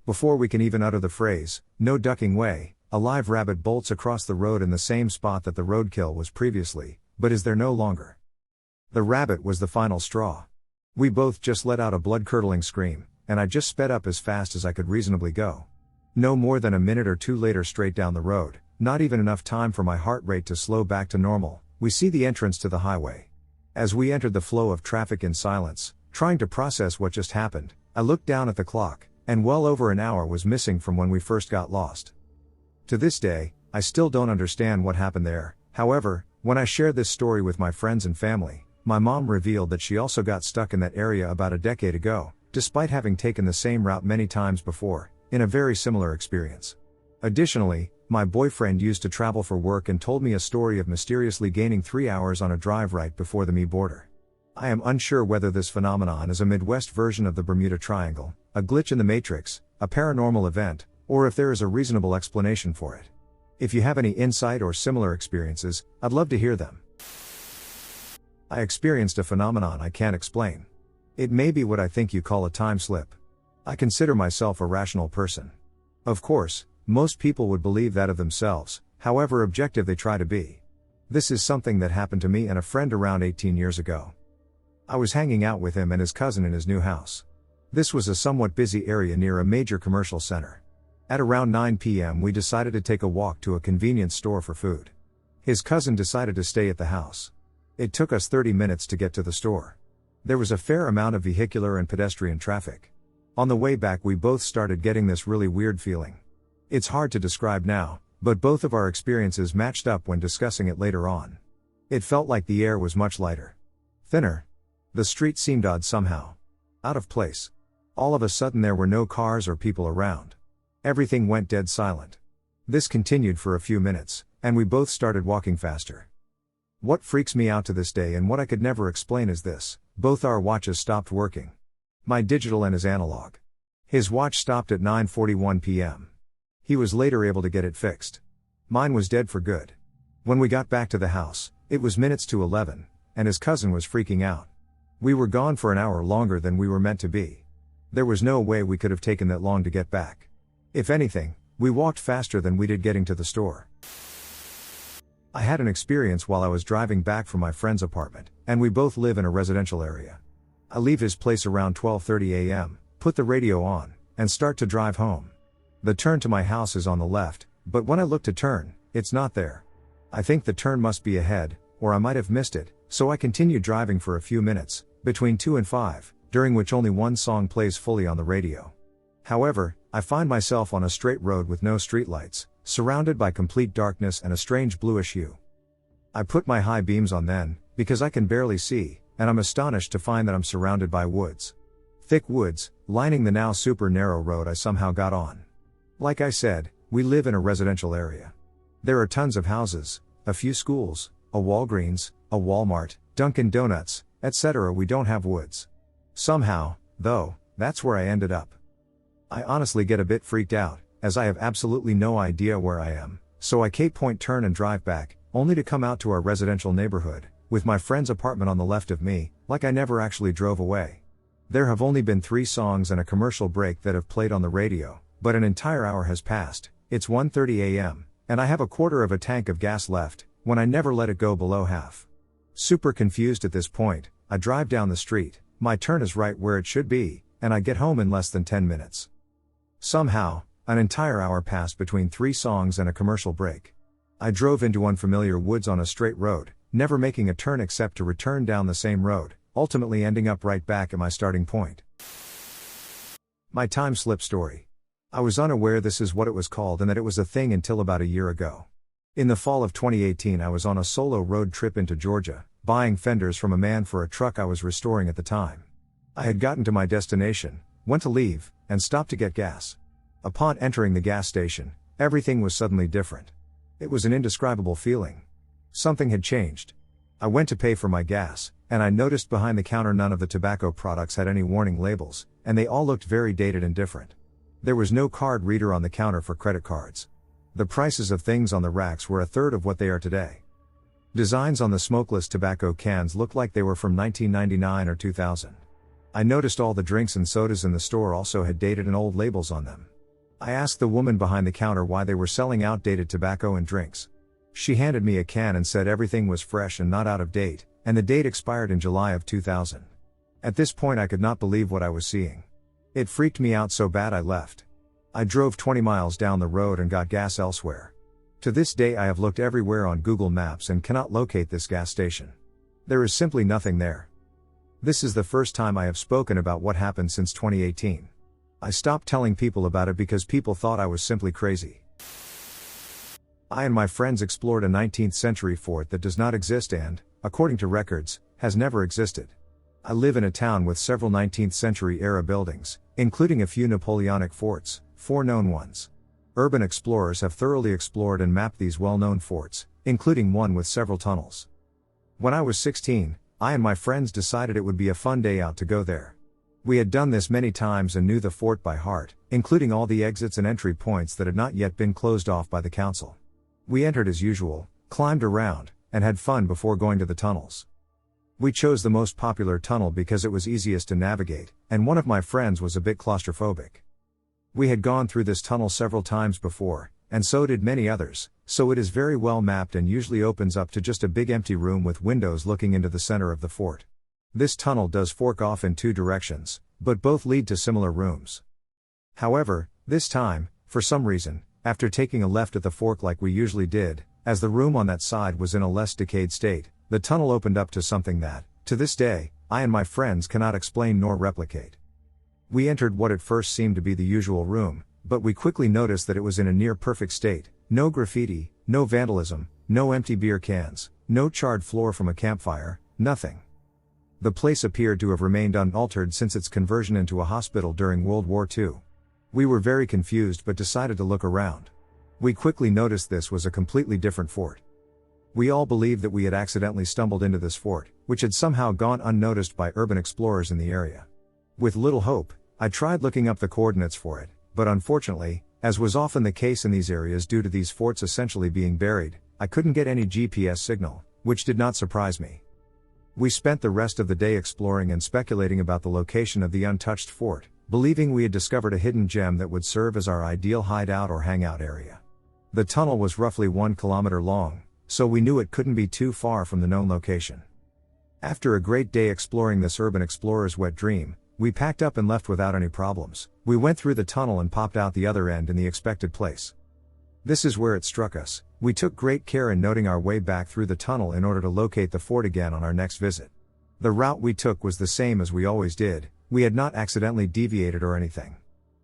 Before we can even utter the phrase, "No ducking way," a live rabbit bolts across the road in the same spot that the roadkill was previously, but is there no longer. The rabbit was the final straw. We both just let out a blood-curdling scream, and I just sped up as fast as I could reasonably go. No more than a minute or two later straight down the road, not even enough time for my heart rate to slow back to normal, we see the entrance to the highway. As we entered the flow of traffic in silence, trying to process what just happened, I looked down at the clock, and well over an hour was missing from when we first got lost. To this day, I still don't understand what happened there. However, when I shared this story with my friends and family, my mom revealed that she also got stuck in that area about a decade ago, despite having taken the same route many times before, in a very similar experience. Additionally, my boyfriend used to travel for work and told me a story of mysteriously gaining 3 hours on a drive right before the Me border. I am unsure whether this phenomenon is a Midwest version of the Bermuda Triangle, a glitch in the Matrix, a paranormal event, or if there is a reasonable explanation for it. If you have any insight or similar experiences, I'd love to hear them. I experienced a phenomenon I can't explain. It may be what I think you call a time slip. I consider myself a rational person. Of course, most people would believe that of themselves, however objective they try to be. This is something that happened to me and a friend around 18 years ago. I was hanging out with him and his cousin in his new house. This was a somewhat busy area near a major commercial center. At around 9 p.m. we decided to take a walk to a convenience store for food. His cousin decided to stay at the house. It took us 30 minutes to get to the store. There was a fair amount of vehicular and pedestrian traffic. On the way back we both started getting this really weird feeling. It's hard to describe now, but both of our experiences matched up when discussing it later on. It felt like the air was much lighter. Thinner. The street seemed odd somehow. Out of place. All of a sudden there were no cars or people around. Everything went dead silent. This continued for a few minutes, and we both started walking faster. What freaks me out to this day and what I could never explain is this: both our watches stopped working. My digital and his analog. His watch stopped at 9:41 p.m. He was later able to get it fixed. Mine was dead for good. When we got back to the house, it was minutes to 11, and his cousin was freaking out. We were gone for an hour longer than we were meant to be. There was no way we could have taken that long to get back. If anything, we walked faster than we did getting to the store. I had an experience while I was driving back from my friend's apartment, and we both live in a residential area. I leave his place around 12:30 a.m., put the radio on, and start to drive home. The turn to my house is on the left, but when I look to turn, it's not there. I think the turn must be ahead, or I might have missed it, so I continue driving for a few minutes, between 2 and 5, during which only one song plays fully on the radio. However, I find myself on a straight road with no streetlights, surrounded by complete darkness and a strange bluish hue. I put my high beams on then, because I can barely see, and I'm astonished to find that I'm surrounded by woods. Thick woods, lining the now super narrow road I somehow got on. Like I said, we live in a residential area. There are tons of houses, a few schools, a Walgreens, a Walmart, Dunkin' Donuts, etc. We don't have woods. Somehow, though, that's where I ended up. I honestly get a bit freaked out, as I have absolutely no idea where I am, so I K-point turn and drive back, only to come out to our residential neighborhood, with my friend's apartment on the left of me, like I never actually drove away. There have only been 3 songs and a commercial break that have played on the radio, but an entire hour has passed. It's 1:30 a.m., and I have a quarter of a tank of gas left, when I never let it go below half. Super confused at this point, I drive down the street, my turn is right where it should be, and I get home in less than 10 minutes. Somehow, an entire hour passed between 3 songs and a commercial break. I drove into unfamiliar woods on a straight road, never making a turn except to return down the same road, ultimately ending up right back at my starting point. My time slip story. I was unaware this is what it was called and that it was a thing until about a year ago. In the fall of 2018 I was on a solo road trip into Georgia, buying fenders from a man for a truck I was restoring at the time. I had gotten to my destination, went to leave, and stopped to get gas. Upon entering the gas station, everything was suddenly different. It was an indescribable feeling. Something had changed. I went to pay for my gas, and I noticed behind the counter none of the tobacco products had any warning labels, and they all looked very dated and different. There was no card reader on the counter for credit cards. The prices of things on the racks were a third of what they are today. Designs on the smokeless tobacco cans looked like they were from 1999 or 2000. I noticed all the drinks and sodas in the store also had dated and old labels on them. I asked the woman behind the counter why they were selling outdated tobacco and drinks. She handed me a can and said everything was fresh and not out of date, and the date expired in July of 2000. At this point I could not believe what I was seeing. It freaked me out so bad I left. I drove 20 miles down the road and got gas elsewhere. To this day I have looked everywhere on Google Maps and cannot locate this gas station. There is simply nothing there. This is the first time I have spoken about what happened since 2018. I stopped telling people about it because people thought I was simply crazy. I and my friends explored a 19th century fort that does not exist and, according to records, has never existed. I live in a town with several 19th century era buildings, including a few Napoleonic forts, 4 known ones. Urban explorers have thoroughly explored and mapped these well-known forts, including one with several tunnels. When I was 16, I and my friends decided it would be a fun day out to go there. We had done this many times and knew the fort by heart, including all the exits and entry points that had not yet been closed off by the council. We entered as usual, climbed around, and had fun before going to the tunnels. We chose the most popular tunnel because it was easiest to navigate, and one of my friends was a bit claustrophobic. We had gone through this tunnel several times before, and so did many others, so it is very well mapped and usually opens up to just a big empty room with windows looking into the center of the fort. This tunnel does fork off in 2 directions, but both lead to similar rooms. However, this time, for some reason, after taking a left at the fork like we usually did, as the room on that side was in a less decayed state, the tunnel opened up to something that, to this day, I and my friends cannot explain nor replicate. We entered what at first seemed to be the usual room, but we quickly noticed that it was in a near perfect state, no graffiti, no vandalism, no empty beer cans, no charred floor from a campfire, nothing. The place appeared to have remained unaltered since its conversion into a hospital during World War II. We were very confused but decided to look around. We quickly noticed this was a completely different fort. We all believed that we had accidentally stumbled into this fort, which had somehow gone unnoticed by urban explorers in the area. With little hope, I tried looking up the coordinates for it, but unfortunately, as was often the case in these areas due to these forts essentially being buried, I couldn't get any GPS signal, which did not surprise me. We spent the rest of the day exploring and speculating about the location of the untouched fort, believing we had discovered a hidden gem that would serve as our ideal hideout or hangout area. The tunnel was roughly 1 kilometer long, so we knew it couldn't be too far from the known location. After a great day exploring this urban explorer's wet dream, we packed up and left without any problems. We went through the tunnel and popped out the other end in the expected place. This is where it struck us. We took great care in noting our way back through the tunnel in order to locate the fort again on our next visit. The route we took was the same as we always did, we had not accidentally deviated or anything.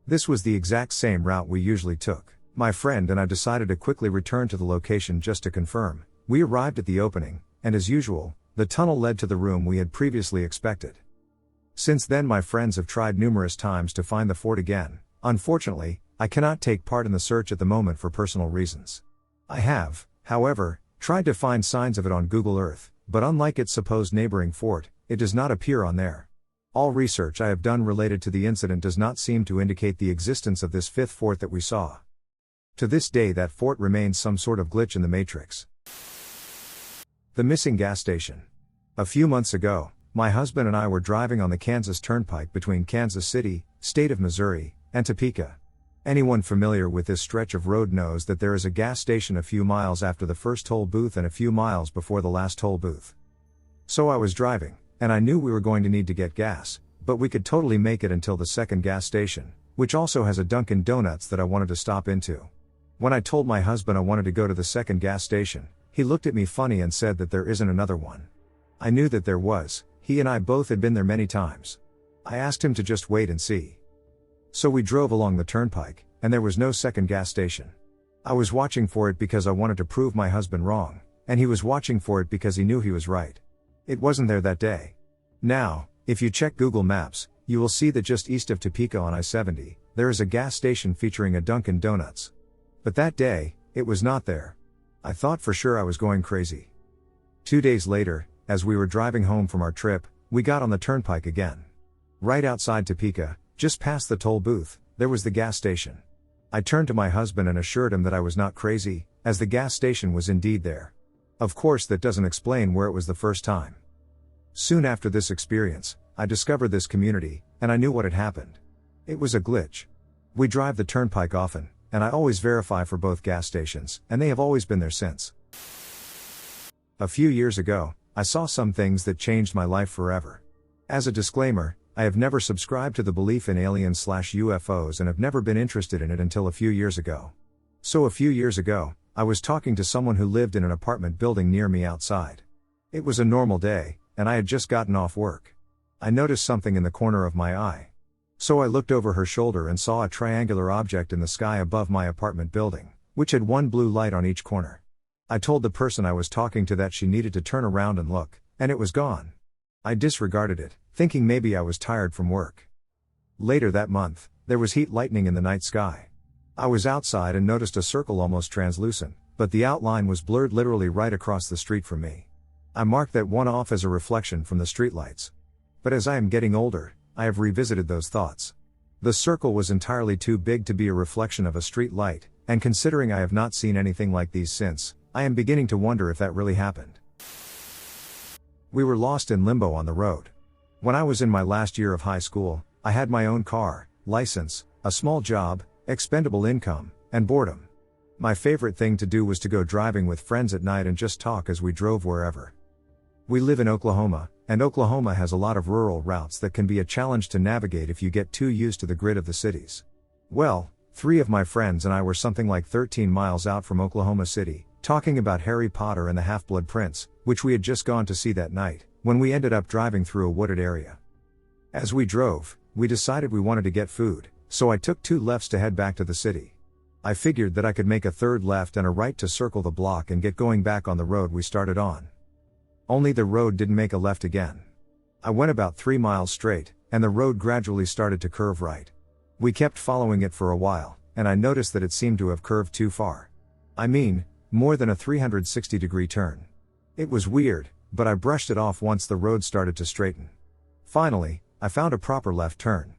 This was the exact same route we usually took. My friend and I decided to quickly return to the location just to confirm. We arrived at the opening, and as usual, the tunnel led to the room we had previously expected. Since then my friends have tried numerous times to find the fort again. Unfortunately, I cannot take part in the search at the moment for personal reasons. I have, however, tried to find signs of it on Google Earth, but unlike its supposed neighboring fort, it does not appear on there. All research I have done related to the incident does not seem to indicate the existence of this fifth fort that we saw. To this day that fort remains some sort of glitch in the matrix. The missing gas station. A few months ago, my husband and I were driving on the Kansas Turnpike between Kansas City, state of Missouri, and Topeka. Anyone familiar with this stretch of road knows that there is a gas station a few miles after the first toll booth and a few miles before the last toll booth. So I was driving, and I knew we were going to need to get gas, but we could totally make it until the second gas station, which also has a Dunkin' Donuts that I wanted to stop into. When I told my husband I wanted to go to the second gas station, he looked at me funny and said that there isn't another one. I knew that there was, he and I both had been there many times. I asked him to just wait and see. So we drove along the turnpike, and there was no second gas station. I was watching for it because I wanted to prove my husband wrong, and he was watching for it because he knew he was right. It wasn't there that day. Now, if you check Google Maps, you will see that just east of Topeka on I-70, there is a gas station featuring a Dunkin' Donuts. But that day, it was not there. I thought for sure I was going crazy. 2 days later, as we were driving home from our trip, we got on the turnpike again. Right outside Topeka, just past the toll booth, there was the gas station. I turned to my husband and assured him that I was not crazy, as the gas station was indeed there. Of course that doesn't explain where it was the first time. Soon after this experience, I discovered this community, and I knew what had happened. It was a glitch. We drive the turnpike often, and I always verify for both gas stations, and they have always been there since. A few years ago, I saw some things that changed my life forever. As a disclaimer, I have never subscribed to the belief in aliens/UFOs and have never been interested in it until a few years ago. So a few years ago, I was talking to someone who lived in an apartment building near me outside. It was a normal day, and I had just gotten off work. I noticed something in the corner of my eye. So I looked over her shoulder and saw a triangular object in the sky above my apartment building, which had one blue light on each corner. I told the person I was talking to that she needed to turn around and look, and it was gone. I disregarded it, thinking maybe I was tired from work. Later that month, there was heat lightning in the night sky. I was outside and noticed a circle almost translucent, but the outline was blurred literally right across the street from me. I marked that one off as a reflection from the streetlights. But as I am getting older, I have revisited those thoughts. The circle was entirely too big to be a reflection of a street light, and considering I have not seen anything like these since, I am beginning to wonder if that really happened. We were lost in limbo on the road. When I was in my last year of high school, I had my own car, license, a small job, expendable income, and boredom. My favorite thing to do was to go driving with friends at night and just talk as we drove wherever. We live in Oklahoma, and Oklahoma has a lot of rural routes that can be a challenge to navigate if you get too used to the grid of the cities. Well, 3 of my friends and I were something like 13 miles out from Oklahoma City, talking about Harry Potter and the Half-Blood Prince, which we had just gone to see that night, when we ended up driving through a wooded area. As we drove, we decided we wanted to get food, so I took 2 lefts to head back to the city. I figured that I could make a third left and a right to circle the block and get going back on the road we started on. Only the road didn't make a left again. I went about 3 miles straight, and the road gradually started to curve right. We kept following it for a while, and I noticed that it seemed to have curved too far. I mean, more than a 360-degree turn. It was weird, but I brushed it off once the road started to straighten. Finally, I found a proper left turn.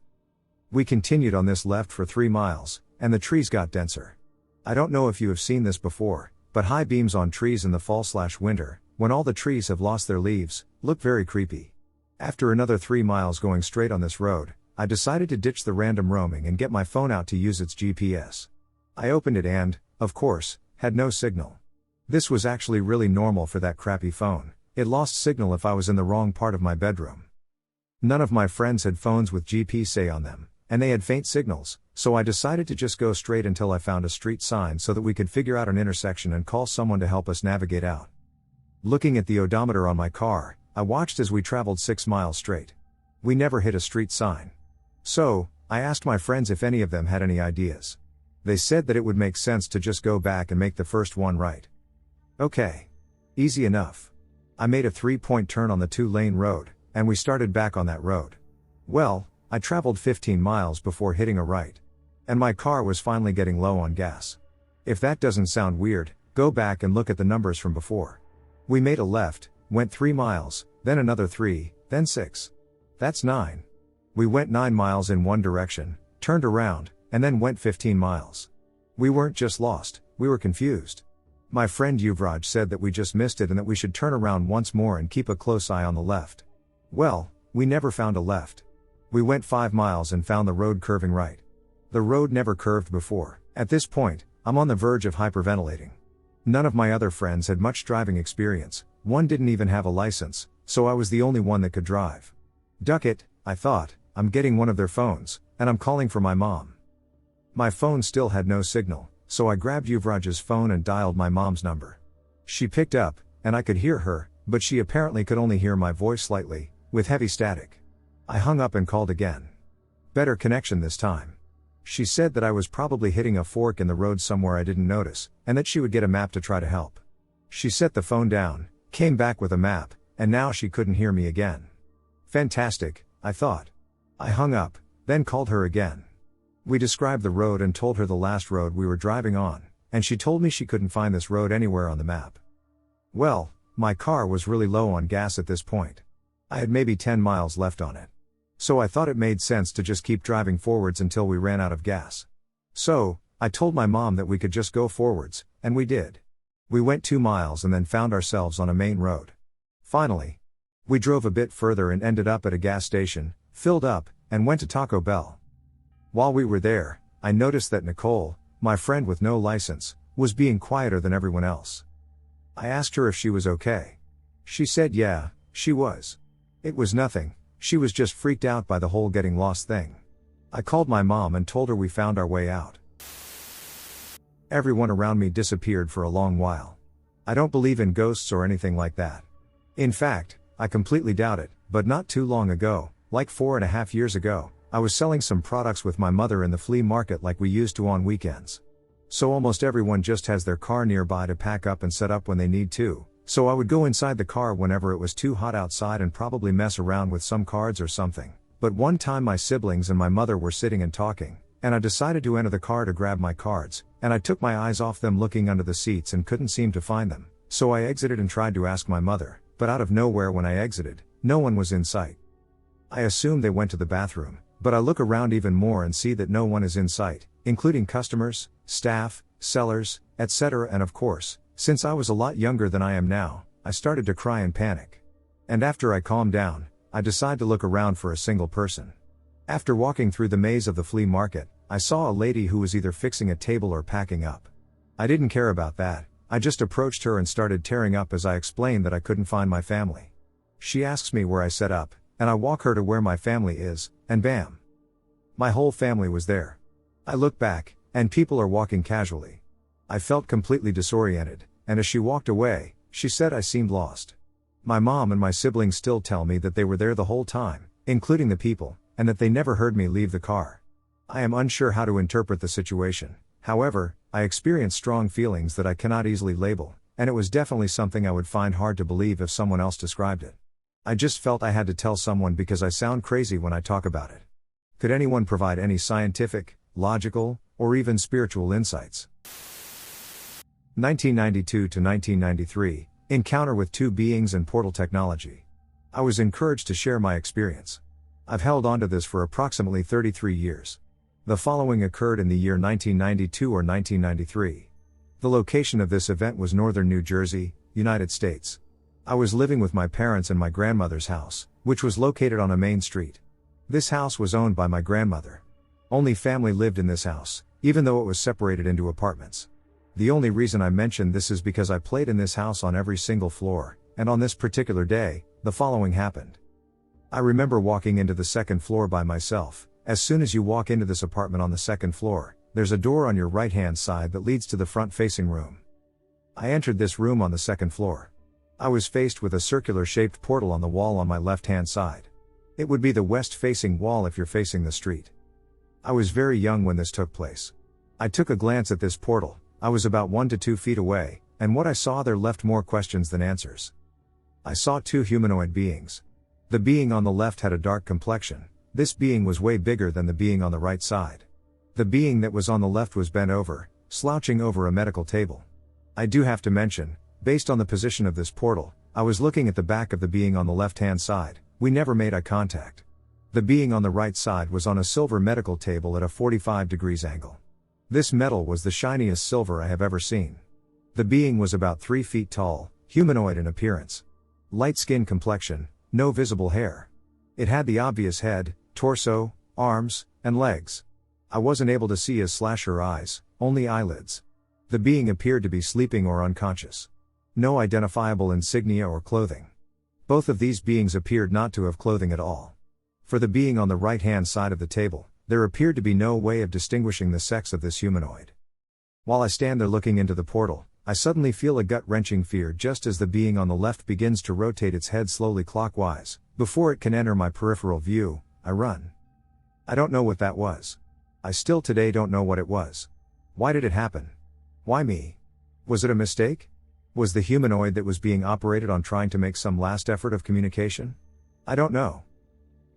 We continued on this left for 3 miles, and the trees got denser. I don't know if you have seen this before, but high beams on trees in the fall/winter, when all the trees have lost their leaves, look very creepy. After another 3 miles going straight on this road, I decided to ditch the random roaming and get my phone out to use its GPS. I opened it and, of course, had no signal. This was actually really normal for that crappy phone. It lost signal if I was in the wrong part of my bedroom. None of my friends had phones with GPS on them, and they had faint signals, so I decided to just go straight until I found a street sign so that we could figure out an intersection and call someone to help us navigate out. Looking at the odometer on my car, I watched as we traveled 6 miles straight. We never hit a street sign. So, I asked my friends if any of them had any ideas. They said that it would make sense to just go back and make the first one right. Okay. Easy enough. I made a 3-point turn on the 2-lane road, and we started back on that road. Well, I traveled 15 miles before hitting a right. And my car was finally getting low on gas. If that doesn't sound weird, go back and look at the numbers from before. We made a left, went 3 miles, then another 3, then 6. That's 9. We went 9 miles in one direction, turned around, and then went 15 miles. We weren't just lost, we were confused. My friend Yuvraj said that we just missed it and that we should turn around once more and keep a close eye on the left. Well, we never found a left. We went 5 miles and found the road curving right. The road never curved before. At this point, I'm on the verge of hyperventilating. None of my other friends had much driving experience, one didn't even have a license, so I was the only one that could drive. Duck it, I thought, I'm getting one of their phones, and I'm calling for my mom. My phone still had no signal, so I grabbed Yuvraj's phone and dialed my mom's number. She picked up, and I could hear her, but she apparently could only hear my voice slightly, with heavy static. I hung up and called again. Better connection this time. She said that I was probably hitting a fork in the road somewhere I didn't notice, and that she would get a map to try to help. She set the phone down, came back with a map, and now she couldn't hear me again. Fantastic, I thought. I hung up, then called her again. We described the road and told her the last road we were driving on, and she told me she couldn't find this road anywhere on the map. Well, my car was really low on gas at this point. I had maybe 10 miles left on it. So I thought it made sense to just keep driving forwards until we ran out of gas. So, I told my mom that we could just go forwards, and we did. We went 2 miles and then found ourselves on a main road. Finally, we drove a bit further and ended up at a gas station, filled up, and went to Taco Bell. While we were there, I noticed that Nicole, my friend with no license, was being quieter than everyone else. I asked her if she was okay. She said yeah, she was. It was nothing, she was just freaked out by the whole getting lost thing. I called my mom and told her we found our way out. Everyone around me disappeared for a long while. I don't believe in ghosts or anything like that. In fact, I completely doubt it, but not too long ago, like 4.5 years ago, I was selling some products with my mother in the flea market like we used to on weekends. So almost everyone just has their car nearby to pack up and set up when they need to, so I would go inside the car whenever it was too hot outside and probably mess around with some cards or something. But one time my siblings and my mother were sitting and talking, and I decided to enter the car to grab my cards, and I took my eyes off them looking under the seats and couldn't seem to find them, so I exited and tried to ask my mother, but out of nowhere when I exited, no one was in sight. I assumed they went to the bathroom, but I look around even more and see that no one is in sight, including customers, staff, sellers, etc. And of course, since I was a lot younger than I am now, I started to cry and panic. And after I calmed down, I decided to look around for a single person. After walking through the maze of the flea market, I saw a lady who was either fixing a table or packing up. I didn't care about that, I just approached her and started tearing up as I explained that I couldn't find my family. She asks me where I set up, and I walk her to where my family is, and bam! My whole family was there. I look back, and people are walking casually. I felt completely disoriented, and as she walked away, she said I seemed lost. My mom and my siblings still tell me that they were there the whole time, including the people, and that they never heard me leave the car. I am unsure how to interpret the situation, However, I experienced strong feelings that I cannot easily label, and it was definitely something I would find hard to believe if someone else described it. I just felt I had to tell someone because I sound crazy when I talk about it. Could anyone provide any scientific, logical, or even spiritual insights? 1992 to 1993, encounter with two beings and portal technology. I was encouraged to share my experience. I've held on to this for approximately 33 years. The following occurred in the year 1992 or 1993. The location of this event was northern New Jersey, United States. I was living with my parents in my grandmother's house, which was located on a main street. This house was owned by my grandmother. Only family lived in this house, even though it was separated into apartments. The only reason I mention this is because I played in this house on every single floor, and on this particular day, the following happened. I remember walking into the second floor by myself. As soon as you walk into this apartment on the second floor, there's a door on your right-hand side that leads to the front-facing room. I entered this room on the second floor. I was faced with a circular-shaped portal on the wall on my left-hand side. It would be the west-facing wall if you're facing the street. I was very young when this took place. I took a glance at this portal. I was about 1 to 2 feet away, and what I saw there left more questions than answers. I saw two humanoid beings. The being on the left had a dark complexion. This being was way bigger than the being on the right side. The being that was on the left was bent over, slouching over a medical table. I do have to mention, based on the position of this portal, I was looking at the back of the being on the left-hand side. We never made eye contact. The being on the right side was on a silver medical table at a 45 degrees angle. This metal was the shiniest silver I have ever seen. The being was about 3 feet tall, humanoid in appearance. Light skin complexion, no visible hair. It had the obvious head, torso, arms, and legs. I wasn't able to see his slasher eyes, only eyelids. The being appeared to be sleeping or unconscious. No identifiable insignia or clothing. Both of these beings appeared not to have clothing at all. For the being on the right-hand side of the table, there appeared to be no way of distinguishing the sex of this humanoid. While I stand there looking into the portal, I suddenly feel a gut-wrenching fear just as the being on the left begins to rotate its head slowly clockwise. Before it can enter my peripheral view, I run. I don't know what that was. I still today don't know what it was. Why did it happen? Why me? Was it a mistake? Was the humanoid that was being operated on trying to make some last effort of communication? I don't know.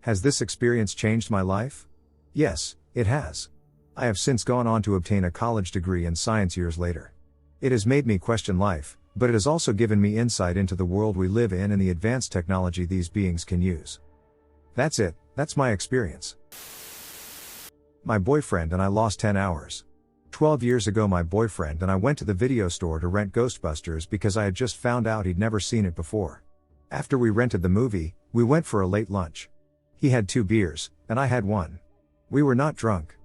Has this experience changed my life? Yes, it has. I have since gone on to obtain a college degree in science years later. It has made me question life, but it has also given me insight into the world we live in and the advanced technology these beings can use. That's it, that's my experience. My boyfriend and I lost 10 hours. 12 years ago my boyfriend and I went to the video store to rent Ghostbusters because I had just found out he'd never seen it before. After we rented the movie, we went for a late lunch. He had 2 beers, and I had 1. We were not drunk.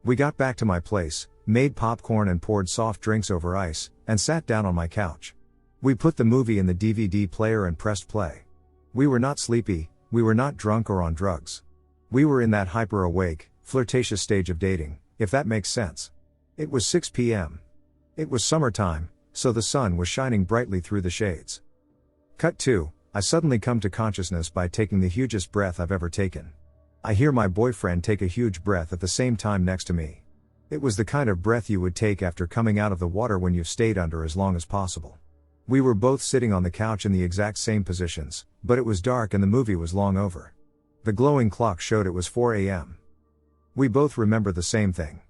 We got back to my place, made popcorn and poured soft drinks over ice, and sat down on my couch. We put the movie in the DVD player and pressed play. We were not sleepy, we were not drunk or on drugs. We were in that hyper-awake, flirtatious stage of dating, if that makes sense. It was 6 p.m. It was summertime, so the sun was shining brightly through the shades. Cut 2, I suddenly come to consciousness by taking the hugest breath I've ever taken. I hear my boyfriend take a huge breath at the same time next to me. It was the kind of breath you would take after coming out of the water when you've stayed under as long as possible. We were both sitting on the couch in the exact same positions, but it was dark and the movie was long over. The glowing clock showed it was 4 a.m. We both remember the same thing.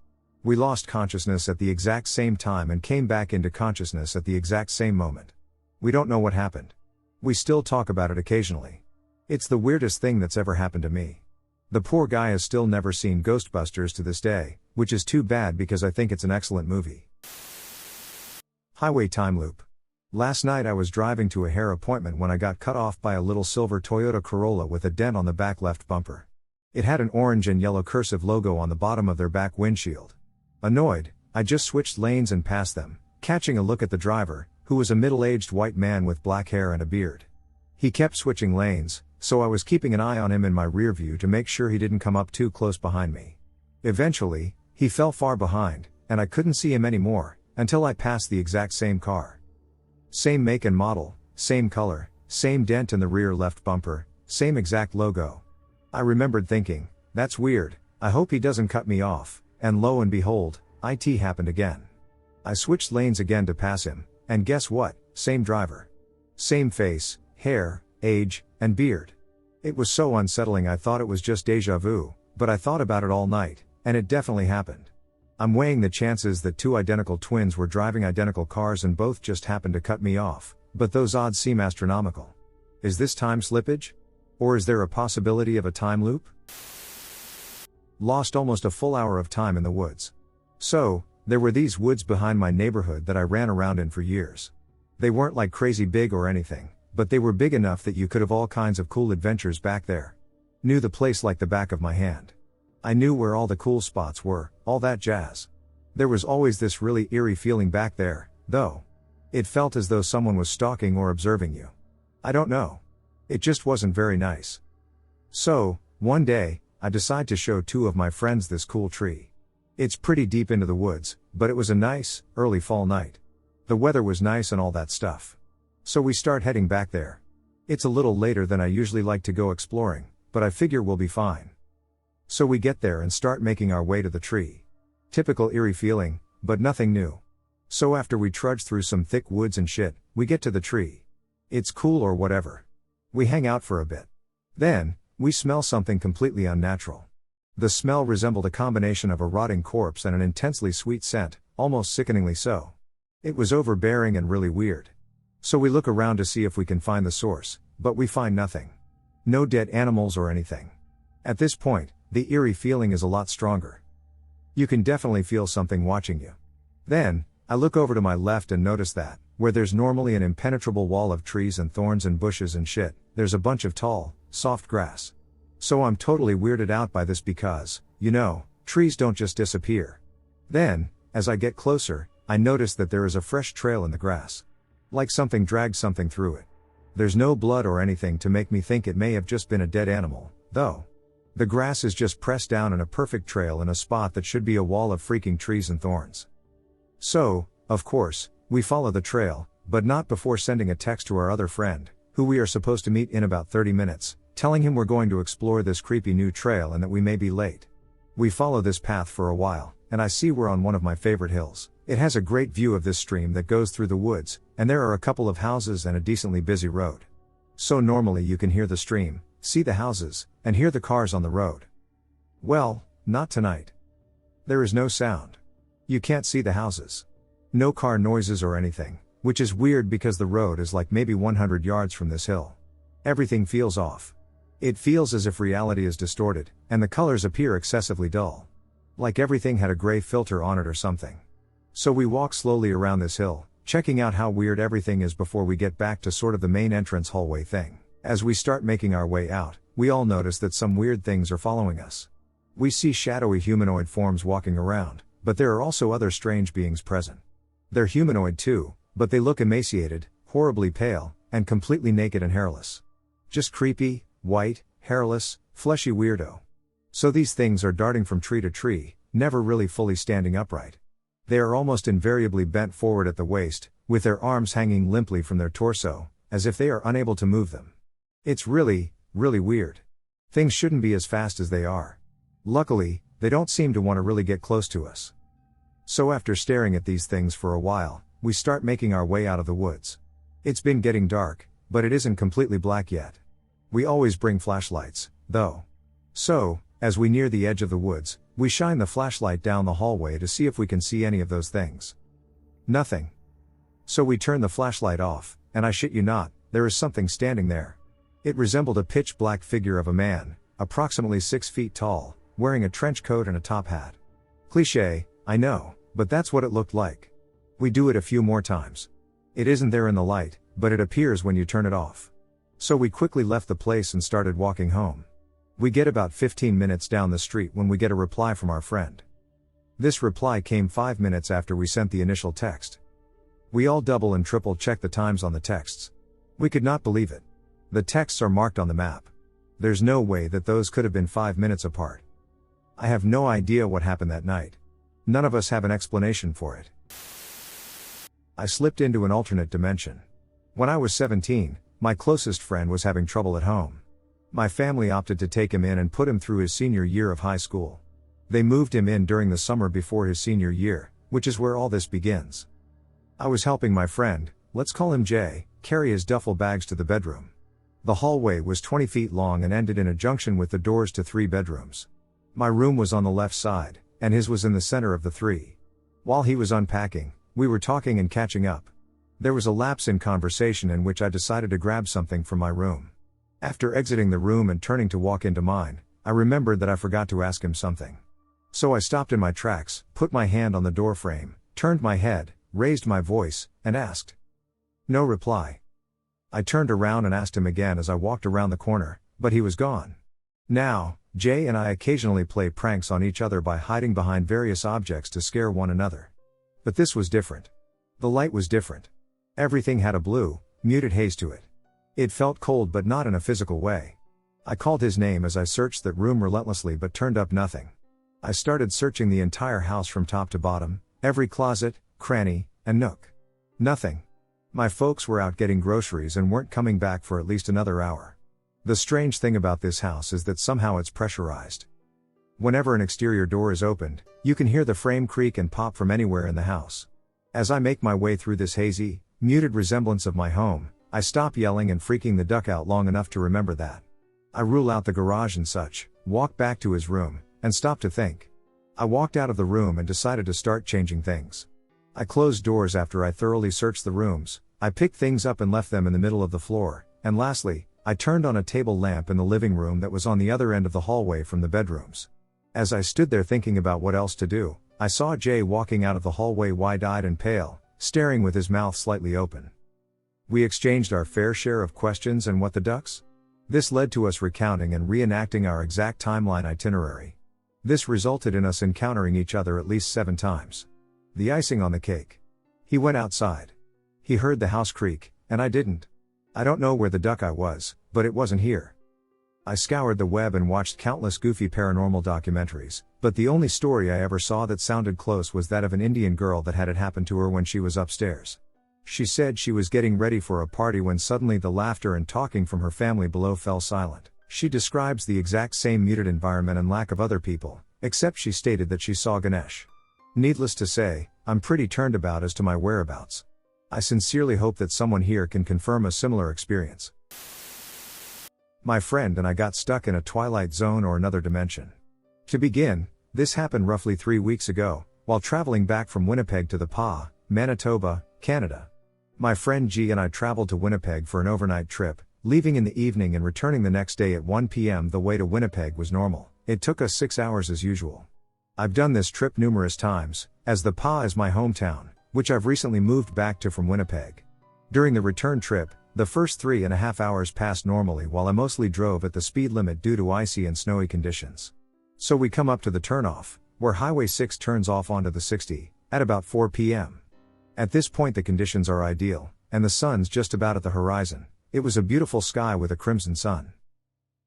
We lost consciousness at the exact same time and came back into consciousness at the exact same moment. We don't know what happened. We still talk about it occasionally. It's the weirdest thing that's ever happened to me. The poor guy has still never seen Ghostbusters to this day, which is too bad because I think it's an excellent movie. Highway time loop. Last night I was driving to a hair appointment when I got cut off by a little silver Toyota Corolla with a dent on the back left bumper. It had an orange and yellow cursive logo on the bottom of their back windshield. Annoyed, I just switched lanes and passed them, catching a look at the driver, who was a middle-aged white man with black hair and a beard. He kept switching lanes, so I was keeping an eye on him in my rear view to make sure he didn't come up too close behind me. Eventually, he fell far behind, and I couldn't see him anymore, until I passed the exact same car. Same make and model, same color, same dent in the rear left bumper, same exact logo. I remembered thinking, that's weird, I hope he doesn't cut me off, and lo and behold, It happened again. I switched lanes again to pass him, and guess what? Same driver. Same face, hair, age, and beard. It was so unsettling I thought it was just deja vu, but I thought about it all night, and it definitely happened. I'm weighing the chances that two identical twins were driving identical cars and both just happened to cut me off, but those odds seem astronomical. Is this time slippage? Or is there a possibility of a time loop? Lost almost a full hour of time in the woods. So, there were these woods behind my neighborhood that I ran around in for years. They weren't like crazy big or anything, but they were big enough that you could have all kinds of cool adventures back there. Knew the place like the back of my hand. I knew where all the cool spots were, all that jazz. There was always this really eerie feeling back there, though. It felt as though someone was stalking or observing you. I don't know. It just wasn't very nice. So, one day, I decided to show two of my friends this cool tree. It's pretty deep into the woods, but it was a nice, early fall night. The weather was nice and all that stuff. So we start heading back there. It's a little later than I usually like to go exploring, but I figure we'll be fine. So we get there and start making our way to the tree. Typical eerie feeling, but nothing new. So after we trudge through some thick woods and shit, we get to the tree. It's cool or whatever. We hang out for a bit. Then, we smell something completely unnatural. The smell resembled a combination of a rotting corpse and an intensely sweet scent, almost sickeningly so. It was overbearing and really weird. So we look around to see if we can find the source, but we find nothing. No dead animals or anything. At this point, the eerie feeling is a lot stronger. You can definitely feel something watching you. Then, I look over to my left and notice that, where there's normally an impenetrable wall of trees and thorns and bushes and shit, there's a bunch of tall, soft grass. So I'm totally weirded out by this because, trees don't just disappear. Then, as I get closer, I notice that there is a fresh trail in the grass. Like something dragged something through it. There's no blood or anything to make me think it may have just been a dead animal, though. The grass is just pressed down in a perfect trail in a spot that should be a wall of freaking trees and thorns. So, of course, we follow the trail, but not before sending a text to our other friend, who we are supposed to meet in about 30 minutes, telling him we're going to explore this creepy new trail and that we may be late. We follow this path for a while, and I see we're on one of my favorite hills. It has a great view of this stream that goes through the woods, and there are a couple of houses and a decently busy road. So normally you can hear the stream, see the houses, and hear the cars on the road. Well, not tonight. There is no sound. You can't see the houses. No car noises or anything, which is weird because the road is like maybe 100 yards from this hill. Everything feels off. It feels as if reality is distorted, and the colors appear excessively dull. Like everything had a gray filter on it or something. So we walk slowly around this hill, checking out how weird everything is before we get back to sort of the main entrance hallway thing. As we start making our way out, we all notice that some weird things are following us. We see shadowy humanoid forms walking around, but there are also other strange beings present. They're humanoid too, but they look emaciated, horribly pale, and completely naked and hairless. Just creepy, white, hairless, fleshy weirdo. So these things are darting from tree to tree, never really fully standing upright. They are almost invariably bent forward at the waist, with their arms hanging limply from their torso, as if they are unable to move them. It's really, really weird. Things shouldn't be as fast as they are. Luckily, they don't seem to want to really get close to us. So after staring at these things for a while, we start making our way out of the woods. It's been getting dark, but it isn't completely black yet. We always bring flashlights, though. So, as we near the edge of the woods, we shine the flashlight down the hallway to see if we can see any of those things. Nothing. So we turn the flashlight off, and I shit you not, there is something standing there. It resembled a pitch black figure of a man, approximately 6 feet tall, wearing a trench coat and a top hat. Cliché, I know, but that's what it looked like. We do it a few more times. It isn't there in the light, but it appears when you turn it off. So we quickly left the place and started walking home. We get about 15 minutes down the street when we get a reply from our friend. This reply came 5 minutes after we sent the initial text. We all double and triple check the times on the texts. We could not believe it. The texts are marked on the map. There's no way that those could have been 5 minutes apart. I have no idea what happened that night. None of us have an explanation for it. I slipped into an alternate dimension. When I was 17, my closest friend was having trouble at home. My family opted to take him in and put him through his senior year of high school. They moved him in during the summer before his senior year, which is where all this begins. I was helping my friend, let's call him Jay, carry his duffel bags to the bedroom. The hallway was 20 feet long and ended in a junction with the doors to 3 bedrooms. My room was on the left side, and his was in the center of the 3. While he was unpacking, we were talking and catching up. There was a lapse in conversation in which I decided to grab something from my room. After exiting the room and turning to walk into mine, I remembered that I forgot to ask him something. So I stopped in my tracks, put my hand on the door frame, turned my head, raised my voice, and asked. No reply. I turned around and asked him again as I walked around the corner, but he was gone. Now, Jay and I occasionally play pranks on each other by hiding behind various objects to scare one another. But this was different. The light was different. Everything had a blue, muted haze to it. It felt cold but not in a physical way. I called his name as I searched that room relentlessly but turned up nothing. I started searching the entire house from top to bottom, every closet, cranny, and nook. Nothing. My folks were out getting groceries and weren't coming back for at least another hour. The strange thing about this house is that somehow it's pressurized. Whenever an exterior door is opened, you can hear the frame creak and pop from anywhere in the house. As I make my way through this hazy, muted resemblance of my home, I stop yelling and freaking the duck out long enough to remember that. I rule out the garage and such, walk back to his room, and stop to think. I walked out of the room and decided to start changing things. I closed doors after I thoroughly searched the rooms, I picked things up and left them in the middle of the floor, and lastly, I turned on a table lamp in the living room that was on the other end of the hallway from the bedrooms. As I stood there thinking about what else to do, I saw Jay walking out of the hallway wide-eyed and pale, staring with his mouth slightly open. We exchanged our fair share of questions and what the ducks? This led to us recounting and reenacting our exact timeline itinerary. This resulted in us encountering each other at least 7 times. The icing on the cake. He went outside. He heard the house creak, and I didn't. I don't know where the duck I was, but it wasn't here. I scoured the web and watched countless goofy paranormal documentaries, but the only story I ever saw that sounded close was that of an Indian girl that had it happen to her when she was upstairs. She said she was getting ready for a party when suddenly the laughter and talking from her family below fell silent. She describes the exact same muted environment and lack of other people, except she stated that she saw Ganesh. Needless to say, I'm pretty turned about as to my whereabouts. I sincerely hope that someone here can confirm a similar experience. My friend and I got stuck in a twilight zone or another dimension. To begin, this happened roughly 3 weeks ago, while traveling back from Winnipeg to the PA, Manitoba, Canada. My friend G and I traveled to Winnipeg for an overnight trip, leaving in the evening and returning the next day at 1 p.m. The way to Winnipeg was normal. It took us 6 hours as usual. I've done this trip numerous times, as the PA is my hometown, which I've recently moved back to from Winnipeg. During the return trip, the first 3.5 hours passed normally while I mostly drove at the speed limit due to icy and snowy conditions. So we come up to the turnoff, where Highway 6 turns off onto the 60, at about 4 p.m. At this point the conditions are ideal, and the sun's just about at the horizon. It was a beautiful sky with a crimson sun.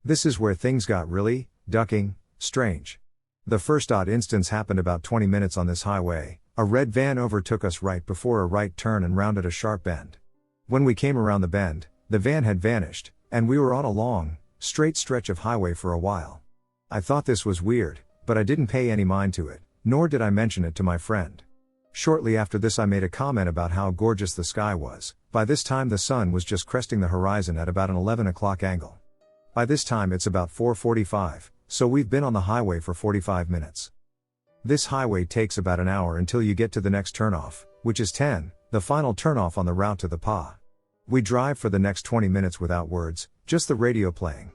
This is where things got really, ducking, strange. The first odd instance happened about 20 minutes on this highway. A red van overtook us right before a right turn and rounded a sharp bend. When we came around the bend, the van had vanished, and we were on a long, straight stretch of highway for a while. I thought this was weird, but I didn't pay any mind to it, nor did I mention it to my friend. Shortly after this I made a comment about how gorgeous the sky was. By this time the sun was just cresting the horizon at about an 11 o'clock angle. By this time it's about 4:45, so we've been on the highway for 45 minutes. This highway takes about an hour until you get to the next turnoff, which is 10, the final turnoff on the route to the PA. We drive for the next 20 minutes without words, just the radio playing.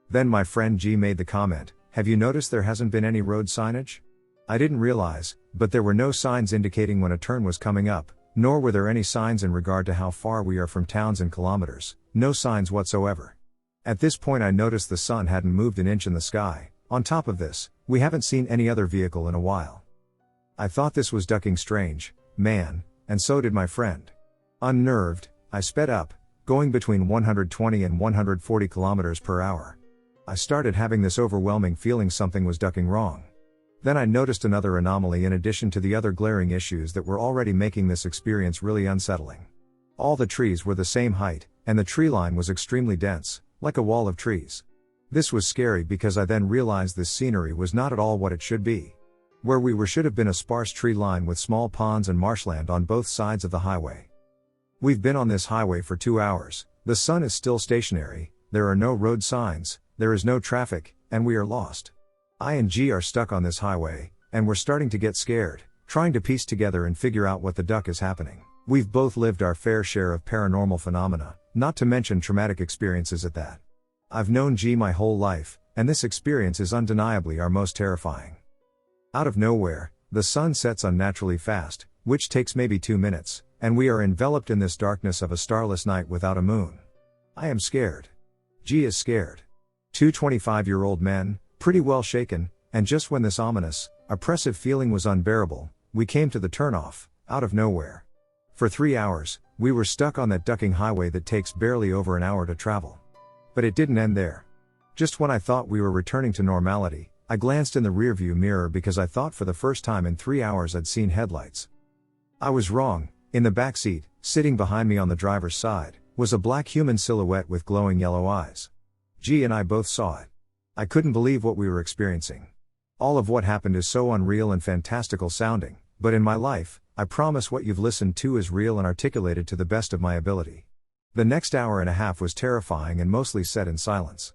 Then my friend G made the comment, "Have you noticed there hasn't been any road signage?" I didn't realize, but there were no signs indicating when a turn was coming up, nor were there any signs in regard to how far we are from towns in kilometers, no signs whatsoever. At this point I noticed the sun hadn't moved an inch in the sky. On top of this, we haven't seen any other vehicle in a while. I thought this was ducking strange, man, and so did my friend. Unnerved, I sped up, going between 120 and 140 kilometers per hour. I started having this overwhelming feeling something was ducking wrong. Then I noticed another anomaly in addition to the other glaring issues that were already making this experience really unsettling. All the trees were the same height, and the tree line was extremely dense, like a wall of trees. This was scary because I then realized this scenery was not at all what it should be. Where we were should have been a sparse tree line with small ponds and marshland on both sides of the highway. We've been on this highway for 2 hours, the sun is still stationary, there are no road signs, there is no traffic, and we are lost. I and G are stuck on this highway, and we're starting to get scared, trying to piece together and figure out what the duck is happening. We've both lived our fair share of paranormal phenomena, not to mention traumatic experiences at that. I've known G my whole life, and this experience is undeniably our most terrifying. Out of nowhere, the sun sets unnaturally fast, which takes maybe 2 minutes, and we are enveloped in this darkness of a starless night without a moon. I am scared. G is scared. Two 25-year-old men, pretty well shaken, and just when this ominous, oppressive feeling was unbearable, we came to the turnoff, out of nowhere. For 3 hours, we were stuck on that ducking highway that takes barely over an hour to travel. But it didn't end there. Just when I thought we were returning to normality, I glanced in the rearview mirror because I thought for the first time in 3 hours I'd seen headlights. I was wrong. In the back seat, sitting behind me on the driver's side, was a black human silhouette with glowing yellow eyes. G and I both saw it. I couldn't believe what we were experiencing. All of what happened is so unreal and fantastical sounding, but in my life, I promise what you've listened to is real and articulated to the best of my ability. The next hour and a half was terrifying and mostly set in silence.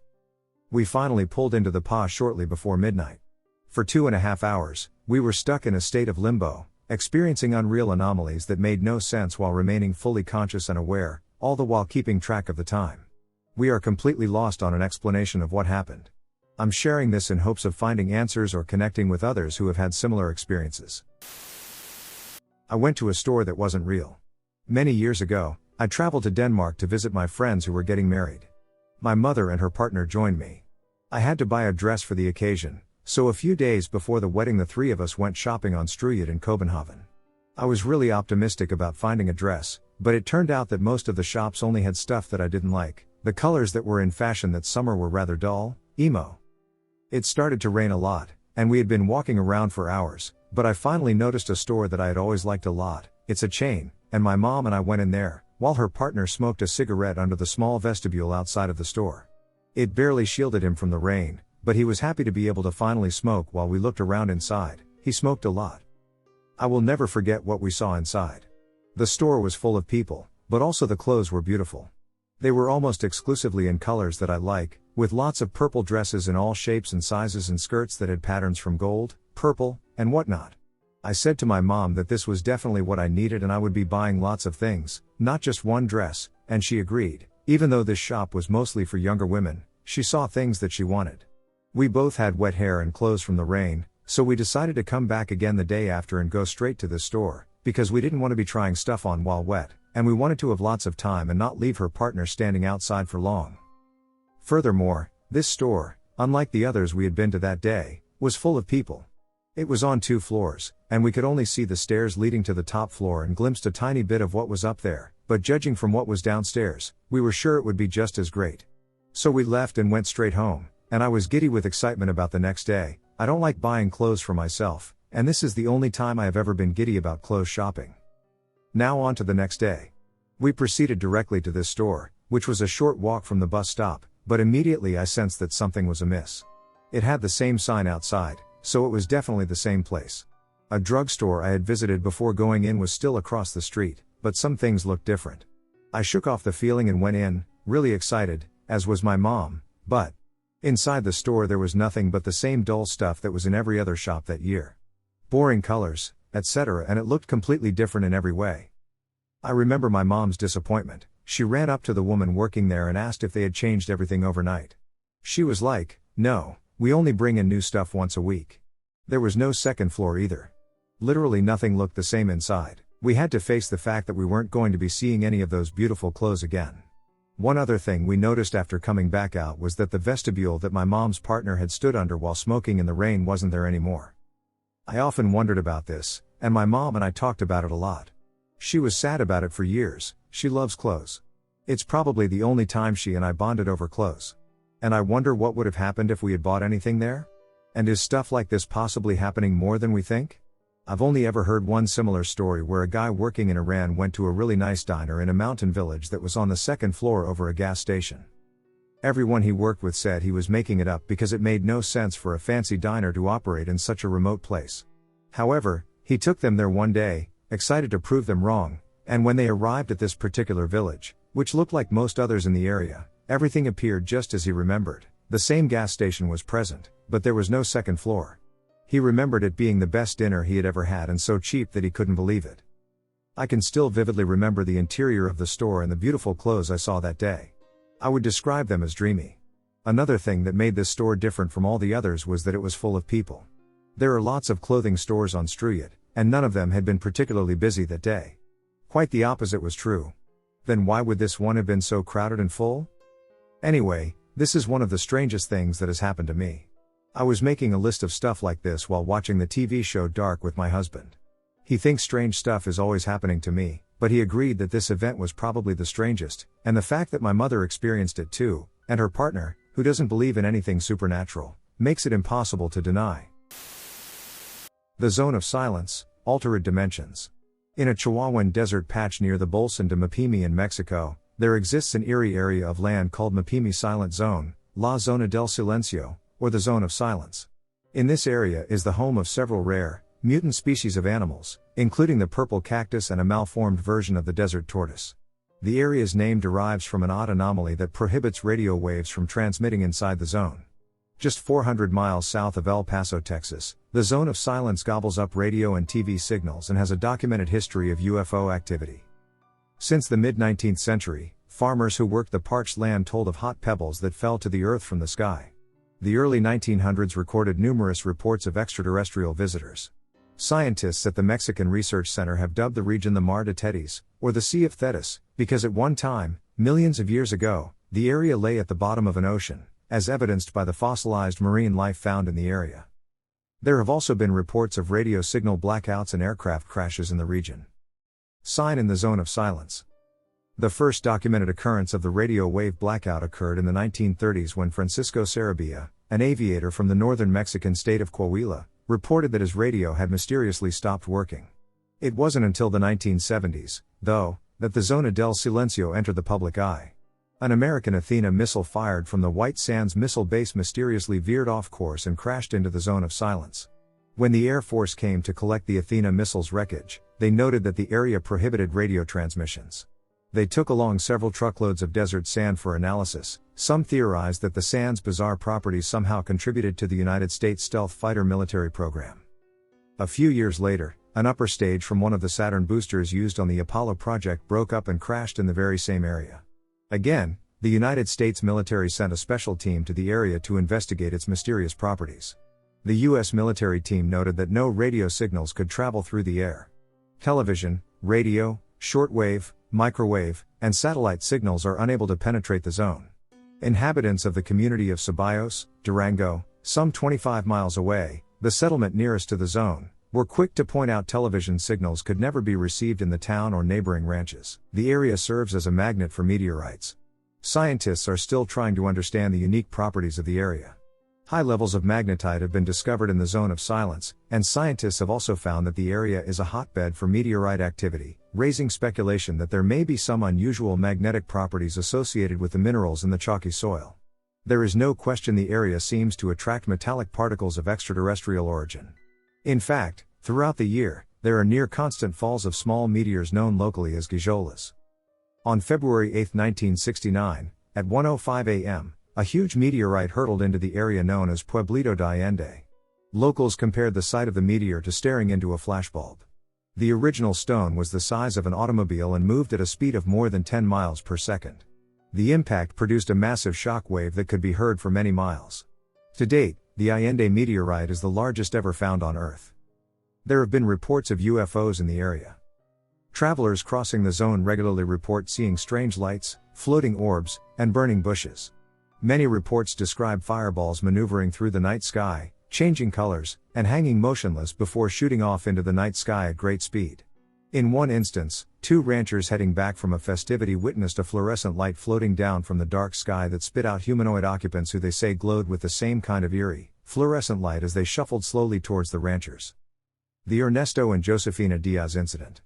We finally pulled into the PA shortly before midnight. For 2.5 hours, we were stuck in a state of limbo, experiencing unreal anomalies that made no sense while remaining fully conscious and aware, all the while keeping track of the time. We are completely lost on an explanation of what happened. I'm sharing this in hopes of finding answers or connecting with others who have had similar experiences. I went to a store that wasn't real. Many years ago, I traveled to Denmark to visit my friends who were getting married. My mother and her partner joined me. I had to buy a dress for the occasion, so a few days before the wedding the three of us went shopping on Strøget in Copenhagen. I was really optimistic about finding a dress, but it turned out that most of the shops only had stuff that I didn't like. The colors that were in fashion that summer were rather dull, emo. It started to rain a lot, and we had been walking around for hours, but I finally noticed a store that I had always liked a lot. It's a chain, and my mom and I went in there, while her partner smoked a cigarette under the small vestibule outside of the store. It barely shielded him from the rain, but he was happy to be able to finally smoke while we looked around inside. He smoked a lot. I will never forget what we saw inside. The store was full of people, but also the clothes were beautiful. They were almost exclusively in colors that I like, with lots of purple dresses in all shapes and sizes and skirts that had patterns from gold, purple, and whatnot. I said to my mom that this was definitely what I needed and I would be buying lots of things, not just one dress, and she agreed. Even though this shop was mostly for younger women, she saw things that she wanted. We both had wet hair and clothes from the rain, so we decided to come back again the day after and go straight to this store, because we didn't want to be trying stuff on while wet, and we wanted to have lots of time and not leave her partner standing outside for long. Furthermore, this store, unlike the others we had been to that day, was full of people. It was on 2 floors, and we could only see the stairs leading to the top floor and glimpsed a tiny bit of what was up there, but judging from what was downstairs, we were sure it would be just as great. So we left and went straight home, and I was giddy with excitement about the next day. I don't like buying clothes for myself, and this is the only time I have ever been giddy about clothes shopping. Now on to the next day. We proceeded directly to this store, which was a short walk from the bus stop, but immediately I sensed that something was amiss. It had the same sign outside, so it was definitely the same place. A drugstore I had visited before going in was still across the street, but some things looked different. I shook off the feeling and went in, really excited, as was my mom, but inside the store there was nothing but the same dull stuff that was in every other shop that year. Boring colors, etc., and it looked completely different in every way. I remember my mom's disappointment. She ran up to the woman working there and asked if they had changed everything overnight. She was like, "No, we only bring in new stuff once a week." There was no second floor either. Literally nothing looked the same inside. We had to face the fact that we weren't going to be seeing any of those beautiful clothes again. One other thing we noticed after coming back out was that the vestibule that my mom's partner had stood under while smoking in the rain wasn't there anymore. I often wondered about this, and my mom and I talked about it a lot. She was sad about it for years. She loves clothes. It's probably the only time she and I bonded over clothes. And I wonder what would have happened if we had bought anything there? And is stuff like this possibly happening more than we think? I've only ever heard one similar story where a guy working in Iran went to a really nice diner in a mountain village that was on the second floor over a gas station. Everyone he worked with said he was making it up because it made no sense for a fancy diner to operate in such a remote place. However, he took them there one day, excited to prove them wrong, and when they arrived at this particular village, which looked like most others in the area, everything appeared just as he remembered. The same gas station was present, but there was no second floor. He remembered it being the best dinner he had ever had and so cheap that he couldn't believe it. I can still vividly remember the interior of the store and the beautiful clothes I saw that day. I would describe them as dreamy. Another thing that made this store different from all the others was that it was full of people. There are lots of clothing stores on Struyet, and none of them had been particularly busy that day. Quite the opposite was true. Then why would this one have been so crowded and full? Anyway, this is one of the strangest things that has happened to me. I was making a list of stuff like this while watching the TV show Dark with my husband. He thinks strange stuff is always happening to me, but he agreed that this event was probably the strangest, and the fact that my mother experienced it too, and her partner, who doesn't believe in anything supernatural, makes it impossible to deny. The Zone of Silence, Altered Dimensions. In a Chihuahuan desert patch near the Bolson de Mapimi in Mexico, there exists an eerie area of land called Mapimi Silent Zone, La Zona del Silencio, or the Zone of Silence. In this area is the home of several rare, mutant species of animals, including the purple cactus and a malformed version of the desert tortoise. The area's name derives from an odd anomaly that prohibits radio waves from transmitting inside the zone. Just 400 miles south of El Paso, Texas, the Zone of Silence gobbles up radio and TV signals and has a documented history of UFO activity. Since the mid-19th century, farmers who worked the parched land told of hot pebbles that fell to the earth from the sky. The early 1900s recorded numerous reports of extraterrestrial visitors. Scientists at the Mexican Research Center have dubbed the region the Mar de Tetis, or the Sea of Thetis, because at one time, millions of years ago, the area lay at the bottom of an ocean, as evidenced by the fossilized marine life found in the area. There have also been reports of radio signal blackouts and aircraft crashes in the region. Sign in the Zone of Silence. The first documented occurrence of the radio wave blackout occurred in the 1930s when Francisco Sarabia, an aviator from the northern Mexican state of Coahuila, reported that his radio had mysteriously stopped working. It wasn't until the 1970s, though, that the Zona del Silencio entered the public eye. An American Athena missile fired from the White Sands Missile Base mysteriously veered off course and crashed into the Zone of Silence. When the Air Force came to collect the Athena missile's wreckage, they noted that the area prohibited radio transmissions. They took along several truckloads of desert sand for analysis. Some theorized that the sand's bizarre properties somehow contributed to the United States stealth fighter military program. A few years later, an upper stage from one of the Saturn boosters used on the Apollo project broke up and crashed in the very same area. Again, the United States military sent a special team to the area to investigate its mysterious properties. The U.S. military team noted that no radio signals could travel through the air. Television, radio, shortwave, microwave, and satellite signals are unable to penetrate the zone. Inhabitants of the community of Ceballos, Durango, some 25 miles away, the settlement nearest to the zone, were quick to point out television signals could never be received in the town or neighboring ranches. The area serves as a magnet for meteorites. Scientists are still trying to understand the unique properties of the area. High levels of magnetite have been discovered in the Zone of Silence, and scientists have also found that the area is a hotbed for meteorite activity, raising speculation that there may be some unusual magnetic properties associated with the minerals in the chalky soil. There is no question the area seems to attract metallic particles of extraterrestrial origin. In fact, throughout the year, there are near-constant falls of small meteors known locally as gijolas. On February 8, 1969, at 1:05 a.m., a huge meteorite hurtled into the area known as Pueblito de Allende. Locals compared the sight of the meteor to staring into a flashbulb. The original stone was the size of an automobile and moved at a speed of more than 10 miles per second. The impact produced a massive shock wave that could be heard for many miles. To date, the Allende meteorite is the largest ever found on Earth. There have been reports of UFOs in the area. Travelers crossing the zone regularly report seeing strange lights, floating orbs, and burning bushes. Many reports describe fireballs maneuvering through the night sky, changing colors, and hanging motionless before shooting off into the night sky at great speed. In one instance, two ranchers heading back from a festivity witnessed a fluorescent light floating down from the dark sky that spit out humanoid occupants who they say glowed with the same kind of eerie, fluorescent light as they shuffled slowly towards the ranchers. The Ernesto and Josefina Diaz incident.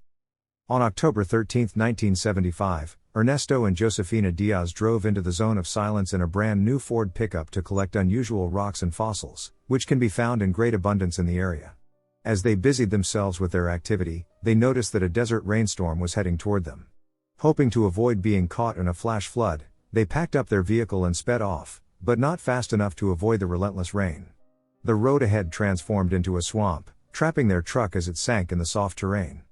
On October 13, 1975, Ernesto and Josefina Diaz drove into the Zone of Silence in a brand new Ford pickup to collect unusual rocks and fossils, which can be found in great abundance in the area. As they busied themselves with their activity, they noticed that a desert rainstorm was heading toward them. Hoping to avoid being caught in a flash flood, they packed up their vehicle and sped off, but not fast enough to avoid the relentless rain. The road ahead transformed into a swamp, trapping their truck as it sank in the soft terrain.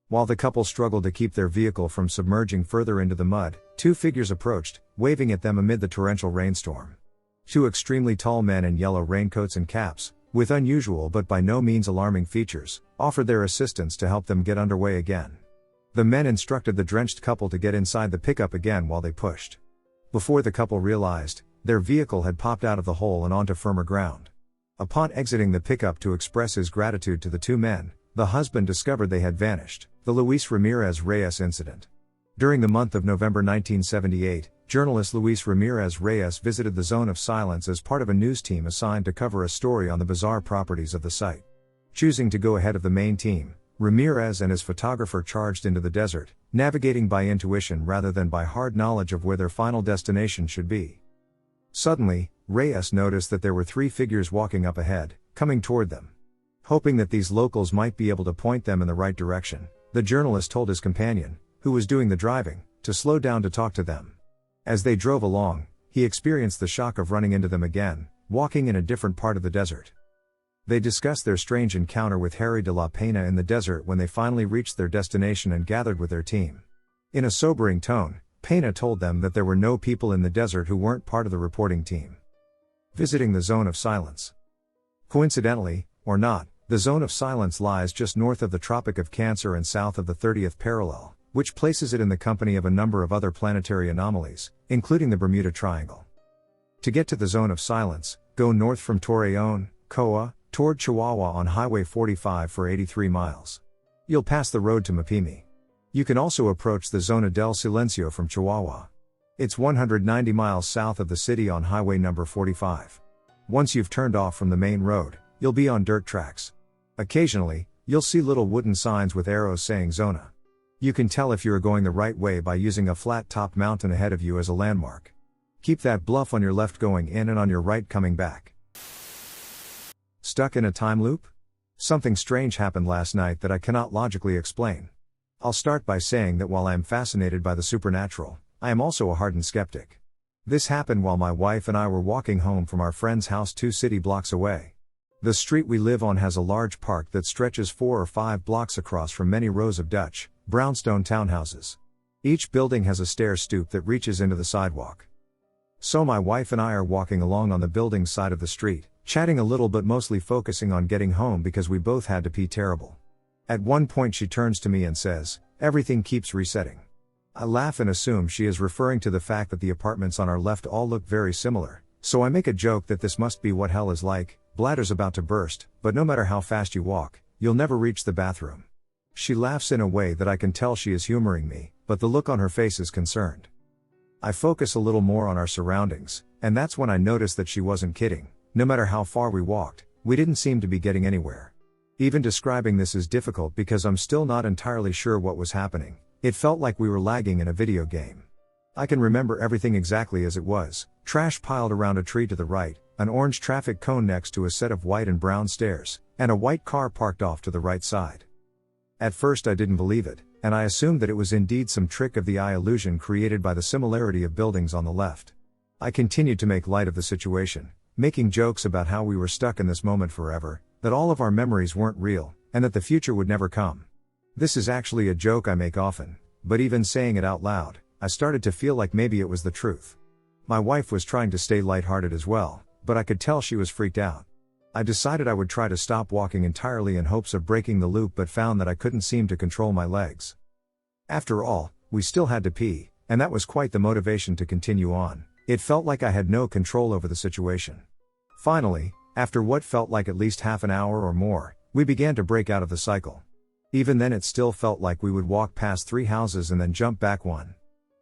While the couple struggled to keep their vehicle from submerging further into the mud, two figures approached, waving at them amid the torrential rainstorm. Two extremely tall men in yellow raincoats and caps, with unusual but by no means alarming features, offered their assistance to help them get underway again. The men instructed the drenched couple to get inside the pickup again while they pushed. Before the couple realized, their vehicle had popped out of the hole and onto firmer ground. Upon exiting the pickup to express his gratitude to the two men, the husband discovered they had vanished. The Luis Ramirez Reyes incident. During the month of November 1978, journalist Luis Ramirez Reyes visited the Zone of Silence as part of a news team assigned to cover a story on the bizarre properties of the site. Choosing to go ahead of the main team, Ramirez and his photographer charged into the desert, navigating by intuition rather than by hard knowledge of where their final destination should be. Suddenly, Reyes noticed that there were three figures walking up ahead, coming toward them. Hoping that these locals might be able to point them in the right direction, the journalist told his companion, who was doing the driving, to slow down to talk to them. As they drove along, he experienced the shock of running into them again, walking in a different part of the desert. They discussed their strange encounter with Harry de la Pena in the desert when they finally reached their destination and gathered with their team. In a sobering tone, Pena told them that there were no people in the desert who weren't part of the reporting team. Visiting the Zone of Silence. Coincidentally, or not, the Zone of Silence lies just north of the Tropic of Cancer and south of the 30th parallel, which places it in the company of a number of other planetary anomalies, including the Bermuda Triangle. To get to the Zone of Silence, go north from Torreon, Coa, toward Chihuahua on Highway 45 for 83 miles. You'll pass the road to Mapimi. You can also approach the Zona del Silencio from Chihuahua. It's 190 miles south of the city on Highway number 45. Once you've turned off from the main road, you'll be on dirt tracks. Occasionally, you'll see little wooden signs with arrows saying Zona. You can tell if you are going the right way by using a flat-topped mountain ahead of you as a landmark. Keep that bluff on your left going in and on your right coming back. Stuck in a time loop? Something strange happened last night that I cannot logically explain. I'll start by saying that while I am fascinated by the supernatural, I am also a hardened skeptic. This happened while my wife and I were walking home from our friend's house 2 city blocks away. The street we live on has a large park that stretches 4 or 5 blocks across from many rows of Dutch, brownstone townhouses. Each building has a stair stoop that reaches into the sidewalk. So my wife and I are walking along on the building's side of the street, chatting a little but mostly focusing on getting home because we both had to pee terrible. At one point she turns to me and says, "Everything keeps resetting." I laugh and assume she is referring to the fact that the apartments on our left all look very similar, so I make a joke that this must be what hell is like, bladder's about to burst, but no matter how fast you walk, you'll never reach the bathroom. She laughs in a way that I can tell she is humoring me, but the look on her face is concerned. I focus a little more on our surroundings, and that's when I notice that she wasn't kidding. No matter how far we walked, we didn't seem to be getting anywhere. Even describing this is difficult because I'm still not entirely sure what was happening. It felt like we were lagging in a video game. I can remember everything exactly as it was: trash piled around a tree to the right, an orange traffic cone next to a set of white and brown stairs, and a white car parked off to the right side. At first I didn't believe it, and I assumed that it was indeed some trick of the eye illusion created by the similarity of buildings on the left. I continued to make light of the situation, making jokes about how we were stuck in this moment forever, that all of our memories weren't real, and that the future would never come. This is actually a joke I make often, but even saying it out loud, I started to feel like maybe it was the truth. My wife was trying to stay lighthearted as well, but I could tell she was freaked out. I decided I would try to stop walking entirely in hopes of breaking the loop, but found that I couldn't seem to control my legs. After all, we still had to pee, and that was quite the motivation to continue on. It felt like I had no control over the situation. Finally, after what felt like at least half an hour or more, we began to break out of the cycle. Even then it still felt like we would walk past 3 houses and then jump back one.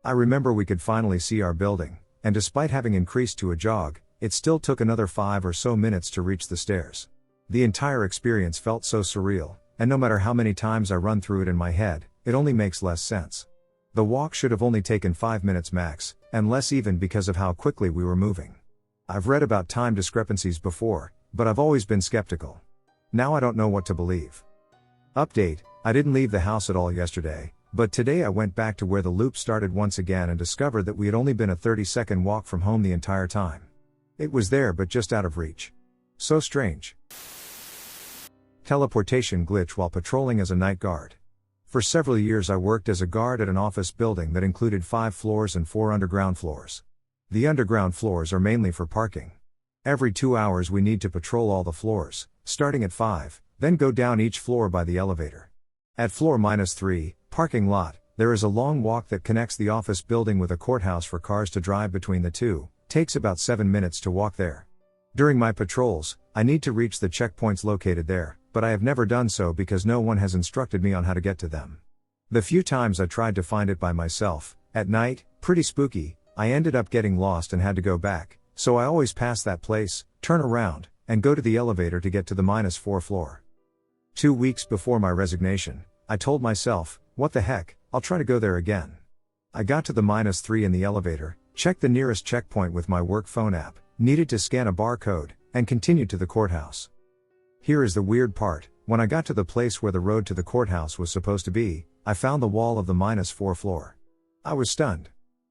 I remember we could finally see our building, and despite having increased to a jog, it still took another 5 or so minutes to reach the stairs. The entire experience felt so surreal, and no matter how many times I run through it in my head, it only makes less sense. The walk should have only taken 5 minutes max, and less even because of how quickly we were moving. I've read about time discrepancies before, but I've always been skeptical. Now I don't know what to believe. Update, I didn't leave the house at all yesterday, but today I went back to where the loop started once again and discovered that we had only been a 30-second walk from home the entire time. It was there but just out of reach. So strange. Teleportation glitch while patrolling as a night guard. For several years I worked as a guard at an office building that included 5 floors and 4 underground floors. The underground floors are mainly for parking. Every 2 hours we need to patrol all the floors, starting at 5, then go down each floor by the elevator. At floor -3, parking lot, there is a long walk that connects the office building with a courthouse for cars to drive between the two, takes about 7 minutes to walk there. During my patrols, I need to reach the checkpoints located there, but I have never done so because no one has instructed me on how to get to them. The few times I tried to find it by myself, at night, pretty spooky, I ended up getting lost and had to go back, so I always pass that place, turn around, and go to the elevator to get to the -4 floor. 2 weeks before my resignation, I told myself, what the heck, I'll try to go there again. I got to the -3 in the elevator, checked the nearest checkpoint with my work phone app, needed to scan a barcode, and continued to the courthouse. Here is the weird part, when I got to the place where the road to the courthouse was supposed to be, I found the wall of the -4 floor. I was stunned.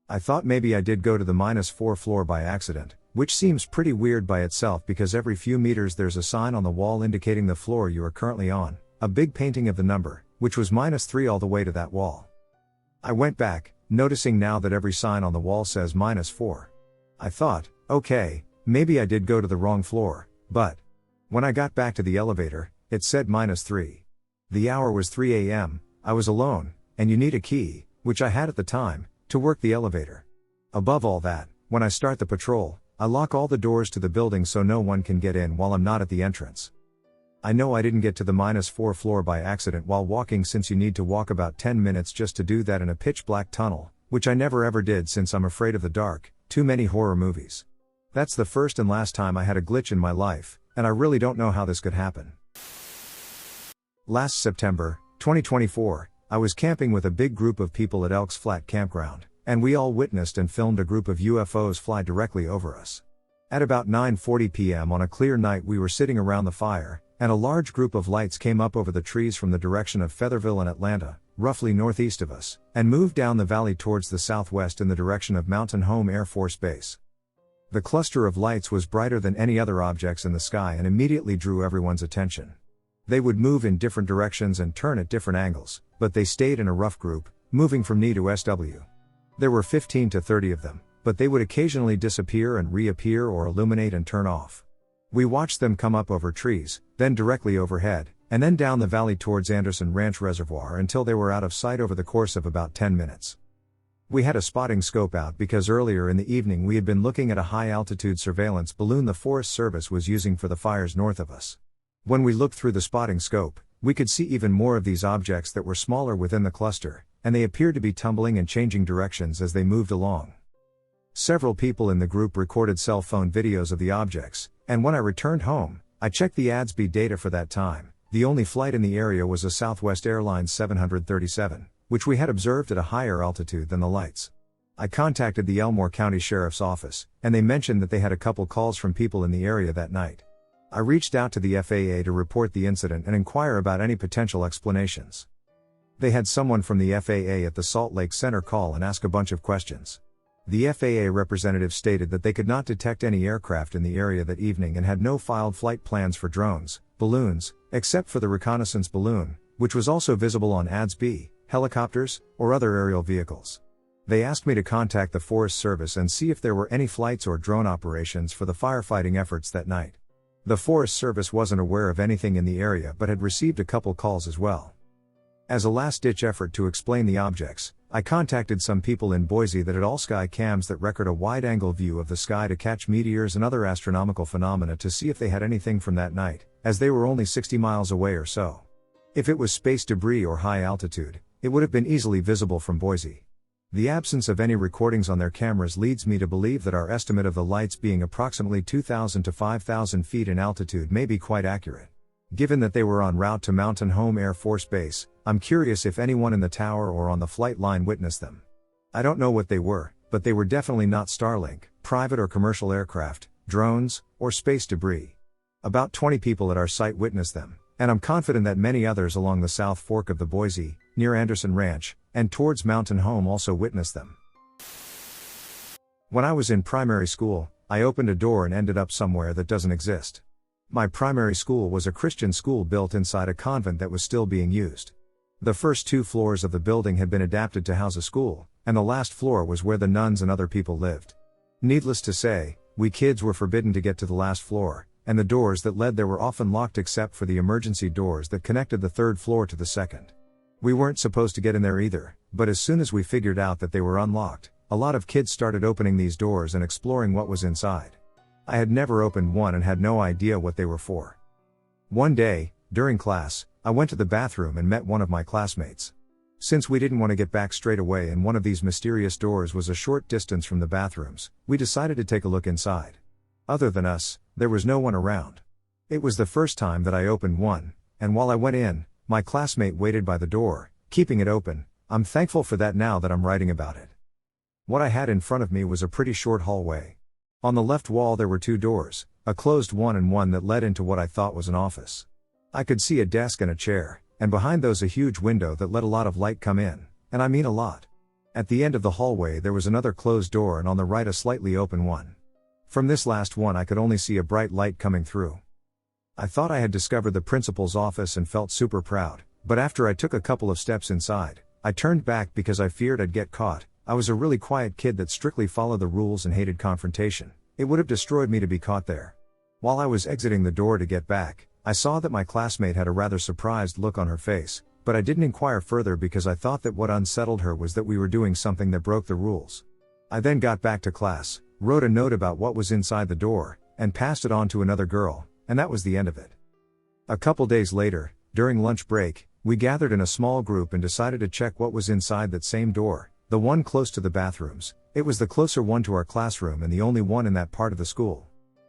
I thought maybe I did go to the -4 floor by accident, which seems pretty weird by itself because every few meters there's a sign on the wall indicating the floor you are currently on, a big painting of the number, which was -3 all the way to that wall. I went back, noticing now that every sign on the wall says -4. I thought, okay, maybe I did go to the wrong floor, but when I got back to the elevator, it said -3. The hour was 3 a.m., I was alone, and you need a key, which I had at the time, to work the elevator. Above all that, when I start the patrol, I lock all the doors to the building so no one can get in while I'm not at the entrance. I know I didn't get to the -4 floor by accident while walking since you need to walk about 10 minutes just to do that in a pitch black tunnel, which I never ever did since I'm afraid of the dark, too many horror movies. That's the first and last time I had a glitch in my life, and I really don't know how this could happen. Last September, 2024, I was camping with a big group of people at Elks Flat Campground, and we all witnessed and filmed a group of UFOs fly directly over us. At about 9:40 p.m. on a clear night we were sitting around the fire, and a large group of lights came up over the trees from the direction of Featherville and Atlanta, roughly northeast of us, and moved down the valley towards the southwest in the direction of Mountain Home Air Force Base. The cluster of lights was brighter than any other objects in the sky and immediately drew everyone's attention. They would move in different directions and turn at different angles, but they stayed in a rough group, moving from NE to SW. There were 15 to 30 of them, but they would occasionally disappear and reappear or illuminate and turn off. We watched them come up over trees, then directly overhead, and then down the valley towards Anderson Ranch Reservoir until they were out of sight over the course of about 10 minutes. We had a spotting scope out because earlier in the evening we had been looking at a high-altitude surveillance balloon the Forest Service was using for the fires north of us. When we looked through the spotting scope, we could see even more of these objects that were smaller within the cluster, and they appeared to be tumbling and changing directions as they moved along. Several people in the group recorded cell phone videos of the objects, and when I returned home, I checked the ADS-B data for that time. The only flight in the area was a Southwest Airlines 737, which we had observed at a higher altitude than the lights. I contacted the Elmore County Sheriff's Office, and they mentioned that they had a couple calls from people in the area that night. I reached out to the FAA to report the incident and inquire about any potential explanations. They had someone from the FAA at the Salt Lake Center call and ask a bunch of questions. The FAA representative stated that they could not detect any aircraft in the area that evening and had no filed flight plans for drones, balloons, except for the reconnaissance balloon, which was also visible on ADS-B, helicopters, or other aerial vehicles. They asked me to contact the Forest Service and see if there were any flights or drone operations for the firefighting efforts that night. The Forest Service wasn't aware of anything in the area but had received a couple calls as well. As a last-ditch effort to explain the objects, I contacted some people in Boise that had all-sky cams that record a wide-angle view of the sky to catch meteors and other astronomical phenomena to see if they had anything from that night, as they were only 60 miles away or so. If it was space debris or high altitude, it would have been easily visible from Boise. The absence of any recordings on their cameras leads me to believe that our estimate of the lights being approximately 2,000 to 5,000 feet in altitude may be quite accurate. Given that they were en route to Mountain Home Air Force Base, I'm curious if anyone in the tower or on the flight line witnessed them. I don't know what they were, but they were definitely not Starlink, private or commercial aircraft, drones, or space debris. About 20 people at our site witnessed them, and I'm confident that many others along the South Fork of the Boise, near Anderson Ranch, and towards Mountain Home also witnessed them. When I was in primary school, I opened a door and ended up somewhere that doesn't exist. My primary school was a Christian school built inside a convent that was still being used. The first 2 floors of the building had been adapted to house a school, and the last floor was where the nuns and other people lived. Needless to say, we kids were forbidden to get to the last floor, and the doors that led there were often locked except for the emergency doors that connected the 3rd floor to the 2nd. We weren't supposed to get in there either, but as soon as we figured out that they were unlocked, a lot of kids started opening these doors and exploring what was inside. I had never opened one and had no idea what they were for. One day, during class, I went to the bathroom and met one of my classmates. Since we didn't want to get back straight away and one of these mysterious doors was a short distance from the bathrooms, we decided to take a look inside. Other than us, there was no one around. It was the first time that I opened one, and while I went in, my classmate waited by the door, keeping it open. I'm thankful for that now that I'm writing about it. What I had in front of me was a pretty short hallway. On the left wall there were 2 doors, a closed one and one that led into what I thought was an office. I could see a desk and a chair, and behind those a huge window that let a lot of light come in, and I mean a lot. At the end of the hallway there was another closed door and on the right a slightly open one. From this last one I could only see a bright light coming through. I thought I had discovered the principal's office and felt super proud, but after I took a couple of steps inside, I turned back because I feared I'd get caught. I was a really quiet kid that strictly followed the rules and hated confrontation. It would have destroyed me to be caught there. While I was exiting the door to get back, I saw that my classmate had a rather surprised look on her face, but I didn't inquire further because I thought that what unsettled her was that we were doing something that broke the rules. I then got back to class, wrote a note about what was inside the door, and passed it on to another girl, and that was the end of it. A couple days later, during lunch break, we gathered in a small group and decided to check what was inside that same door, the one close to the bathrooms. It was the closer one to our classroom and the only one in that part of the school.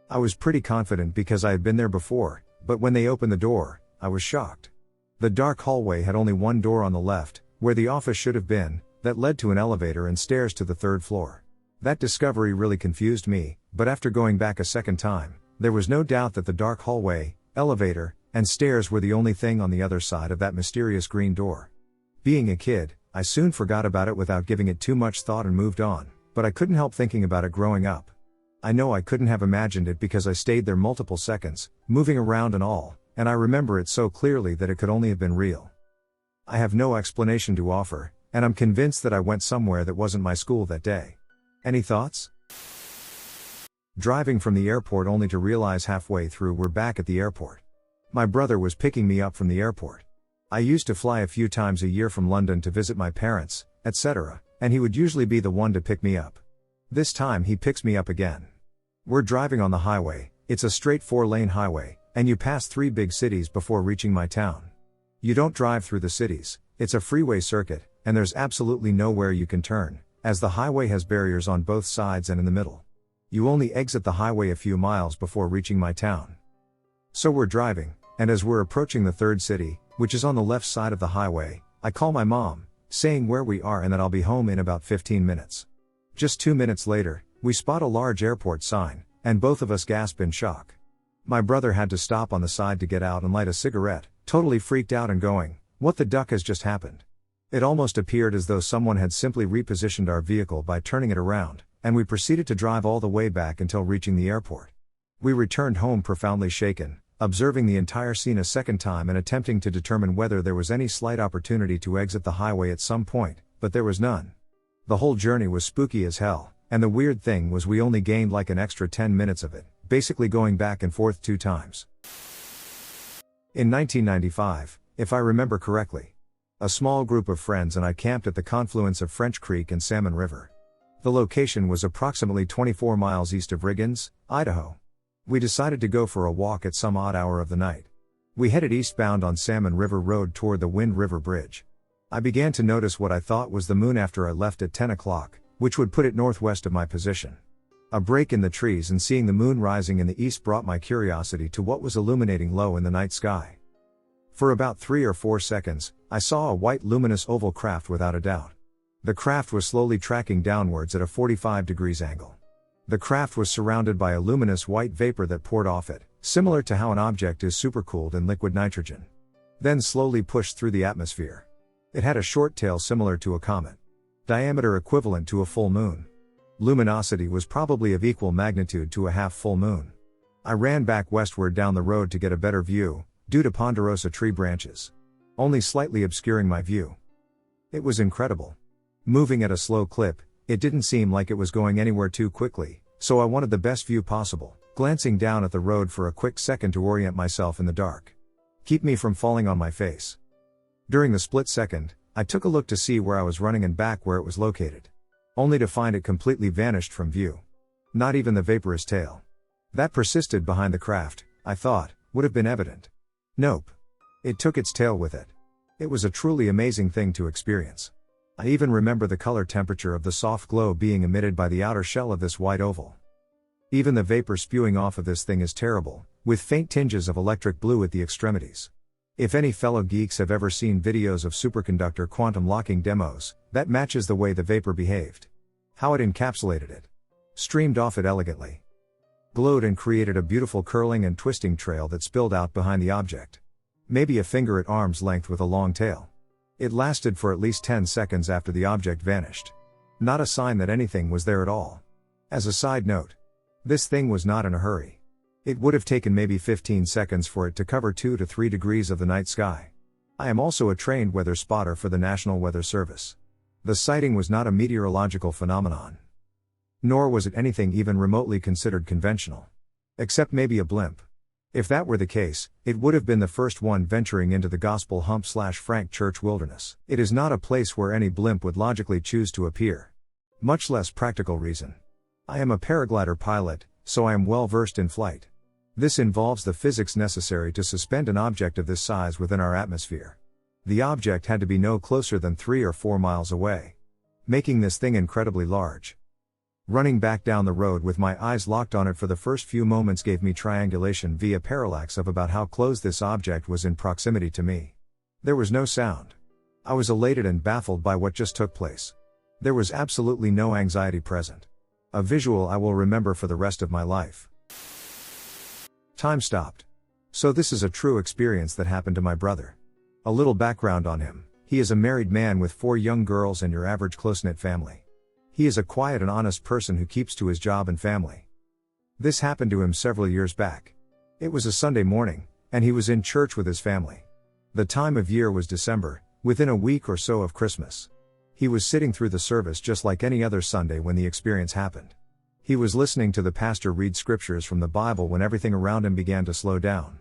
I was pretty confident because I had been there before, but when they opened the door, I was shocked. The dark hallway had only one door on the left, where the office should have been, that led to an elevator and stairs to the 3rd floor. That discovery really confused me, but after going back a second time, there was no doubt that the dark hallway, elevator, and stairs were the only thing on the other side of that mysterious green door. Being a kid, I soon forgot about it without giving it too much thought and moved on, but I couldn't help thinking about it growing up. I know I couldn't have imagined it because I stayed there multiple seconds, moving around and all, and I remember it so clearly that it could only have been real. I have no explanation to offer, and I'm convinced that I went somewhere that wasn't my school that day. Any thoughts? Driving from the airport only to realize halfway through we're back at the airport. My brother was picking me up from the airport. I used to fly a few times a year from London to visit my parents, etc., and he would usually be the one to pick me up. This time he picks me up again. We're driving on the highway. It's a straight 4-lane highway, and you pass 3 big cities before reaching my town. You don't drive through the cities, it's a freeway circuit, and there's absolutely nowhere you can turn, as the highway has barriers on both sides and in the middle. You only exit the highway a few miles before reaching my town. So we're driving, and as we're approaching the 3rd city, which is on the left side of the highway, I call my mom, saying where we are and that I'll be home in about 15 minutes. Just 2 minutes later, we spot a large airport sign, and both of us gasp in shock. My brother had to stop on the side to get out and light a cigarette, totally freaked out and going, "What the duck has just happened?" It almost appeared as though someone had simply repositioned our vehicle by turning it around, and we proceeded to drive all the way back until reaching the airport. We returned home profoundly shaken, observing the entire scene a second time and attempting to determine whether there was any slight opportunity to exit the highway at some point, but there was none. The whole journey was spooky as hell, and the weird thing was we only gained like an extra 10 minutes of it, basically going back and forth 2 times. In 1995, if I remember correctly, a small group of friends and I camped at the confluence of French Creek and Salmon River. The location was approximately 24 miles east of Riggins, Idaho. We decided to go for a walk at some odd hour of the night. We headed eastbound on Salmon River Road toward the Wind River Bridge. I began to notice what I thought was the moon after I left at 10 o'clock, which would put it northwest of my position. A break in the trees and seeing the moon rising in the east brought my curiosity to what was illuminating low in the night sky. For about 3 or 4 seconds, I saw a white luminous oval craft without a doubt. The craft was slowly tracking downwards at a 45 degrees angle. The craft was surrounded by a luminous white vapor that poured off it, similar to how an object is supercooled in liquid nitrogen, then slowly pushed through the atmosphere. It had a short tail similar to a comet, diameter equivalent to a full moon. Luminosity was probably of equal magnitude to a half full moon. I ran back westward down the road to get a better view, due to ponderosa tree branches only slightly obscuring my view. It was incredible. Moving at a slow clip, it didn't seem like it was going anywhere too quickly, so I wanted the best view possible, glancing down at the road for a quick second to orient myself in the dark. Keep me from falling on my face. During the split second, I took a look to see where I was running and back where it was located, only to find it completely vanished from view. Not even the vaporous tail that persisted behind the craft, I thought, would have been evident. Nope. It took its tail with it. It was a truly amazing thing to experience. I even remember the color temperature of the soft glow being emitted by the outer shell of this white oval. Even the vapor spewing off of this thing is terrible, with faint tinges of electric blue at the extremities. If any fellow geeks have ever seen videos of superconductor quantum locking demos, that matches the way the vapor behaved. How it encapsulated it, streamed off it elegantly, glowed and created a beautiful curling and twisting trail that spilled out behind the object. Maybe a finger at arm's length with a long tail. It lasted for at least 10 seconds after the object vanished. Not a sign that anything was there at all. As a side note, this thing was not in a hurry. It would have taken maybe 15 seconds for it to cover 2 to 3 degrees of the night sky. I am also a trained weather spotter for the National Weather Service. The sighting was not a meteorological phenomenon. Nor was it anything even remotely considered conventional. Except maybe a blimp. If that were the case, it would have been the first one venturing into the Gospel Hump/Frank Church wilderness. It is not a place where any blimp would logically choose to appear. Much less practical reason. I am a paraglider pilot, so I am well versed in flight. This involves the physics necessary to suspend an object of this size within our atmosphere. The object had to be no closer than 3 or 4 miles away, making this thing incredibly large. Running back down the road with my eyes locked on it for the first few moments gave me triangulation via parallax of about how close this object was in proximity to me. There was no sound. I was elated and baffled by what just took place. There was absolutely no anxiety present. A visual I will remember for the rest of my life. Time stopped. So this is a true experience that happened to my brother. A little background on him. He is a married man with 4 young girls and your average close-knit family. He is a quiet and honest person who keeps to his job and family. This happened to him several years back. It was a Sunday morning, and he was in church with his family. The time of year was December, within a week or so of Christmas. He was sitting through the service just like any other Sunday when the experience happened. He was listening to the pastor read scriptures from the Bible when everything around him began to slow down.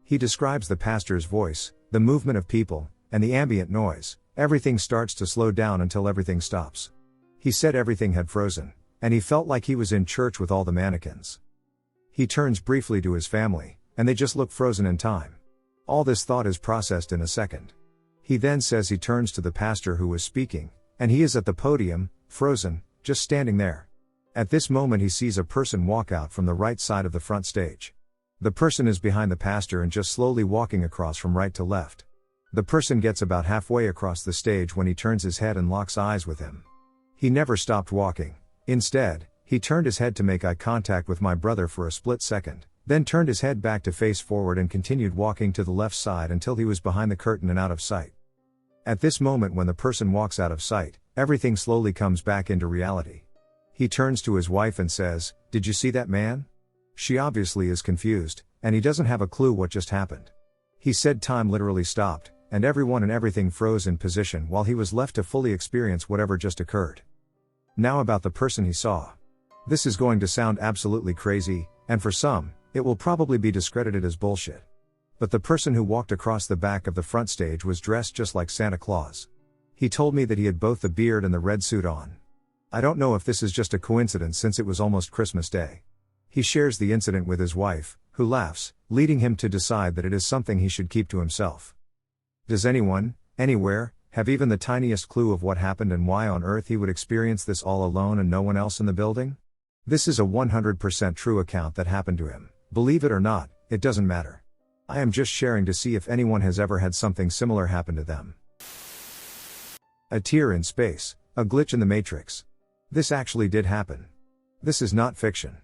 He describes the pastor's voice, the movement of people, and the ambient noise. Everything starts to slow down until everything stops. He said everything had frozen, and he felt like he was in church with all the mannequins. He turns briefly to his family, and they just look frozen in time. All this thought is processed in a second. He then says he turns to the pastor who was speaking, and he is at the podium, frozen, just standing there. At this moment he sees a person walk out from the right side of the front stage. The person is behind the pastor and just slowly walking across from right to left. The person gets about halfway across the stage when he turns his head and locks eyes with him. He never stopped walking. Instead, he turned his head to make eye contact with my brother for a split second, then turned his head back to face forward and continued walking to the left side until he was behind the curtain and out of sight. At this moment when the person walks out of sight, everything slowly comes back into reality. He turns to his wife and says, "Did you see that man?" She obviously is confused, and he doesn't have a clue what just happened. He said time literally stopped, and everyone and everything froze in position while he was left to fully experience whatever just occurred. Now about the person he saw. This is going to sound absolutely crazy, and for some, it will probably be discredited as bullshit. But the person who walked across the back of the front stage was dressed just like Santa Claus. He told me that he had both the beard and the red suit on. I don't know if this is just a coincidence since it was almost Christmas Day. He shares the incident with his wife, who laughs, leading him to decide that it is something he should keep to himself. Does anyone, anywhere, have even the tiniest clue of what happened and why on earth he would experience this all alone and no one else in the building? This is a 100% true account that happened to him. Believe it or not, it doesn't matter. I am just sharing to see if anyone has ever had something similar happen to them. A tear in space, a glitch in the matrix. This actually did happen. This is not fiction.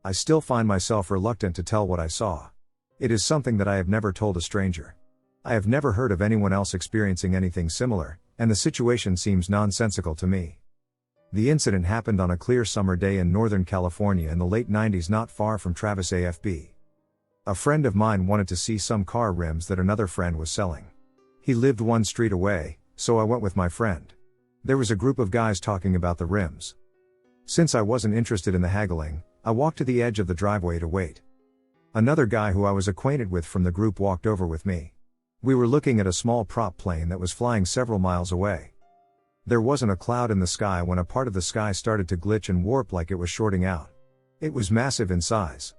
I still find myself reluctant to tell what I saw. It is something that I have never told a stranger. I have never heard of anyone else experiencing anything similar, and the situation seems nonsensical to me. The incident happened on a clear summer day in Northern California in the late 90s, not far from Travis AFB. A friend of mine wanted to see some car rims that another friend was selling. He lived one street away, so I went with my friend. There was a group of guys talking about the rims. Since I wasn't interested in the haggling, I walked to the edge of the driveway to wait. Another guy who I was acquainted with from the group walked over with me. We were looking at a small prop plane that was flying several miles away. There wasn't a cloud in the sky when a part of the sky started to glitch and warp like it was shorting out. It was massive in size.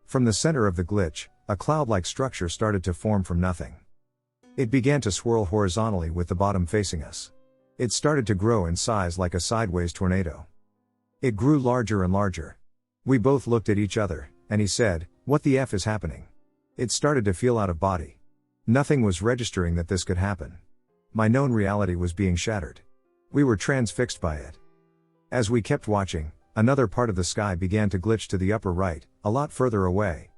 From the center of the glitch, a cloud-like structure started to form from nothing. It began to swirl horizontally with the bottom facing us. It started to grow in size like a sideways tornado. It grew larger and larger. We both looked at each other, and he said, "What the F is happening?" It started to feel out of body. Nothing was registering that this could happen. My known reality was being shattered. We were transfixed by it. As we kept watching, another part of the sky began to glitch to the upper right, a lot further away.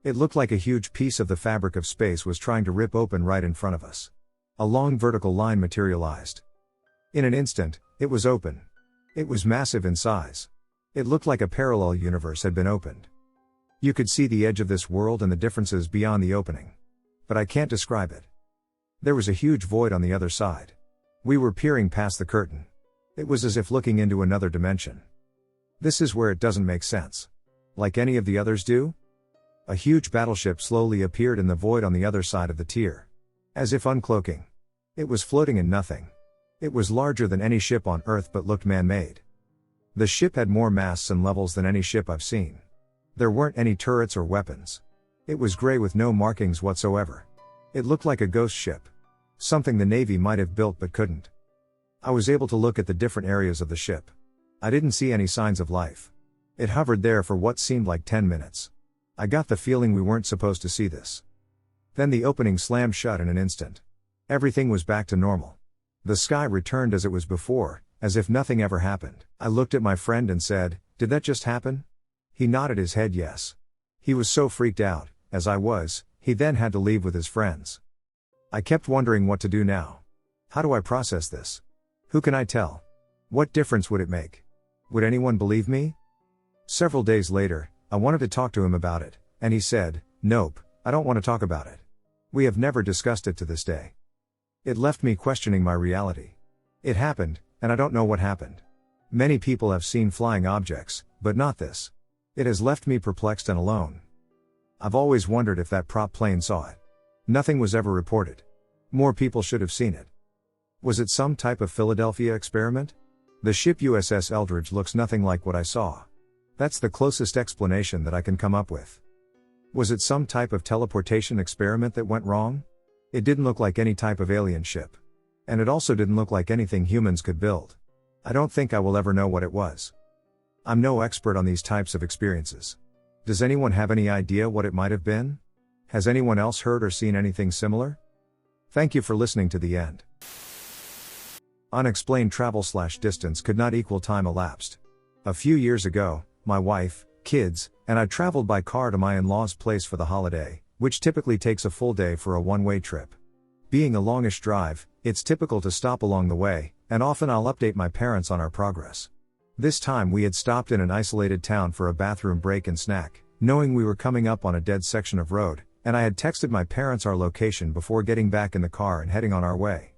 It looked like a huge piece of the fabric of space was trying to rip open right in front of us. A long vertical line materialized. In an instant, it was open. It was massive in size. It looked like a parallel universe had been opened. You could see the edge of this world and the differences beyond the opening. But I can't describe it. There was a huge void on the other side. We were peering past the curtain. It was as if looking into another dimension. This is where it doesn't make sense. Like any of the others do? A huge battleship slowly appeared in the void on the other side of the tier. As if uncloaking. It was floating in nothing. It was larger than any ship on Earth but looked man-made. The ship had more masts and levels than any ship I've seen. There weren't any turrets or weapons. It was gray with no markings whatsoever. It looked like a ghost ship. Something the Navy might have built but couldn't. I was able to look at the different areas of the ship. I didn't see any signs of life. It hovered there for what seemed like 10 minutes. I got the feeling we weren't supposed to see this. Then the opening slammed shut in an instant. Everything was back to normal. The sky returned as it was before, as if nothing ever happened. I looked at my friend and said, "Did that just happen?" He nodded his head yes. He was so freaked out, as I was, he then had to leave with his friends. I kept wondering what to do now. How do I process this? Who can I tell? What difference would it make? Would anyone believe me? Several days later, I wanted to talk to him about it, and he said, "Nope, I don't want to talk about it." We have never discussed it to this day. It left me questioning my reality. It happened, and I don't know what happened. Many people have seen flying objects, but not this. It has left me perplexed and alone. I've always wondered if that prop plane saw it. Nothing was ever reported. More people should have seen it. Was it some type of Philadelphia experiment? The ship USS Eldridge looks nothing like what I saw. That's the closest explanation that I can come up with. Was it some type of teleportation experiment that went wrong? It didn't look like any type of alien ship. And it also didn't look like anything humans could build. I don't think I will ever know what it was. I'm no expert on these types of experiences. Does anyone have any idea what it might have been? Has anyone else heard or seen anything similar? Thank you for listening to the end. Unexplained travel/distance could not equal time elapsed. A few years ago, my wife, kids, and I traveled by car to my in-laws' place for the holiday, which typically takes a full day for a one-way trip. Being a longish drive, it's typical to stop along the way, and often I'll update my parents on our progress. This time we had stopped in an isolated town for a bathroom break and snack, knowing we were coming up on a dead section of road, and I had texted my parents our location before getting back in the car and heading on our way.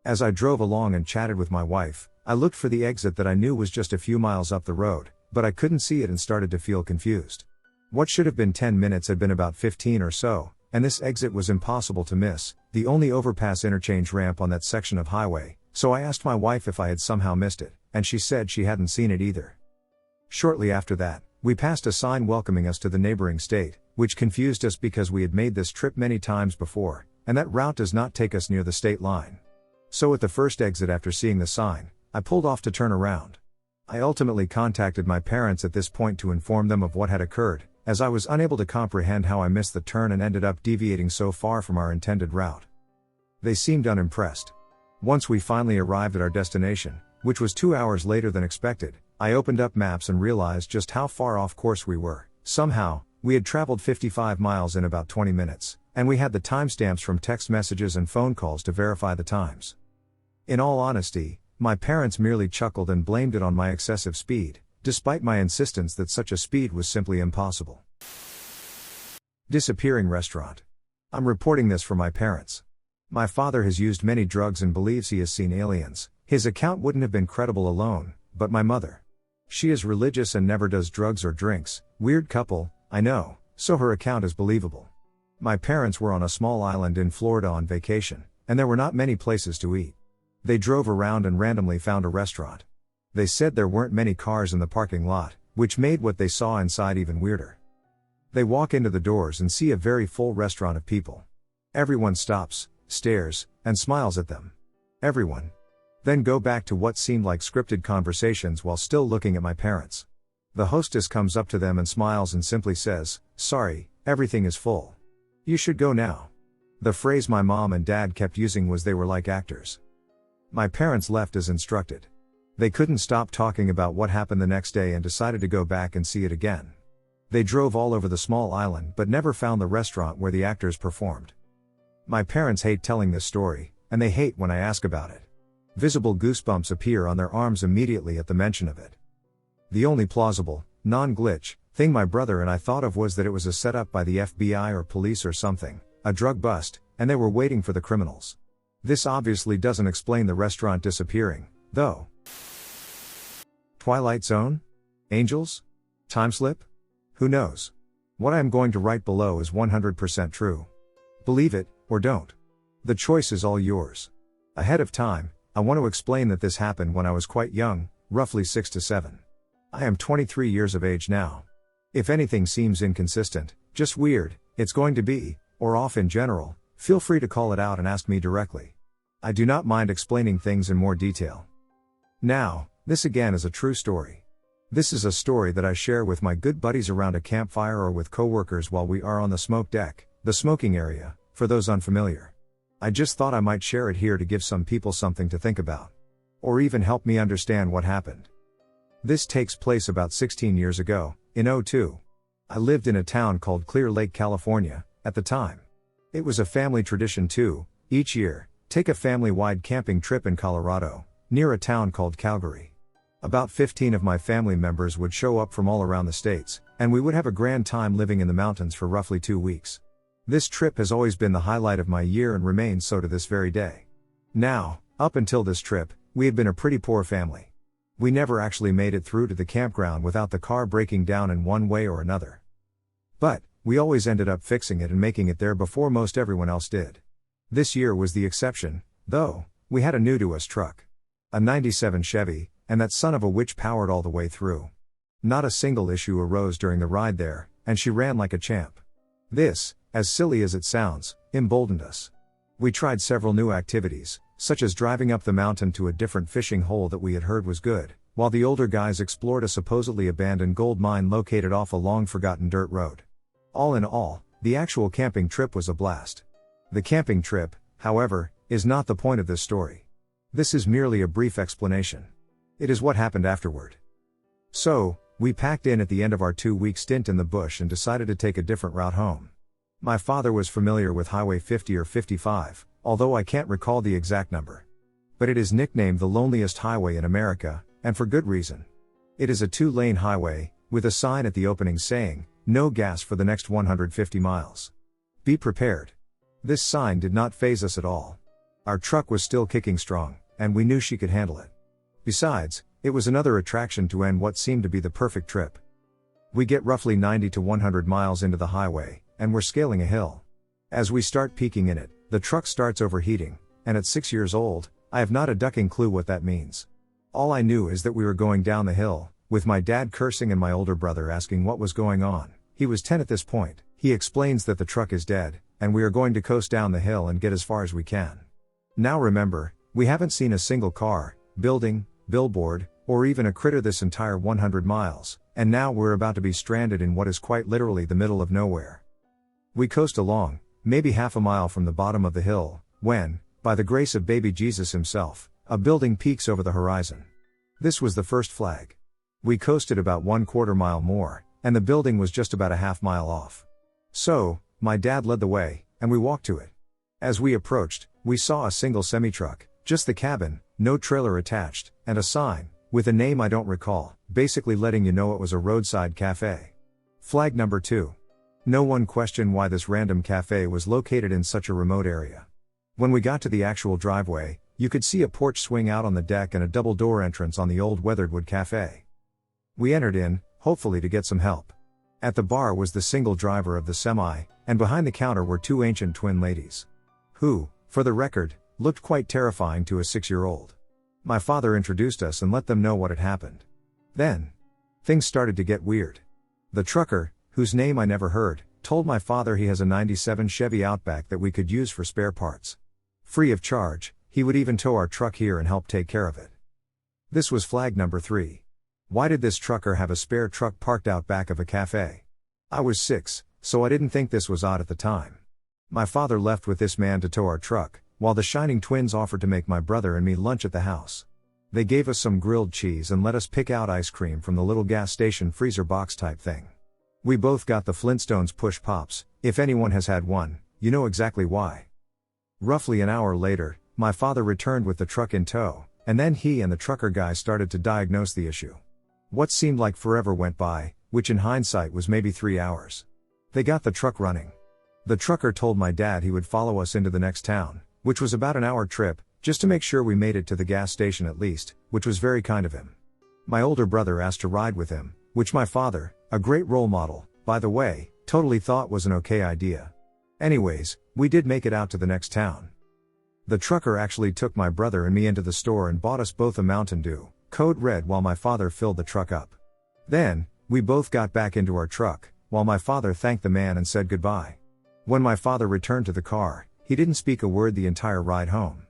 As I drove along and chatted with my wife, I looked for the exit that I knew was just a few miles up the road, but I couldn't see it and started to feel confused. What should have been 10 minutes had been about 15 or so, and this exit was impossible to miss, the only overpass interchange ramp on that section of highway, so I asked my wife if I had somehow missed it, and she said she hadn't seen it either. Shortly after that, we passed a sign welcoming us to the neighboring state, which confused us because we had made this trip many times before, and that route does not take us near the state line. So at the first exit after seeing the sign, I pulled off to turn around. I ultimately contacted my parents at this point to inform them of what had occurred, as I was unable to comprehend how I missed the turn and ended up deviating so far from our intended route. They seemed unimpressed. Once we finally arrived at our destination, which was 2 hours later than expected, I opened up maps and realized just how far off course we were. Somehow, We had traveled 55 miles in about 20 minutes, and we had the timestamps from text messages and phone calls to verify the times. In all honesty, my parents merely chuckled and blamed it on my excessive speed, despite my insistence that such a speed was simply impossible. Disappearing restaurant. I'm reporting this for my parents. My father has used many drugs and believes he has seen aliens. His account wouldn't have been credible alone, but my mother. She is religious and never does drugs or drinks. Weird couple, I know, so her account is believable. My parents were on a small island in Florida on vacation, and there were not many places to eat. They drove around and randomly found a restaurant. They said there weren't many cars in the parking lot, which made what they saw inside even weirder. They walk into the doors and see a very full restaurant of people. Everyone stops, stares, and smiles at them. Everyone. Then go back to what seemed like scripted conversations while still looking at my parents. The hostess comes up to them and smiles and simply says, "Sorry, everything is full. You should go now." The phrase my mom and dad kept using was they were like actors. My parents left as instructed. They couldn't stop talking about what happened the next day and decided to go back and see it again. They drove all over the small island but never found the restaurant where the actors performed. My parents hate telling this story, and they hate when I ask about it. Visible goosebumps appear on their arms immediately at the mention of it. The only plausible, non-glitch, thing my brother and I thought of was that it was a setup by the FBI or police or something, a drug bust, and they were waiting for the criminals. This obviously doesn't explain the restaurant disappearing, though. Twilight Zone? Angels? Time slip? Who knows? What I am going to write below is 100% true. Believe it, or don't. The choice is all yours. Ahead of time, I want to explain that this happened when I was quite young, roughly 6 to 7. I am 23 years of age now. If anything seems inconsistent, just weird, it's going to be, or off in general, feel free to call it out and ask me directly. I do not mind explaining things in more detail. Now, this again is a true story. This is a story that I share with my good buddies around a campfire or with coworkers while we are on the smoke deck, the smoking area, for those unfamiliar. I just thought I might share it here to give some people something to think about. Or even help me understand what happened. This takes place about 16 years ago, in 2002. I lived in a town called Clear Lake, California, at the time. It was a family tradition to, each year, take a family-wide camping trip in Colorado, near a town called Calgary. About 15 of my family members would show up from all around the states, and we would have a grand time living in the mountains for roughly 2 weeks. This trip has always been the highlight of my year and remains so to this very day. Now, up until this trip, we had been a pretty poor family. We never actually made it through to the campground without the car breaking down in one way or another. But, we always ended up fixing it and making it there before most everyone else did. This year was the exception, though. We had a new-to-us truck. A 97 Chevy, and that son of a witch powered all the way through. Not a single issue arose during the ride there, and she ran like a champ. This, as silly as it sounds, emboldened us. We tried several new activities, such as driving up the mountain to a different fishing hole that we had heard was good, while the older guys explored a supposedly abandoned gold mine located off a long-forgotten dirt road. All in all, the actual camping trip was a blast. The camping trip, however, is not the point of this story. This is merely a brief explanation. It is what happened afterward. So, we packed in at the end of our 2-week stint in the bush and decided to take a different route home. My father was familiar with Highway 50 or 55, although I can't recall the exact number. But it is nicknamed the loneliest highway in America, and for good reason. It is a 2-lane highway, with a sign at the opening saying, "No gas for the next 150 miles. Be prepared." This sign did not faze us at all. Our truck was still kicking strong, and we knew she could handle it. Besides, it was another attraction to end what seemed to be the perfect trip. We get roughly 90 to 100 miles into the highway, and we're scaling a hill. As we start peaking in it, the truck starts overheating, and at 6 years old, I have not a ducking clue what that means. All I knew is that we were going down the hill, with my dad cursing and my older brother asking what was going on. He was 10 at this point. He explains that the truck is dead, and we are going to coast down the hill and get as far as we can. Now remember, we haven't seen a single car, building, billboard, or even a critter this entire 100 miles, and now we're about to be stranded in what is quite literally the middle of nowhere. We coast along, maybe half a mile from the bottom of the hill, when, by the grace of baby Jesus himself, a building peaks over the horizon. This was the first flag. We coasted about 1/4 mile more, and the building was just about a half-mile off. So, my dad led the way, and we walked to it. As we approached, we saw a single semi-truck, just the cabin, no trailer attached, and a sign, with a name I don't recall, basically letting you know it was a roadside cafe. Flag number 2. No one questioned why this random cafe was located in such a remote area. When we got to the actual driveway, you could see a porch swing out on the deck and a double-door entrance on the old weathered wood cafe. We entered in, hopefully to get some help. At the bar was the single driver of the semi, and behind the counter were 2 ancient twin ladies. Who, for the record, looked quite terrifying to a 6-year-old. My father introduced us and let them know what had happened. Then, things started to get weird. The trucker, whose name I never heard, told my father he has a '97 Chevy Outback that we could use for spare parts. Free of charge, he would even tow our truck here and help take care of it. This was flag number 3. Why did this trucker have a spare truck parked out back of a cafe? I was 6, so I didn't think this was odd at the time. My father left with this man to tow our truck, while the Shining Twins offered to make my brother and me lunch at the house. They gave us some grilled cheese and let us pick out ice cream from the little gas station freezer box type thing. We both got the Flintstones push pops. If anyone has had one, you know exactly why. Roughly an hour later, my father returned with the truck in tow, and then he and the trucker guy started to diagnose the issue. What seemed like forever went by, which in hindsight was maybe 3 hours. They got the truck running. The trucker told my dad he would follow us into the next town, which was about an hour trip, just to make sure we made it to the gas station at least, which was very kind of him. My older brother asked to ride with him, which my father, a great role model, by the way, totally thought was an okay idea. Anyways, we did make it out to the next town. The trucker actually took my brother and me into the store and bought us both a Mountain Dew, code red, while my father filled the truck up. Then, we both got back into our truck, while my father thanked the man and said goodbye. When my father returned to the car, he didn't speak a word the entire ride home.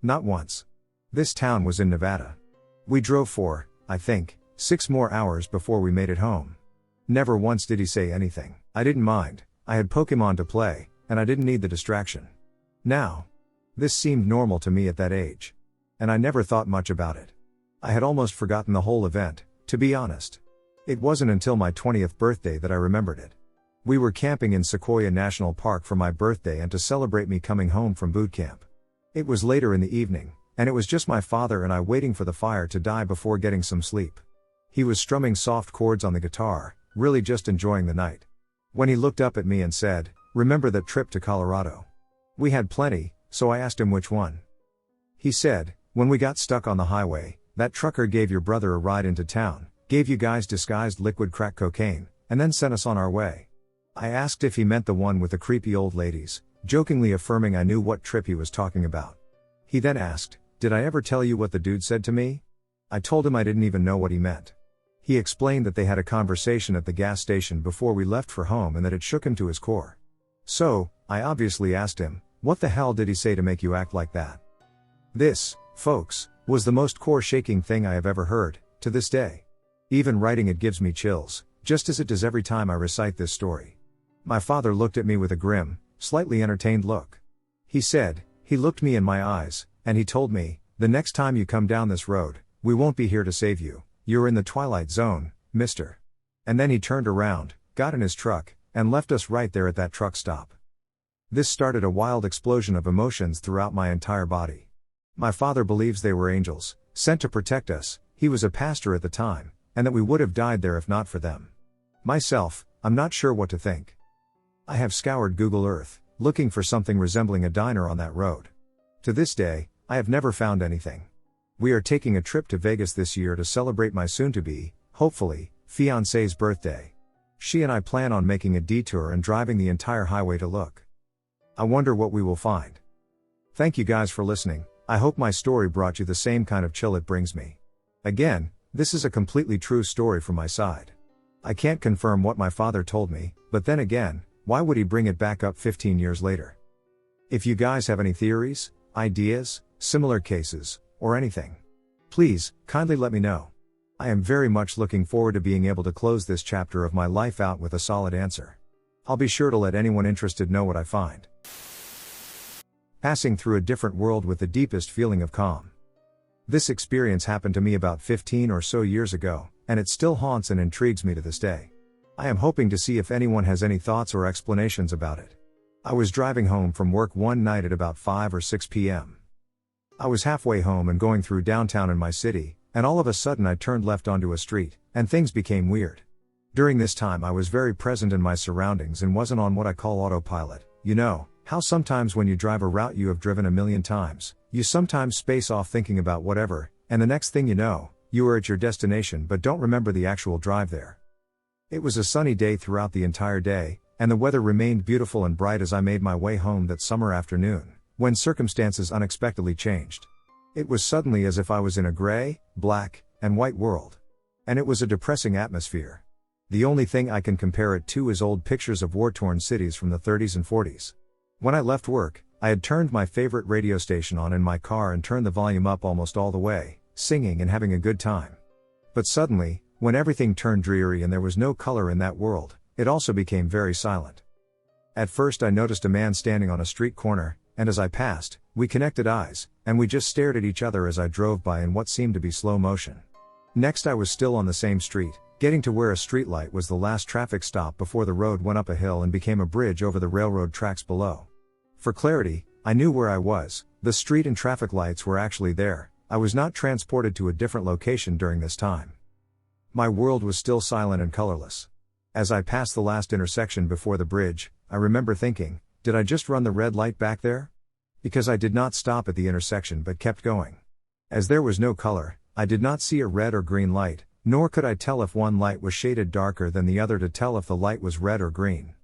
Not once. This town was in Nevada. We drove for, I think, 6 more hours before we made it home. Never once did he say anything. I didn't mind, I had Pokemon to play, and I didn't need the distraction. Now, this seemed normal to me at that age. And I never thought much about it. I had almost forgotten the whole event, to be honest. It wasn't until my 20th birthday that I remembered it. We were camping in Sequoia National Park for my birthday and to celebrate me coming home from boot camp. It was later in the evening, and it was just my father and I waiting for the fire to die before getting some sleep. He was strumming soft chords on the guitar, really just enjoying the night. When he looked up at me and said, "Remember that trip to Colorado?" We had plenty, so I asked him which one. He said, "When we got stuck on the highway, that trucker gave your brother a ride into town, gave you guys disguised liquid crack cocaine, and then sent us on our way." I asked if he meant the one with the creepy old ladies, jokingly affirming I knew what trip he was talking about. He then asked, "Did I ever tell you what the dude said to me?" I told him I didn't even know what he meant. He explained that they had a conversation at the gas station before we left for home and that it shook him to his core. So, I obviously asked him, "What the hell did he say to make you act like that?" This, folks, was the most core-shaking thing I have ever heard, to this day. Even writing it gives me chills, just as it does every time I recite this story. My father looked at me with a grim, slightly entertained look. He said, he looked me in my eyes, and he told me, "The next time you come down this road, we won't be here to save you, you're in the twilight zone, mister." And then he turned around, got in his truck, and left us right there at that truck stop. This started a wild explosion of emotions throughout my entire body. My father believes they were angels, sent to protect us, he was a pastor at the time, and that we would have died there if not for them. Myself, I'm not sure what to think. I have scoured Google Earth, looking for something resembling a diner on that road. To this day, I have never found anything. We are taking a trip to Vegas this year to celebrate my soon-to-be, hopefully, fiancé's birthday. She and I plan on making a detour and driving the entire highway to look. I wonder what we will find. Thank you guys for listening. I hope my story brought you the same kind of chill it brings me. Again, this is a completely true story from my side. I can't confirm what my father told me, but then again, why would he bring it back up 15 years later? If you guys have any theories, ideas, similar cases, or anything, please, kindly let me know. I am very much looking forward to being able to close this chapter of my life out with a solid answer. I'll be sure to let anyone interested know what I find. Passing through a different world with the deepest feeling of calm. This experience happened to me about 15 or so years ago, and it still haunts and intrigues me to this day. I am hoping to see if anyone has any thoughts or explanations about it. I was driving home from work one night at about 5 or 6 p.m. I was halfway home and going through downtown in my city, and all of a sudden I turned left onto a street, and things became weird. During this time I was very present in my surroundings and wasn't on what I call autopilot. You know, how sometimes when you drive a route you have driven a million times, you sometimes space off thinking about whatever, and the next thing you know, you are at your destination but don't remember the actual drive there. It was a sunny day throughout the entire day, and the weather remained beautiful and bright as I made my way home that summer afternoon, when circumstances unexpectedly changed. It was suddenly as if I was in a gray, black, and white world. And it was a depressing atmosphere. The only thing I can compare it to is old pictures of war-torn cities from the 30s and 40s. When I left work, I had turned my favorite radio station on in my car and turned the volume up almost all the way, singing and having a good time. But suddenly, when everything turned dreary and there was no color in that world, it also became very silent. At first I noticed a man standing on a street corner, and as I passed, we connected eyes, and we just stared at each other as I drove by in what seemed to be slow motion. Next I was still on the same street, getting to where a streetlight was the last traffic stop before the road went up a hill and became a bridge over the railroad tracks below. For clarity, I knew where I was, the street and traffic lights were actually there, I was not transported to a different location during this time. My world was still silent and colorless. As I passed the last intersection before the bridge, I remember thinking, did I just run the red light back there? Because I did not stop at the intersection but kept going. As there was no color, I did not see a red or green light, nor could I tell if one light was shaded darker than the other to tell if the light was red or green.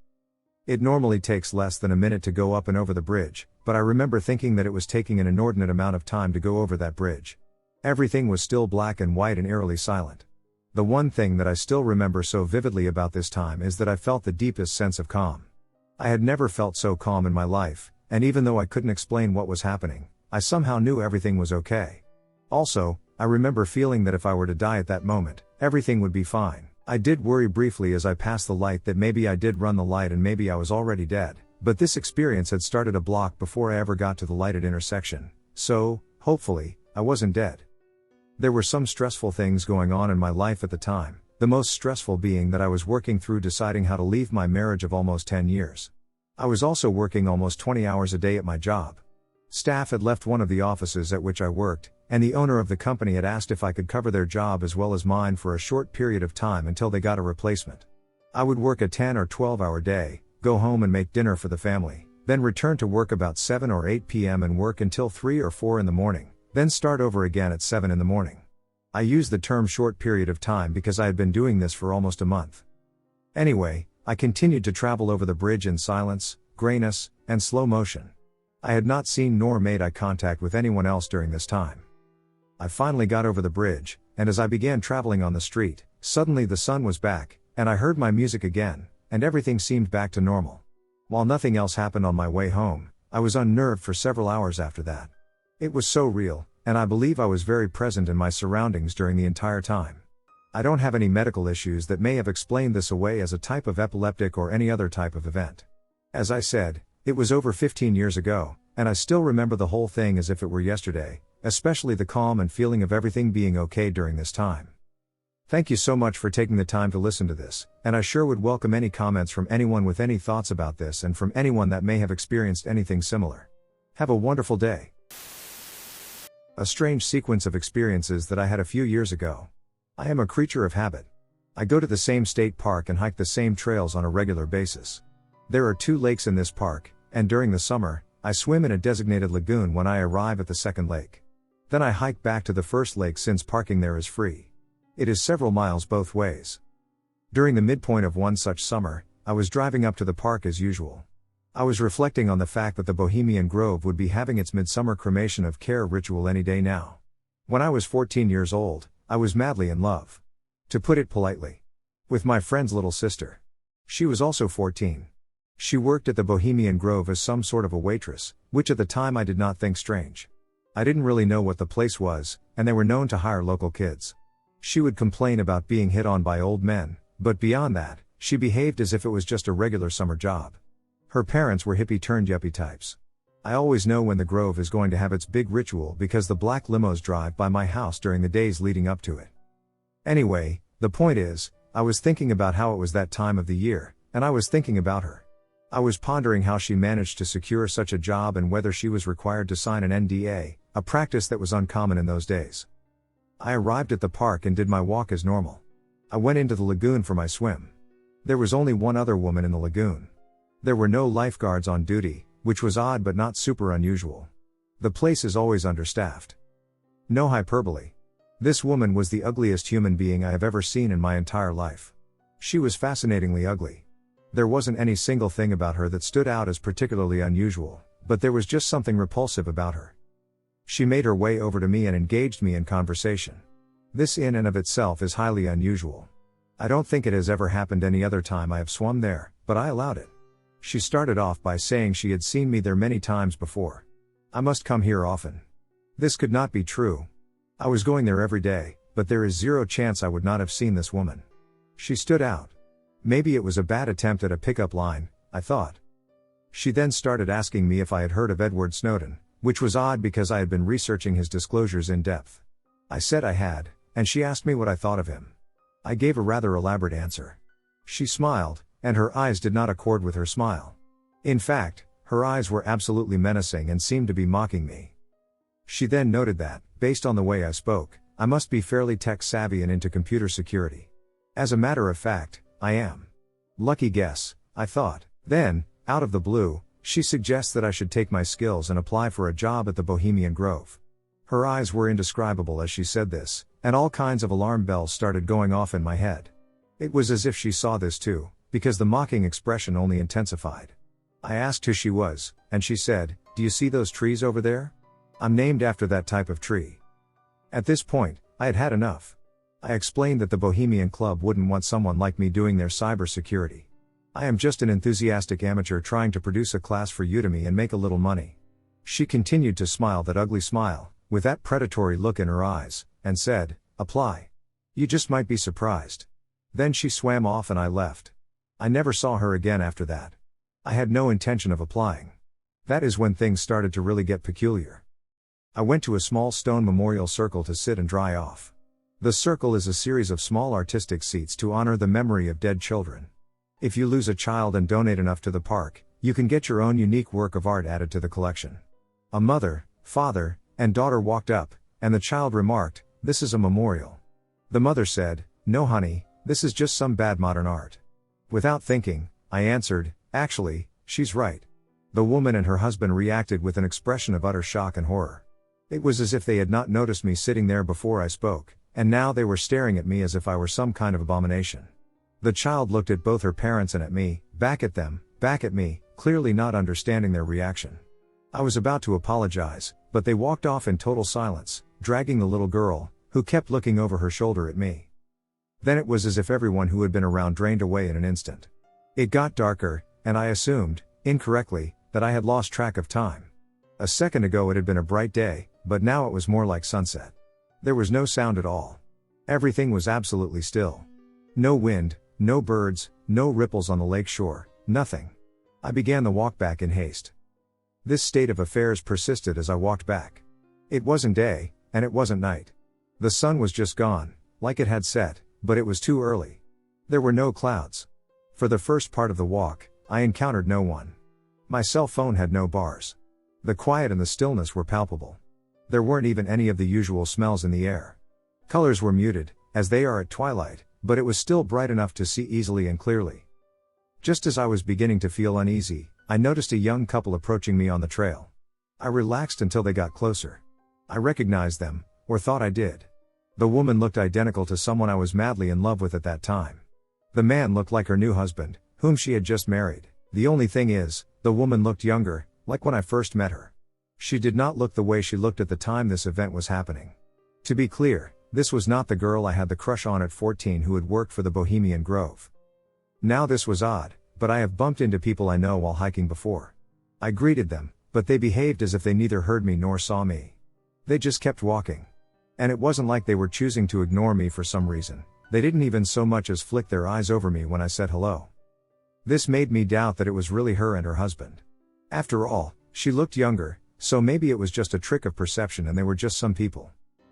It normally takes less than a minute to go up and over the bridge, but I remember thinking that it was taking an inordinate amount of time to go over that bridge. Everything was still black and white and eerily silent. The one thing that I still remember so vividly about this time is that I felt the deepest sense of calm. I had never felt so calm in my life, and even though I couldn't explain what was happening, I somehow knew everything was okay. Also, I remember feeling that if I were to die at that moment, everything would be fine. I did worry briefly as I passed the light that maybe I did run the light and maybe I was already dead, but this experience had started a block before I ever got to the lighted intersection, so, hopefully, I wasn't dead. There were some stressful things going on in my life at the time, the most stressful being that I was working through deciding how to leave my marriage of almost 10 years. I was also working almost 20 hours a day at my job. Staff had left one of the offices at which I worked, and the owner of the company had asked if I could cover their job as well as mine for a short period of time until they got a replacement. I would work a 10 or 12-hour day, go home and make dinner for the family, then return to work about 7 or 8 p.m. and work until 3 or 4 in the morning, then start over again at 7 in the morning. I use the term short period of time because I had been doing this for almost a month. Anyway, I continued to travel over the bridge in silence, grayness, and slow motion. I had not seen nor made eye contact with anyone else during this time. I finally got over the bridge, and as I began traveling on the street, suddenly the sun was back, and I heard my music again, and everything seemed back to normal. While nothing else happened on my way home, I was unnerved for several hours after that. It was so real, and I believe I was very present in my surroundings during the entire time. I don't have any medical issues that may have explained this away as a type of epileptic or any other type of event. As I said, it was over 15 years ago, and I still remember the whole thing as if it were yesterday, especially the calm and feeling of everything being okay during this time. Thank you so much for taking the time to listen to this, and I sure would welcome any comments from anyone with any thoughts about this and from anyone that may have experienced anything similar. Have a wonderful day. A strange sequence of experiences that I had a few years ago. I am a creature of habit. I go to the same state park and hike the same trails on a regular basis. There are 2 lakes in this park, and during the summer, I swim in a designated lagoon when I arrive at the second lake. Then I hike back to the first lake since parking there is free. It is several miles both ways. During the midpoint of one such summer, I was driving up to the park as usual. I was reflecting on the fact that the Bohemian Grove would be having its midsummer cremation of care ritual any day now. When I was 14 years old, I was madly in love. To put it politely. With my friend's little sister. She was also 14. She worked at the Bohemian Grove as some sort of a waitress, which at the time I did not think strange. I didn't really know what the place was, and they were known to hire local kids. She would complain about being hit on by old men, but beyond that, she behaved as if it was just a regular summer job. Her parents were hippie-turned-yuppie types. I always know when the Grove is going to have its big ritual because the black limos drive by my house during the days leading up to it. Anyway, the point is, I was thinking about how it was that time of the year, and I was thinking about her. I was pondering how she managed to secure such a job and whether she was required to sign an NDA, a practice that was uncommon in those days. I arrived at the park and did my walk as normal. I went into the lagoon for my swim. There was only one other woman in the lagoon. There were no lifeguards on duty, which was odd but not super unusual. The place is always understaffed. No hyperbole. This woman was the ugliest human being I have ever seen in my entire life. She was fascinatingly ugly. There wasn't any single thing about her that stood out as particularly unusual, but there was just something repulsive about her. She made her way over to me and engaged me in conversation. This in and of itself is highly unusual. I don't think it has ever happened any other time I have swum there, but I allowed it. She started off by saying she had seen me there many times before. I must come here often. This could not be true. I was going there every day, but there is zero chance I would not have seen this woman. She stood out. Maybe it was a bad attempt at a pickup line, I thought. She then started asking me if I had heard of Edward Snowden, which was odd because I had been researching his disclosures in depth. I said I had, and she asked me what I thought of him. I gave a rather elaborate answer. She smiled, and her eyes did not accord with her smile. In fact, her eyes were absolutely menacing and seemed to be mocking me. She then noted that, based on the way I spoke, I must be fairly tech-savvy and into computer security. As a matter of fact, I am. Lucky guess, I thought. Then, out of the blue, she suggests that I should take my skills and apply for a job at the Bohemian Grove. Her eyes were indescribable as she said this, and all kinds of alarm bells started going off in my head. It was as if she saw this too, because the mocking expression only intensified. I asked who she was, and she said, "Do you see those trees over there? I'm named after that type of tree." At this point, I had had enough. I explained that the Bohemian Club wouldn't want someone like me doing their cybersecurity. I am just an enthusiastic amateur trying to produce a class for Udemy and make a little money. She continued to smile that ugly smile, with that predatory look in her eyes, and said, "Apply. You just might be surprised." Then she swam off and I left. I never saw her again after that. I had no intention of applying. That is when things started to really get peculiar. I went to a small stone memorial circle to sit and dry off. The circle is a series of small artistic seats to honor the memory of dead children. If you lose a child and donate enough to the park, you can get your own unique work of art added to the collection. A mother, father, and daughter walked up, and the child remarked, "This is a memorial." The mother said, "No honey, this is just some bad modern art." Without thinking, I answered, "Actually, she's right." The woman and her husband reacted with an expression of utter shock and horror. It was as if they had not noticed me sitting there before I spoke, and now they were staring at me as if I were some kind of abomination. The child looked at both her parents and at me, back at them, back at me, clearly not understanding their reaction. I was about to apologize, but they walked off in total silence, dragging the little girl, who kept looking over her shoulder at me. Then it was as if everyone who had been around drained away in an instant. It got darker, and I assumed, incorrectly, that I had lost track of time. A second ago it had been a bright day, but now it was more like sunset. There was no sound at all. Everything was absolutely still. No wind, no birds, no ripples on the lake shore, nothing. I began the walk back in haste. This state of affairs persisted as I walked back. It wasn't day, and it wasn't night. The sun was just gone, like it had set, but it was too early. There were no clouds. For the first part of the walk, I encountered no one. My cell phone had no bars. The quiet and the stillness were palpable. There weren't even any of the usual smells in the air. Colors were muted, as they are at twilight, but it was still bright enough to see easily and clearly. Just as I was beginning to feel uneasy, I noticed a young couple approaching me on the trail. I relaxed until they got closer. I recognized them, or thought I did. The woman looked identical to someone I was madly in love with at that time. The man looked like her new husband, whom she had just married. The only thing is, the woman looked younger, like when I first met her. She did not look the way she looked at the time this event was happening. To be clear, this was not the girl I had the crush on at 14 who had worked for the Bohemian Grove. Now this was odd, but I have bumped into people I know while hiking before. I greeted them, but they behaved as if they neither heard me nor saw me. They just kept walking. And it wasn't like they were choosing to ignore me for some reason. They didn't even so much as flick their eyes over me when I said hello. This made me doubt that it was really her and her husband. After all, she looked younger, so maybe it was just a trick of perception and they were just some people.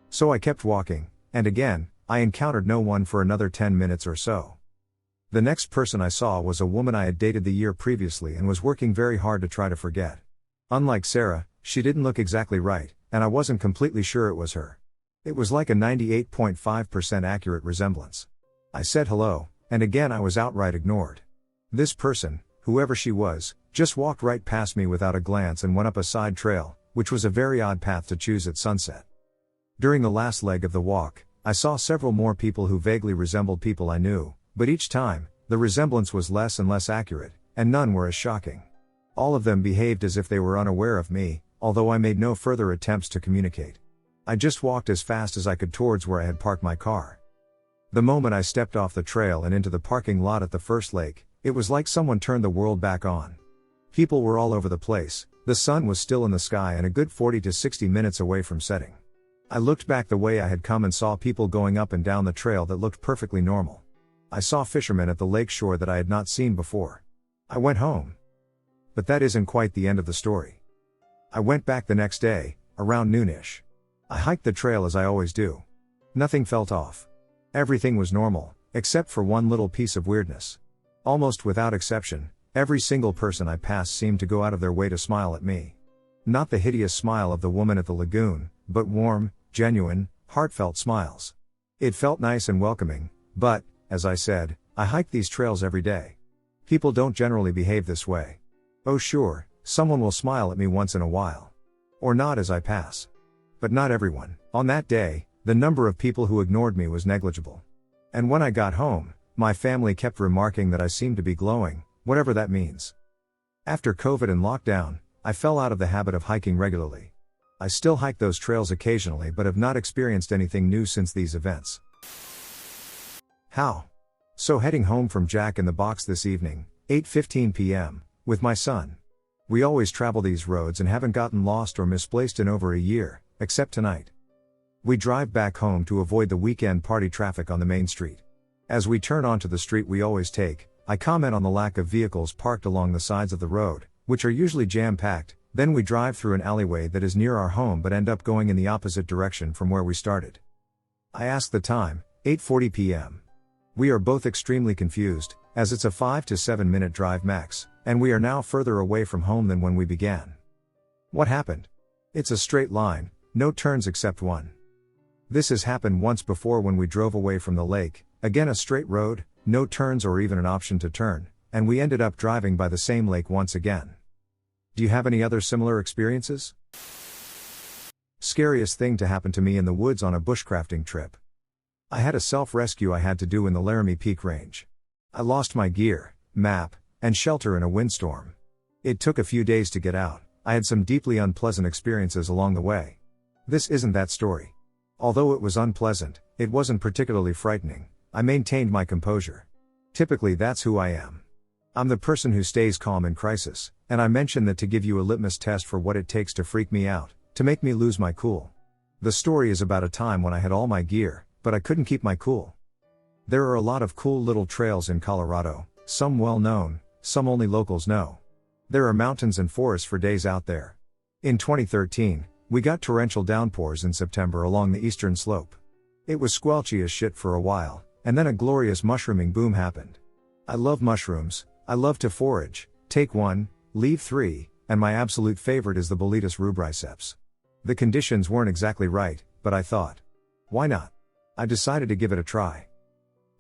So I kept walking, and again, I encountered no one for another 10 minutes or so. The next person I saw was a woman I had dated the year previously and was working very hard to try to forget. Unlike Sarah, she didn't look exactly right, and I wasn't completely sure it was her. It was like a 98.5% accurate resemblance. I said hello, and again I was outright ignored. This person, whoever she was, just walked right past me without a glance and went up a side trail, which was a very odd path to choose at sunset. During the last leg of the walk, I saw several more people who vaguely resembled people I knew, but each time, the resemblance was less and less accurate, and none were as shocking. All of them behaved as if they were unaware of me, although I made no further attempts to communicate. I just walked as fast as I could towards where I had parked my car. The moment I stepped off the trail and into the parking lot at the first lake, it was like someone turned the world back on. People were all over the place, the sun was still in the sky and a good 40 to 60 minutes away from setting. I looked back the way I had come and saw people going up and down the trail that looked perfectly normal. I saw fishermen at the lake shore that I had not seen before. I went home. But that isn't quite the end of the story. I went back the next day, around noonish. I hiked the trail as I always do. Nothing felt off. Everything was normal, except for one little piece of weirdness. Almost without exception, every single person I passed seemed to go out of their way to smile at me. Not the hideous smile of the woman at the lagoon, but warm, genuine, heartfelt smiles. It felt nice and welcoming, but, as I said, I hike these trails every day. People don't generally behave this way. Oh sure, someone will smile at me once in a while. Or nod as I pass. But not everyone. On that day, the number of people who ignored me was negligible. And when I got home, my family kept remarking that I seemed to be glowing, whatever that means. After COVID and lockdown, I fell out of the habit of hiking regularly. I still hike those trails occasionally but have not experienced anything new since these events. How? So heading home from Jack in the Box this evening, 8:15 p.m., with my son. We always travel these roads and haven't gotten lost or misplaced in over a year, except tonight. We drive back home to avoid the weekend party traffic on the main street. As we turn onto the street we always take, I comment on the lack of vehicles parked along the sides of the road, which are usually jam-packed, then we drive through an alleyway that is near our home but end up going in the opposite direction from where we started. I ask the time, 8:40 p.m. We are both extremely confused, as it's a 5 to 7 minute drive max, and we are now further away from home than when we began. What happened? It's a straight line, no turns except one. This has happened once before when we drove away from the lake, again a straight road, no turns or even an option to turn, and we ended up driving by the same lake once again. Do you have any other similar experiences? Scariest thing to happen to me in the woods on a bushcrafting trip. I had a self-rescue I had to do in the Laramie Peak Range. I lost my gear, map, and shelter in a windstorm. It took a few days to get out. I had some deeply unpleasant experiences along the way. This isn't that story. Although it was unpleasant, it wasn't particularly frightening. I maintained my composure. Typically that's who I am. I'm the person who stays calm in crisis, and I mention that to give you a litmus test for what it takes to freak me out, to make me lose my cool. The story is about a time when I had all my gear, but I couldn't keep my cool. There are a lot of cool little trails in Colorado, some well known, some only locals know. There are mountains and forests for days out there. In 2013, we got torrential downpours in September along the eastern slope. It was squelchy as shit for a while, and then a glorious mushrooming boom happened. I love mushrooms, I love to forage, take one, leave three, and my absolute favorite is the Boletus rubriceps. The conditions weren't exactly right, but I thought, why not? I decided to give it a try.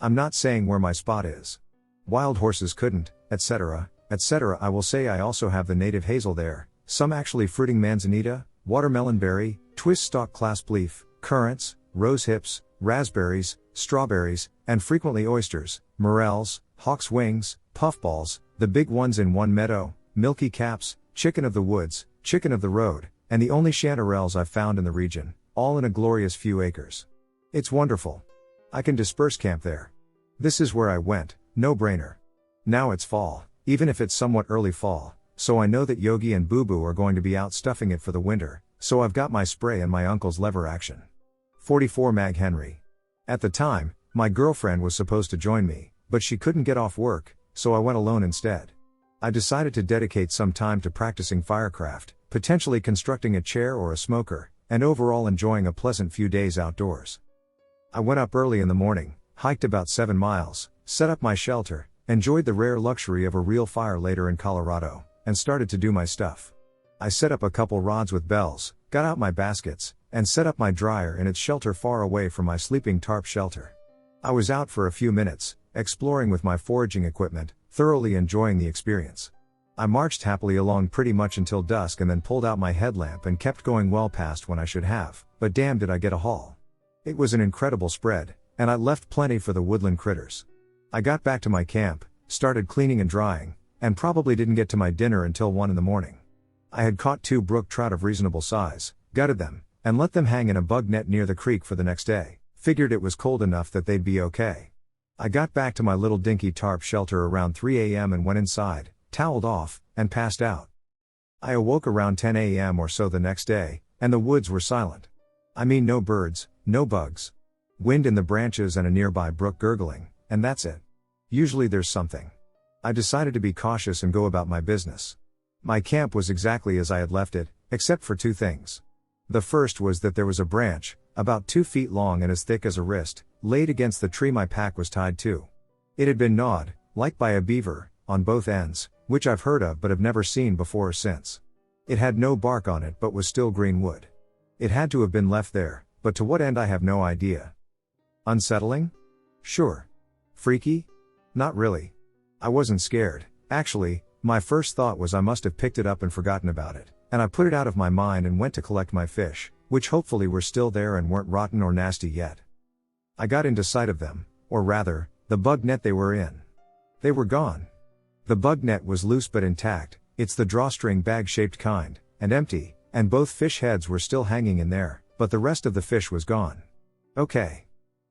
I'm not saying where my spot is. Wild horses couldn't, etc., etc. I will say I also have the native hazel there, some actually fruiting manzanita, watermelon berry, twist stalk clasp leaf, currants, rose hips, raspberries, strawberries, and frequently oysters, morels, hawk's wings, puffballs, the big ones in one meadow, milky caps, chicken of the woods, chicken of the road, and the only chanterelles I've found in the region, all in a glorious few acres. It's wonderful. I can disperse camp there. This is where I went, no brainer. Now it's fall, even if it's somewhat early fall, so I know that Yogi and Boo Boo are going to be out stuffing it for the winter, so I've got my spray and my uncle's lever action. 44 Mag Henry. At the time, my girlfriend was supposed to join me, but she couldn't get off work, so I went alone instead. I decided to dedicate some time to practicing firecraft, potentially constructing a chair or a smoker, and overall enjoying a pleasant few days outdoors. I went up early in the morning, hiked about 7 miles, set up my shelter, enjoyed the rare luxury of a real fire later in Colorado, and started to do my stuff. I set up a couple rods with bells, got out my baskets, and set up my dryer in its shelter far away from my sleeping tarp shelter. I was out for a few minutes, exploring with my foraging equipment, thoroughly enjoying the experience. I marched happily along pretty much until dusk and then pulled out my headlamp and kept going well past when I should have, but damn did I get a haul. It was an incredible spread, and I left plenty for the woodland critters. I got back to my camp, started cleaning and drying, and probably didn't get to my dinner until 1 in the morning. I had caught 2 brook trout of reasonable size, gutted them, and let them hang in a bug net near the creek for the next day, figured it was cold enough that they'd be okay. I got back to my little dinky tarp shelter around 3 a.m. and went inside, toweled off, and passed out. I awoke around 10 a.m. or so the next day, and the woods were silent. I mean, no birds, no bugs. Wind in the branches and a nearby brook gurgling, and that's it. Usually there's something. I decided to be cautious and go about my business. My camp was exactly as I had left it, except for 2 things. The first was that there was a branch, about 2 feet long and as thick as a wrist, laid against the tree my pack was tied to. It had been gnawed, like by a beaver, on both ends, which I've heard of but have never seen before or since. It had no bark on it but was still green wood. It had to have been left there, but to what end I have no idea. Unsettling? Sure. Freaky? Not really. I wasn't scared, actually. My first thought was I must have picked it up and forgotten about it, and I put it out of my mind and went to collect my fish, which hopefully were still there and weren't rotten or nasty yet. I got into sight of them, or rather, the bug net they were in. They were gone. The bug net was loose but intact, it's the drawstring bag-shaped kind, and empty, and both fish heads were still hanging in there, but the rest of the fish was gone. Okay.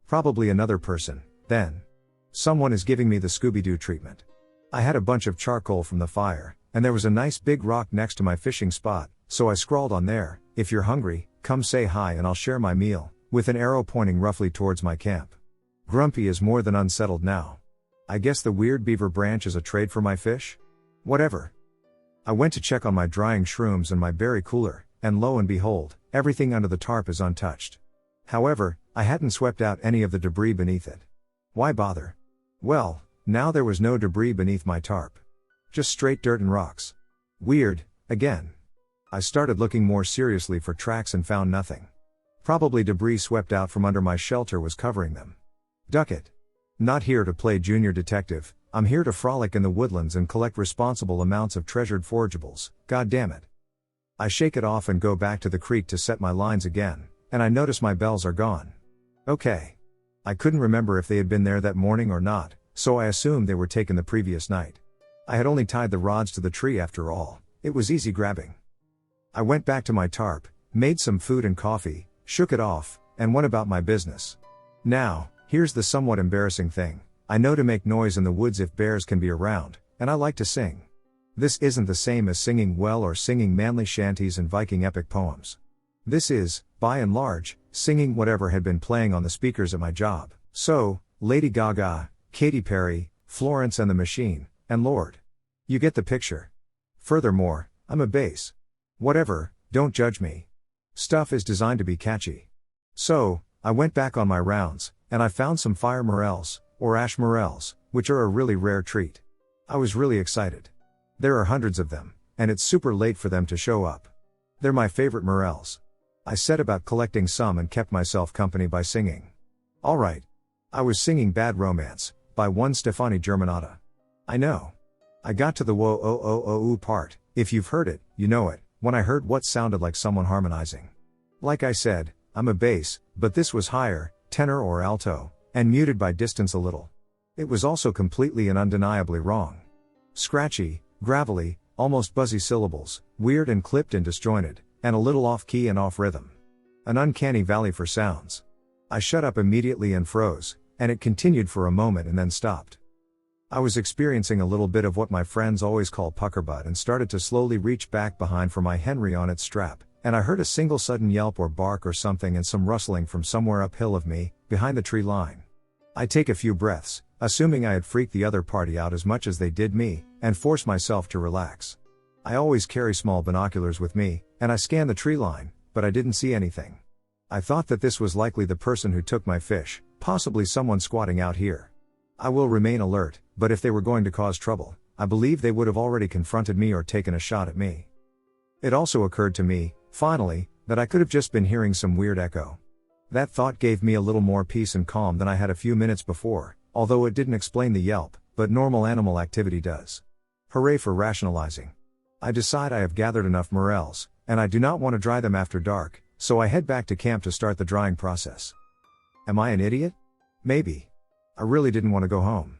Probably another person, then. Someone is giving me the Scooby-Doo treatment. I had a bunch of charcoal from the fire, and there was a nice big rock next to my fishing spot, so I scrawled on there, "If you're hungry, come say hi and I'll share my meal," with an arrow pointing roughly towards my camp. Grumpy is more than unsettled now. I guess the weird beaver branch is a trade for my fish? Whatever. I went to check on my drying shrooms and my berry cooler, and lo and behold, everything under the tarp is untouched. However, I hadn't swept out any of the debris beneath it. Why bother? Well, now there was no debris beneath my tarp. Just straight dirt and rocks. Weird, again. I started looking more seriously for tracks and found nothing. Probably debris swept out from under my shelter was covering them. Duck it. Not here to play junior detective, I'm here to frolic in the woodlands and collect responsible amounts of treasured forageables, god damn it. I shake it off and go back to the creek to set my lines again, and I notice my bells are gone. Okay. I couldn't remember if they had been there that morning or not, so I assumed they were taken the previous night. I had only tied the rods to the tree after all, it was easy grabbing. I went back to my tarp, made some food and coffee, shook it off, and went about my business. Now, here's the somewhat embarrassing thing. I know to make noise in the woods if bears can be around, and I like to sing. This isn't the same as singing well or singing manly shanties and Viking epic poems. This is, by and large, singing whatever had been playing on the speakers at my job. So, Lady Gaga, Katy Perry, Florence and the Machine, and Lord. You get the picture. Furthermore, I'm a bass. Whatever, don't judge me. Stuff is designed to be catchy. So, I went back on my rounds, and I found some fire morels, or ash morels, which are a really rare treat. I was really excited. There are hundreds of them, and it's super late for them to show up. They're my favorite morels. I set about collecting some and kept myself company by singing. Alright. I was singing Bad Romance, by one Stefani Germanotta. I know. I got to the whoa-oh-oh-oh-oo part, if you've heard it, you know it, when I heard what sounded like someone harmonizing. Like I said, I'm a bass, but this was higher, tenor or alto, and muted by distance a little. It was also completely and undeniably wrong. Scratchy, gravelly, almost buzzy syllables, weird and clipped and disjointed, and a little off-key and off-rhythm. An uncanny valley for sounds. I shut up immediately and froze, and it continued for a moment and then stopped. I was experiencing a little bit of what my friends always call puckerbutt and started to slowly reach back behind for my Henry on its strap, and I heard a single sudden yelp or bark or something and some rustling from somewhere uphill of me, behind the tree line. I take a few breaths, assuming I had freaked the other party out as much as they did me, and force myself to relax. I always carry small binoculars with me, and I scanned the tree line, but I didn't see anything. I thought that this was likely the person who took my fish, possibly someone squatting out here. I will remain alert, but if they were going to cause trouble, I believe they would have already confronted me or taken a shot at me. It also occurred to me, finally, that I could have just been hearing some weird echo. That thought gave me a little more peace and calm than I had a few minutes before, although it didn't explain the yelp, but normal animal activity does. Hooray for rationalizing. I decide I have gathered enough morels, and I do not want to dry them after dark, so I head back to camp to start the drying process. Am I an idiot? Maybe. I really didn't want to go home.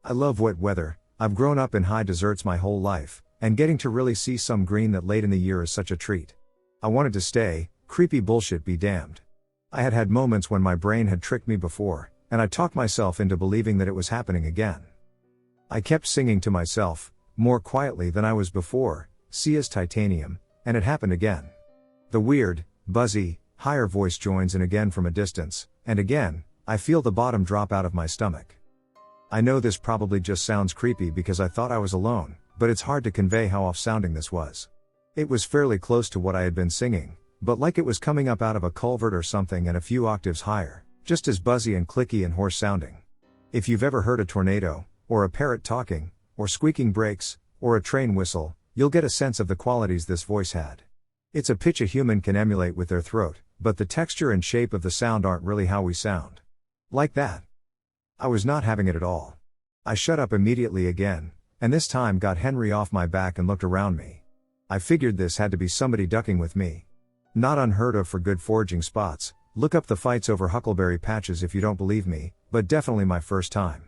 I love wet weather, I've grown up in high deserts my whole life, and getting to really see some green that late in the year is such a treat. I wanted to stay, creepy bullshit be damned. I had had moments when my brain had tricked me before, and I talked myself into believing that it was happening again. I kept singing to myself, more quietly than I was before, C is titanium, and it happened again. The weird, buzzy, higher voice joins in again from a distance, and again, I feel the bottom drop out of my stomach. I know this probably just sounds creepy because I thought I was alone, but it's hard to convey how off-sounding this was. It was fairly close to what I had been singing, but like it was coming up out of a culvert or something and a few octaves higher, just as buzzy and clicky and hoarse sounding. If you've ever heard a tornado, or a parrot talking, or squeaking brakes, or a train whistle, you'll get a sense of the qualities this voice had. It's a pitch a human can emulate with their throat, but the texture and shape of the sound aren't really how we sound. Like that. I was not having it at all. I shut up immediately again, and this time got Henry off my back and looked around me. I figured this had to be somebody ducking with me. Not unheard of for good foraging spots, look up the fights over huckleberry patches if you don't believe me, but definitely my first time.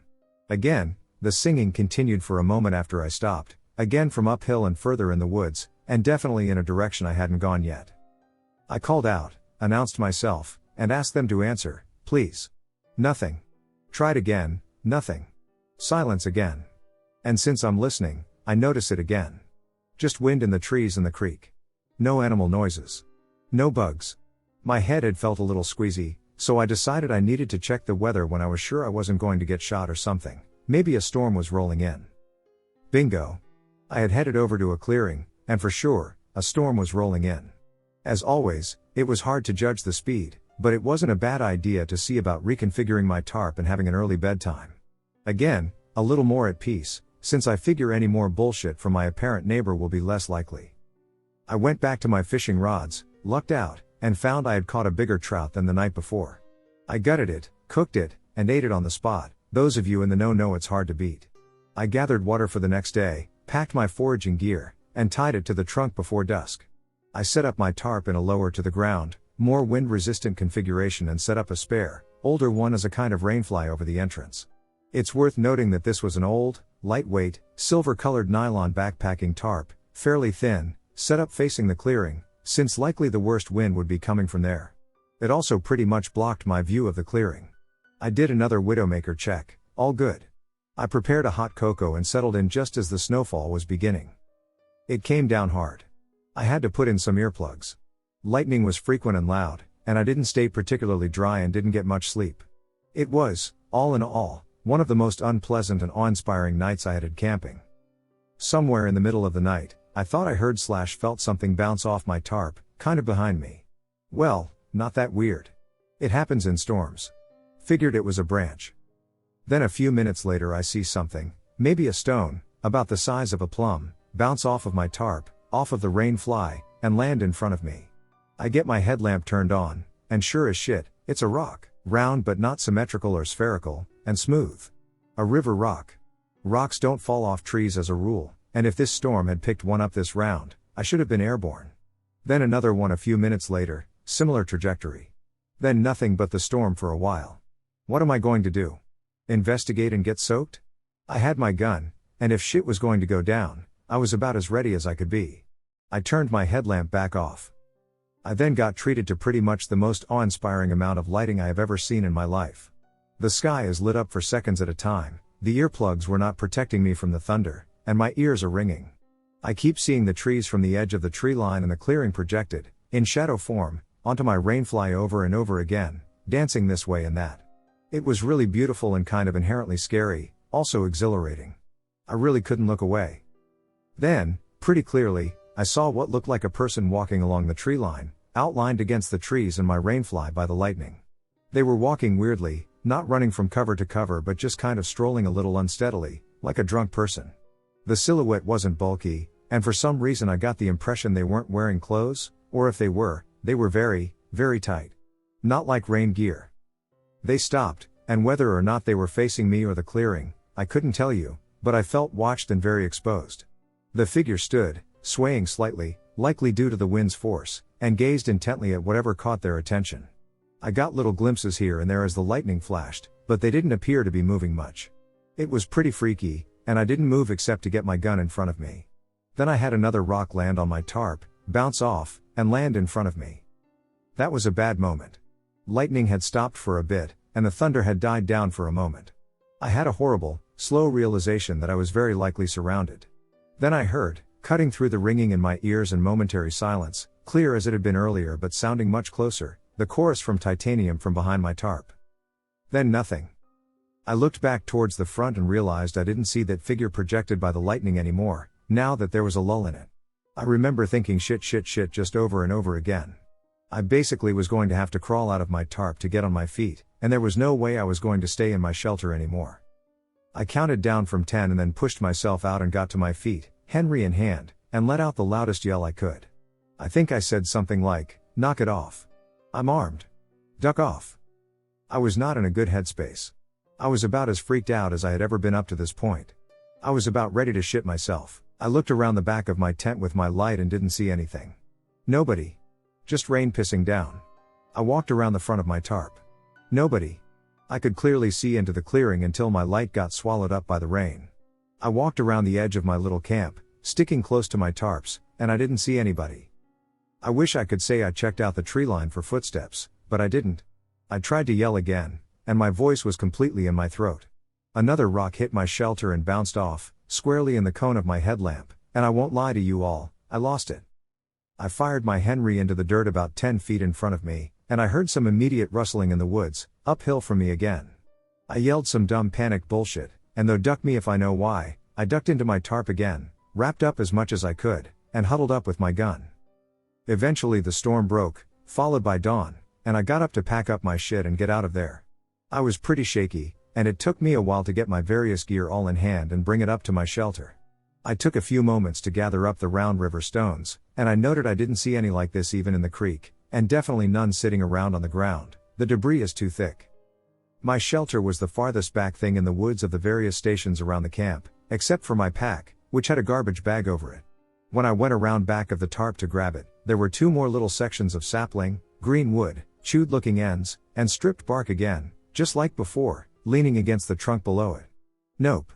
Again, the singing continued for a moment after I stopped, again from uphill and further in the woods, and definitely in a direction I hadn't gone yet. I called out, announced myself, and asked them to answer, please. Nothing. Tried again, nothing. Silence again. And since I'm listening, I notice it again. Just wind in the trees and the creek. No animal noises. No bugs. My head had felt a little squeezy, so I decided I needed to check the weather when I was sure I wasn't going to get shot or something. Maybe a storm was rolling in. Bingo. I had headed over to a clearing, and for sure, a storm was rolling in. As always, it was hard to judge the speed, but it wasn't a bad idea to see about reconfiguring my tarp and having an early bedtime. Again, a little more at peace, since I figure any more bullshit from my apparent neighbor will be less likely. I went back to my fishing rods, lucked out, and found I had caught a bigger trout than the night before. I gutted it, cooked it, and ate it on the spot. Those of you in the know it's hard to beat. I gathered water for the next day, packed my foraging gear, and tied it to the trunk before dusk. I set up my tarp in a lower to the ground, more wind-resistant configuration and set up a spare, older one as a kind of rainfly over the entrance. It's worth noting that this was an old, lightweight, silver-colored nylon backpacking tarp, fairly thin, set up facing the clearing, since likely the worst wind would be coming from there. It also pretty much blocked my view of the clearing. I did another Widowmaker check, all good. I prepared a hot cocoa and settled in just as the snowfall was beginning. It came down hard. I had to put in some earplugs. Lightning was frequent and loud, and I didn't stay particularly dry and didn't get much sleep. It was, all in all, one of the most unpleasant and awe-inspiring nights I had camping. Somewhere in the middle of the night, I thought I heard/felt something bounce off my tarp, kind of behind me. Well, not that weird. It happens in storms. Figured it was a branch. Then a few minutes later I see something, maybe a stone, about the size of a plum, bounce off of my tarp, off of the rain fly, and land in front of me. I get my headlamp turned on, and sure as shit, it's a rock, round but not symmetrical or spherical, and smooth. A river rock. Rocks don't fall off trees as a rule, and if this storm had picked one up this round, I should have been airborne. Then another one a few minutes later, similar trajectory. Then nothing but the storm for a while. What am I going to do? Investigate and get soaked? I had my gun, and if shit was going to go down, I was about as ready as I could be. I turned my headlamp back off. I then got treated to pretty much the most awe-inspiring amount of lighting I have ever seen in my life. The sky is lit up for seconds at a time, the earplugs were not protecting me from the thunder, and my ears are ringing. I keep seeing the trees from the edge of the tree line and the clearing projected, in shadow form, onto my rainfly over and over again, dancing this way and that. It was really beautiful and kind of inherently scary, also exhilarating. I really couldn't look away. Then, pretty clearly, I saw what looked like a person walking along the tree line, outlined against the trees and my rainfly by the lightning. They were walking weirdly, not running from cover to cover but just kind of strolling a little unsteadily, like a drunk person. The silhouette wasn't bulky, and for some reason I got the impression they weren't wearing clothes, or if they were very, very tight. Not like rain gear. They stopped, and whether or not they were facing me or the clearing, I couldn't tell you, but I felt watched and very exposed. The figure stood, swaying slightly, likely due to the wind's force, and gazed intently at whatever caught their attention. I got little glimpses here and there as the lightning flashed, but they didn't appear to be moving much. It was pretty freaky, and I didn't move except to get my gun in front of me. Then I had another rock land on my tarp, bounce off, and land in front of me. That was a bad moment. Lightning had stopped for a bit, and the thunder had died down for a moment. I had a horrible, slow realization that I was very likely surrounded. Then I heard, cutting through the ringing in my ears and momentary silence, clear as it had been earlier but sounding much closer, the chorus from Titanium from behind my tarp. Then nothing. I looked back towards the front and realized I didn't see that figure projected by the lightning anymore, now that there was a lull in it. I remember thinking shit just over and over again. I basically was going to have to crawl out of my tarp to get on my feet, and there was no way I was going to stay in my shelter anymore. I counted down from 10 and then pushed myself out and got to my feet, Henry in hand, and let out the loudest yell I could. I think I said something like, "Knock it off. I'm armed. Duck off." I was not in a good headspace. I was about as freaked out as I had ever been up to this point. I was about ready to shit myself. I looked around the back of my tent with my light and didn't see anything. Nobody. Just rain pissing down. I walked around the front of my tarp. Nobody. I could clearly see into the clearing until my light got swallowed up by the rain. I walked around the edge of my little camp, sticking close to my tarps, and I didn't see anybody. I wish I could say I checked out the tree line for footsteps, but I didn't. I tried to yell again, and my voice was completely in my throat. Another rock hit my shelter and bounced off, squarely in the cone of my headlamp, and I won't lie to you all, I lost it. I fired my Henry into the dirt about 10 feet in front of me, and I heard some immediate rustling in the woods, uphill from me again. I yelled some dumb panicked bullshit, and though duck me if I know why, I ducked into my tarp again, wrapped up as much as I could, and huddled up with my gun. Eventually the storm broke, followed by dawn, and I got up to pack up my shit and get out of there. I was pretty shaky, and it took me a while to get my various gear all in hand and bring it up to my shelter. I took a few moments to gather up the round river stones, and I noted I didn't see any like this even in the creek, and definitely none sitting around on the ground. The debris is too thick. My shelter was the farthest back thing in the woods of the various stations around the camp, except for my pack, which had a garbage bag over it. When I went around back of the tarp to grab it, there were two more little sections of sapling, green wood, chewed looking ends, and stripped bark again, just like before, leaning against the trunk below it. Nope.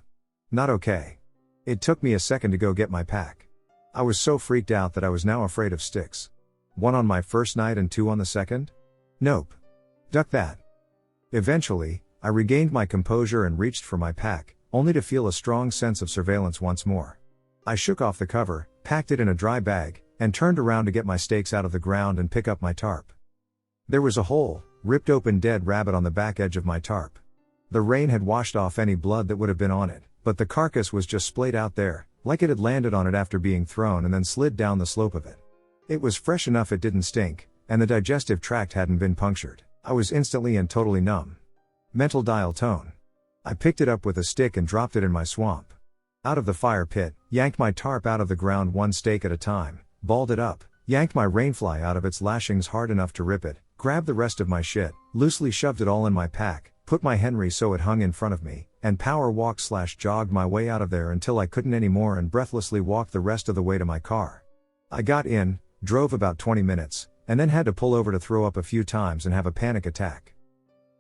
Not okay. It took me a second to go get my pack. I was so freaked out that I was now afraid of sticks. 1 on my first night and 2 on the second? Nope. Duck that. Eventually, I regained my composure and reached for my pack, only to feel a strong sense of surveillance once more. I shook off the cover, packed it in a dry bag, and turned around to get my stakes out of the ground and pick up my tarp. There was a whole, ripped open dead rabbit on the back edge of my tarp. The rain had washed off any blood that would have been on it, but the carcass was just splayed out there, like it had landed on it after being thrown and then slid down the slope of it. It was fresh enough it didn't stink, and the digestive tract hadn't been punctured. I was instantly and totally numb. Mental dial tone. I picked it up with a stick and dropped it in my swamp. Out of the fire pit, yanked my tarp out of the ground one stake at a time, balled it up, yanked my rainfly out of its lashings hard enough to rip it, grabbed the rest of my shit, loosely shoved it all in my pack, put my Henry so it hung in front of me, and power walked/jogged my way out of there until I couldn't anymore and breathlessly walked the rest of the way to my car. I got in, drove about 20 minutes, and then had to pull over to throw up a few times and have a panic attack.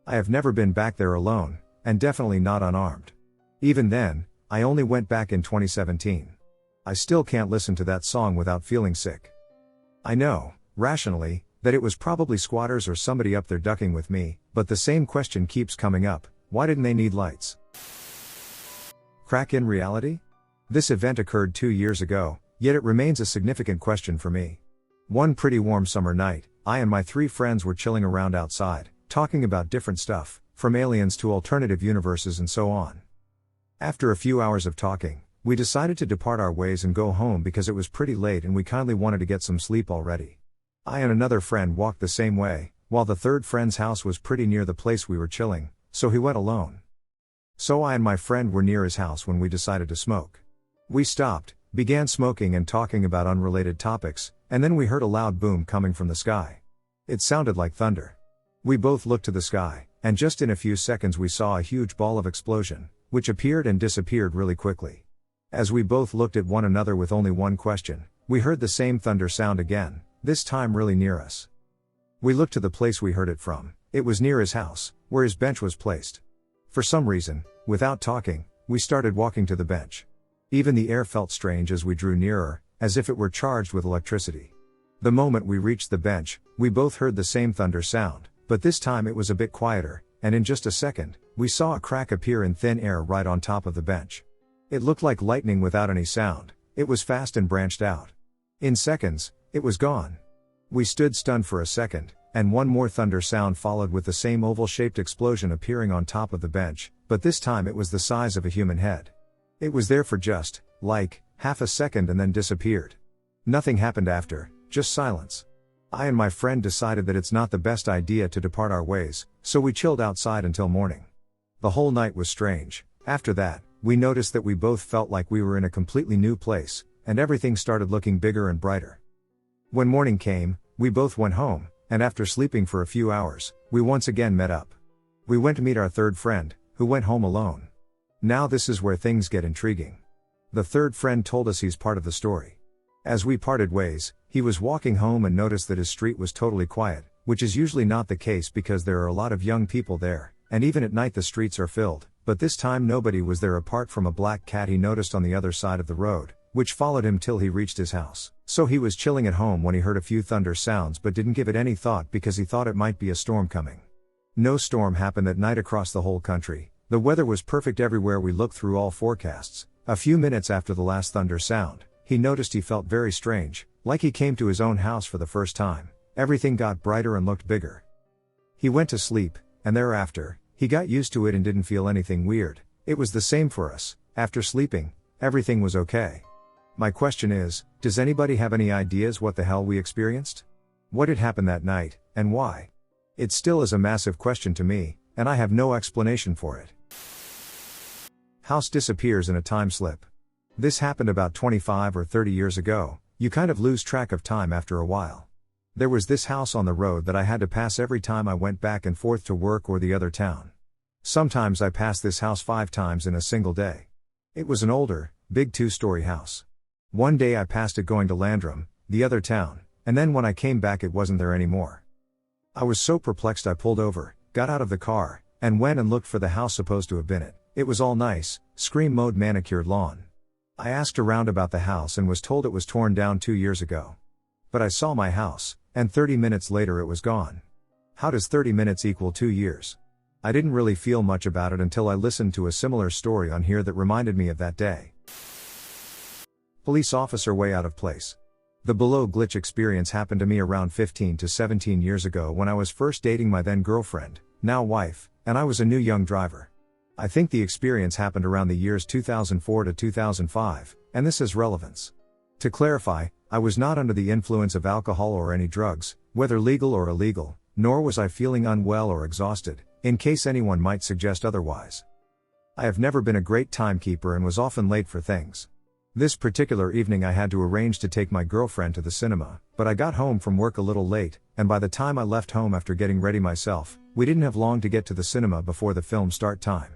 I have never been back there alone, and definitely not unarmed. Even then, I only went back in 2017. I still can't listen to that song without feeling sick. I know, rationally, that it was probably squatters or somebody up there ducking with me, but the same question keeps coming up: why didn't they need lights? Crack in reality? This event occurred 2 years ago, yet it remains a significant question for me. One pretty warm summer night, I and my 3 friends were chilling around outside, talking about different stuff, from aliens to alternative universes and so on. After a few hours of talking, we decided to depart our ways and go home because it was pretty late and we kindly wanted to get some sleep already. I and another friend walked the same way, while the third friend's house was pretty near the place we were chilling, so he went alone. So I and my friend were near his house when we decided to smoke. We stopped, began smoking and talking about unrelated topics, and then we heard a loud boom coming from the sky. It sounded like thunder. We both looked to the sky, and just in a few seconds we saw a huge ball of explosion, which appeared and disappeared really quickly. As we both looked at one another with only one question, we heard the same thunder sound again, this time really near us. We looked to the place we heard it from. It was near his house, where his bench was placed. For some reason, without talking, we started walking to the bench. Even the air felt strange as we drew nearer, as if it were charged with electricity. The moment we reached the bench, we both heard the same thunder sound, but this time it was a bit quieter, and in just a second, we saw a crack appear in thin air right on top of the bench. It looked like lightning without any sound. It was fast and branched out. In seconds, it was gone. We stood stunned for a second, and one more thunder sound followed with the same oval-shaped explosion appearing on top of the bench, but this time it was the size of a human head. It was there for just, like, half a second and then disappeared. Nothing happened after, just silence. I and my friend decided that it's not the best idea to depart our ways, so we chilled outside until morning. The whole night was strange. After that, we noticed that we both felt like we were in a completely new place, and everything started looking bigger and brighter. When morning came, we both went home, and after sleeping for a few hours, we once again met up. We went to meet our third friend, who went home alone. Now this is where things get intriguing. The third friend told us he's part of the story. As we parted ways, he was walking home and noticed that his street was totally quiet, which is usually not the case because there are a lot of young people there, and even at night the streets are filled, but this time nobody was there apart from a black cat he noticed on the other side of the road, which followed him till he reached his house. So he was chilling at home when he heard a few thunder sounds but didn't give it any thought because he thought it might be a storm coming. No storm happened that night across the whole country. The weather was perfect everywhere we looked through all forecasts. A few minutes after the last thunder sound, he noticed he felt very strange, like he came to his own house for the first time. Everything got brighter and looked bigger. He went to sleep, and thereafter, he got used to it and didn't feel anything weird. It was the same for us. After sleeping, everything was okay. My question is, does anybody have any ideas what the hell we experienced? What had happened that night, and why? It still is a massive question to me, and I have no explanation for it. House disappears in a time slip. This happened about 25 or 30 years ago. You kind of lose track of time after a while. There was this house on the road that I had to pass every time I went back and forth to work or the other town. Sometimes I passed this house 5 times in a single day. It was an older, big 2-story house. One day I passed it going to Landrum, the other town, and then when I came back it wasn't there anymore. I was so perplexed I pulled over, got out of the car, and went and looked for the house supposed to have been it. It was all nice, scream mode manicured lawn. I asked around about the house and was told it was torn down 2 years ago. But I saw my house, and 30 minutes later it was gone. How does 30 minutes equal 2 years? I didn't really feel much about it until I listened to a similar story on here that reminded me of that day. Police officer way out of place. The below glitch experience happened to me around 15 to 17 years ago when I was first dating my then girlfriend, now wife, and I was a new young driver. I think the experience happened around the years 2004 to 2005, and this has relevance. To clarify, I was not under the influence of alcohol or any drugs, whether legal or illegal, nor was I feeling unwell or exhausted, in case anyone might suggest otherwise. I have never been a great timekeeper and was often late for things. This particular evening I had to arrange to take my girlfriend to the cinema, but I got home from work a little late, and by the time I left home after getting ready myself, we didn't have long to get to the cinema before the film start time.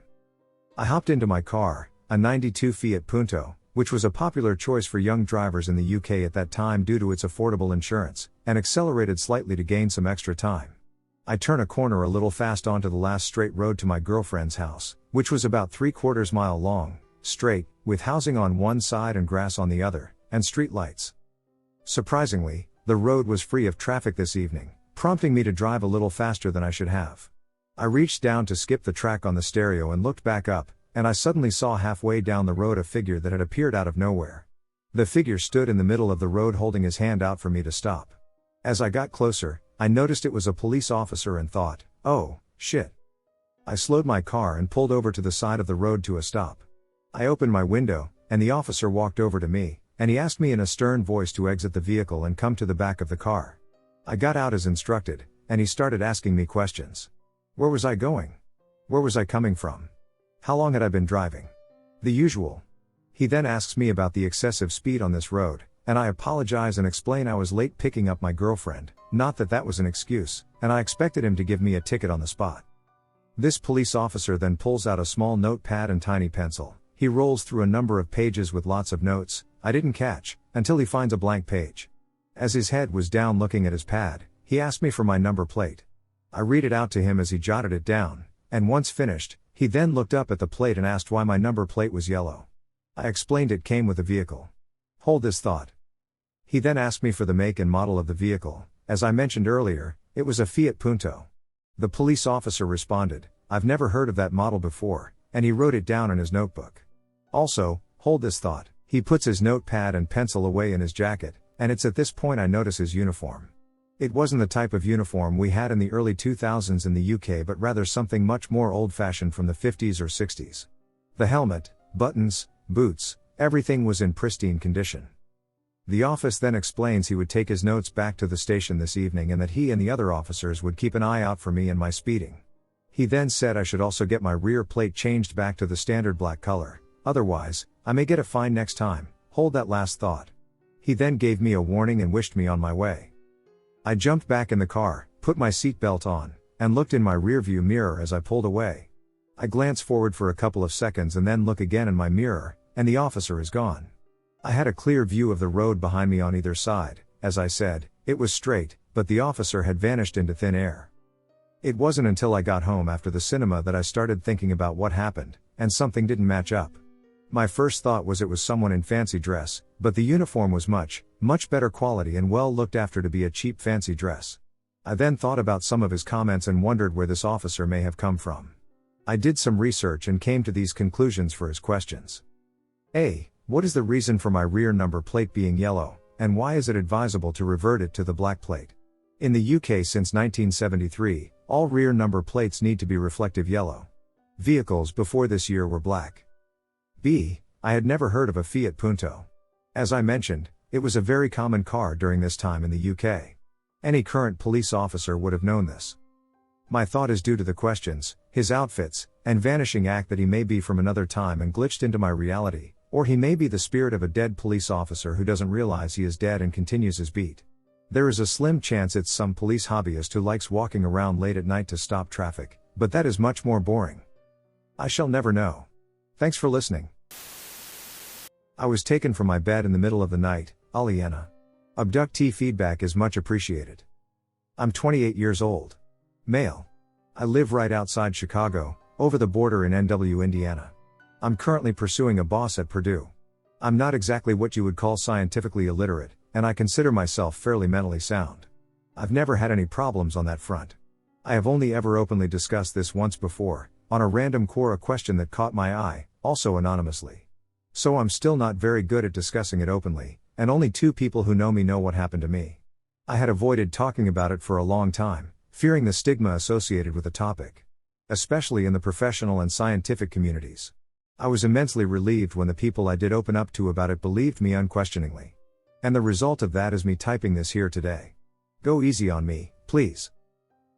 I hopped into my car, a 92 Fiat Punto, which was a popular choice for young drivers in the UK at that time due to its affordable insurance, and accelerated slightly to gain some extra time. I turn a corner a little fast onto the last straight road to my girlfriend's house, which was about 3/4 mile long, straight, with housing on one side and grass on the other, and street lights. Surprisingly, the road was free of traffic this evening, prompting me to drive a little faster than I should have. I reached down to skip the track on the stereo and looked back up, and I suddenly saw halfway down the road a figure that had appeared out of nowhere. The figure stood in the middle of the road holding his hand out for me to stop. As I got closer, I noticed it was a police officer and thought, oh, shit. I slowed my car and pulled over to the side of the road to a stop. I opened my window, and the officer walked over to me, and he asked me in a stern voice to exit the vehicle and come to the back of the car. I got out as instructed, and he started asking me questions. Where was I going? Where was I coming from? How long had I been driving? The usual. He then asks me about the excessive speed on this road, and I apologize and explain I was late picking up my girlfriend, not that that was an excuse, and I expected him to give me a ticket on the spot. This police officer then pulls out a small notepad and tiny pencil. He rolls through a number of pages with lots of notes I didn't catch, until he finds a blank page. As his head was down looking at his pad, he asked me for my number plate. I read it out to him as he jotted it down, and once finished, he then looked up at the plate and asked why my number plate was yellow. I explained it came with the vehicle. Hold this thought. He then asked me for the make and model of the vehicle. As I mentioned earlier, it was a Fiat Punto. The police officer responded, I've never heard of that model before, and he wrote it down in his notebook. Also, hold this thought. He puts his notepad and pencil away in his jacket, and it's at this point I notice his uniform. It wasn't the type of uniform we had in the early 2000s in the UK, but rather something much more old-fashioned from the 50s or 60s. The helmet, buttons, boots, everything was in pristine condition. The officer then explains he would take his notes back to the station this evening and that he and the other officers would keep an eye out for me and my speeding. He then said I should also get my rear plate changed back to the standard black color, otherwise, I may get a fine next time. Hold that last thought. He then gave me a warning and wished me on my way. I jumped back in the car, put my seatbelt on, and looked in my rearview mirror as I pulled away. I glance forward for a couple of seconds and then look again in my mirror, and the officer is gone. I had a clear view of the road behind me on either side. As I said, it was straight, but the officer had vanished into thin air. It wasn't until I got home after the cinema that I started thinking about what happened, and something didn't match up. My first thought was it was someone in fancy dress, but the uniform was much better quality and well looked after to be a cheap fancy dress. I then thought about some of his comments and wondered where this officer may have come from. I did some research and came to these conclusions for his questions. A. What is the reason for my rear number plate being yellow, and why is it advisable to revert it to the black plate? In the UK since 1973, all rear number plates need to be reflective yellow. Vehicles before this year were black. B. I had never heard of a Fiat Punto. As I mentioned, it was a very common car during this time in the UK. Any current police officer would have known this. My thought is due to the questions, his outfits, and vanishing act that he may be from another time and glitched into my reality, or he may be the spirit of a dead police officer who doesn't realize he is dead and continues his beat. There is a slim chance it's some police hobbyist who likes walking around late at night to stop traffic, but that is much more boring. I shall never know. Thanks for listening. I was taken from my bed in the middle of the night, Aliena. Abductee feedback is much appreciated. I'm 28 years old. Male. I live right outside Chicago, over the border in NW, Indiana. I'm currently pursuing a boss at Purdue. I'm not exactly what you would call scientifically illiterate, and I consider myself fairly mentally sound. I've never had any problems on that front. I have only ever openly discussed this once before, on a random Quora question that caught my eye, also anonymously. So I'm still not very good at discussing it openly, and only 2 people who know me know what happened to me. I had avoided talking about it for a long time, fearing the stigma associated with the topic. Especially in the professional and scientific communities. I was immensely relieved when the people I did open up to about it believed me unquestioningly. And the result of that is me typing this here today. Go easy on me, please.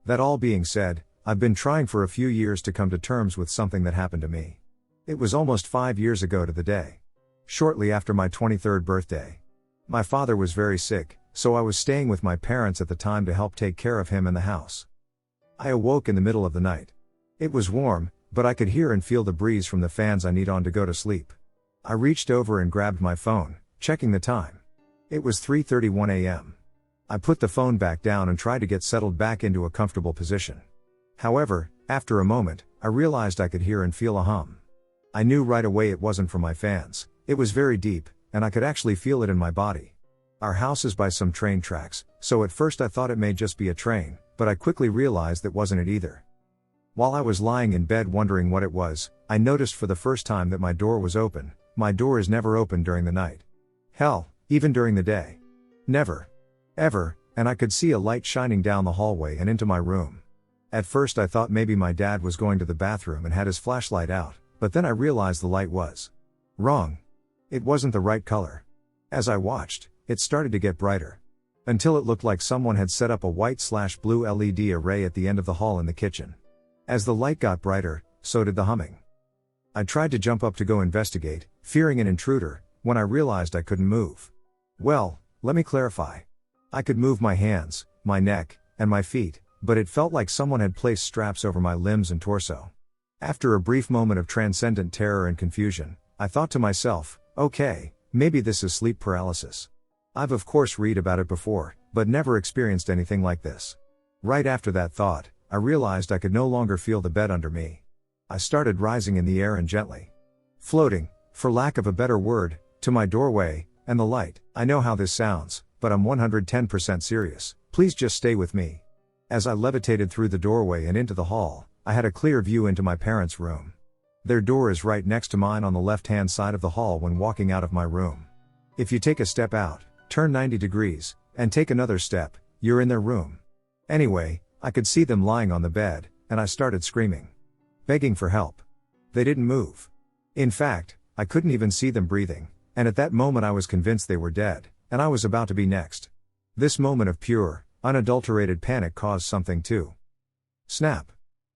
That all being said, I've been trying for a few years to come to terms with something that happened to me. It was almost 5 years ago to the day. Shortly after my 23rd birthday. My father was very sick, so I was staying with my parents at the time to help take care of him and the house. I awoke in the middle of the night. It was warm, but I could hear and feel the breeze from the fans I need on to go to sleep. I reached over and grabbed my phone, checking the time. It was 3:31 a.m. I put the phone back down and tried to get settled back into a comfortable position. However, after a moment, I realized I could hear and feel a hum. I knew right away it wasn't from my fans. It was very deep, and I could actually feel it in my body. Our house is by some train tracks, so at first I thought it may just be a train, but I quickly realized that wasn't it either. While I was lying in bed wondering what it was, I noticed for the first time that my door was open. My door is never open during the night. Hell, even during the day. Never. Ever, and I could see a light shining down the hallway and into my room. At first I thought maybe my dad was going to the bathroom and had his flashlight out, but then I realized the light was wrong. It wasn't the right color. As I watched, it started to get brighter. until it looked like someone had set up a white/blue LED array at the end of the hall in the kitchen. As the light got brighter, so did the humming. I tried to jump up to go investigate, fearing an intruder, when I realized I couldn't move. Well, let me clarify. I could move my hands, my neck, and my feet, but it felt like someone had placed straps over my limbs and torso. After a brief moment of transcendent terror and confusion, I thought to myself, okay, maybe this is sleep paralysis. I've of course read about it before, but never experienced anything like this. Right after that thought, I realized I could no longer feel the bed under me. I started rising in the air and gently floating, for lack of a better word, to my doorway, and the light. I know how this sounds, but I'm 110% serious, please just stay with me. As I levitated through the doorway and into the hall, I had a clear view into my parents' room. Their door is right next to mine on the left-hand side of the hall when walking out of my room. If you take a step out, turn 90 degrees, and take another step, you're in their room. Anyway, I could see them lying on the bed, and I started screaming, begging for help. They didn't move. In fact, I couldn't even see them breathing, and at that moment I was convinced they were dead, and I was about to be next. This moment of pure, unadulterated panic caused something to snap.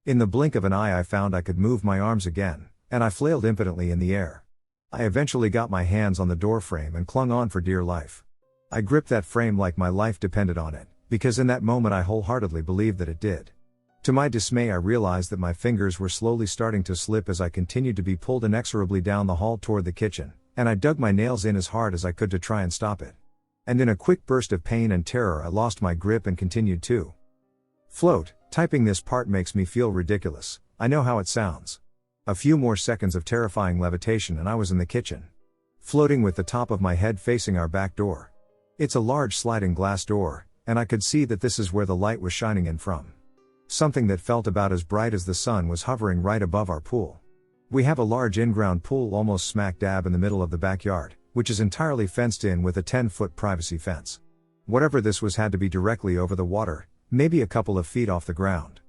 In the blink of an eye I found I could move my arms again, and I flailed impotently in the air. I eventually got my hands on the door frame and clung on for dear life. I gripped that frame like my life depended on it, because in that moment I wholeheartedly believed that it did. To my dismay I realized that my fingers were slowly starting to slip as I continued to be pulled inexorably down the hall toward the kitchen, and I dug my nails in as hard as I could to try and stop it. And in a quick burst of pain and terror I lost my grip and continued to float. Typing this part makes me feel ridiculous, I know how it sounds. A few more seconds of terrifying levitation and I was in the kitchen, floating with the top of my head facing our back door. It's a large sliding glass door, and I could see that this is where the light was shining in from. Something that felt about as bright as the sun was hovering right above our pool. We have a large in-ground pool almost smack dab in the middle of the backyard, which is entirely fenced in with a 10-foot privacy fence. Whatever this was had to be directly over the water, maybe a couple of feet off the ground.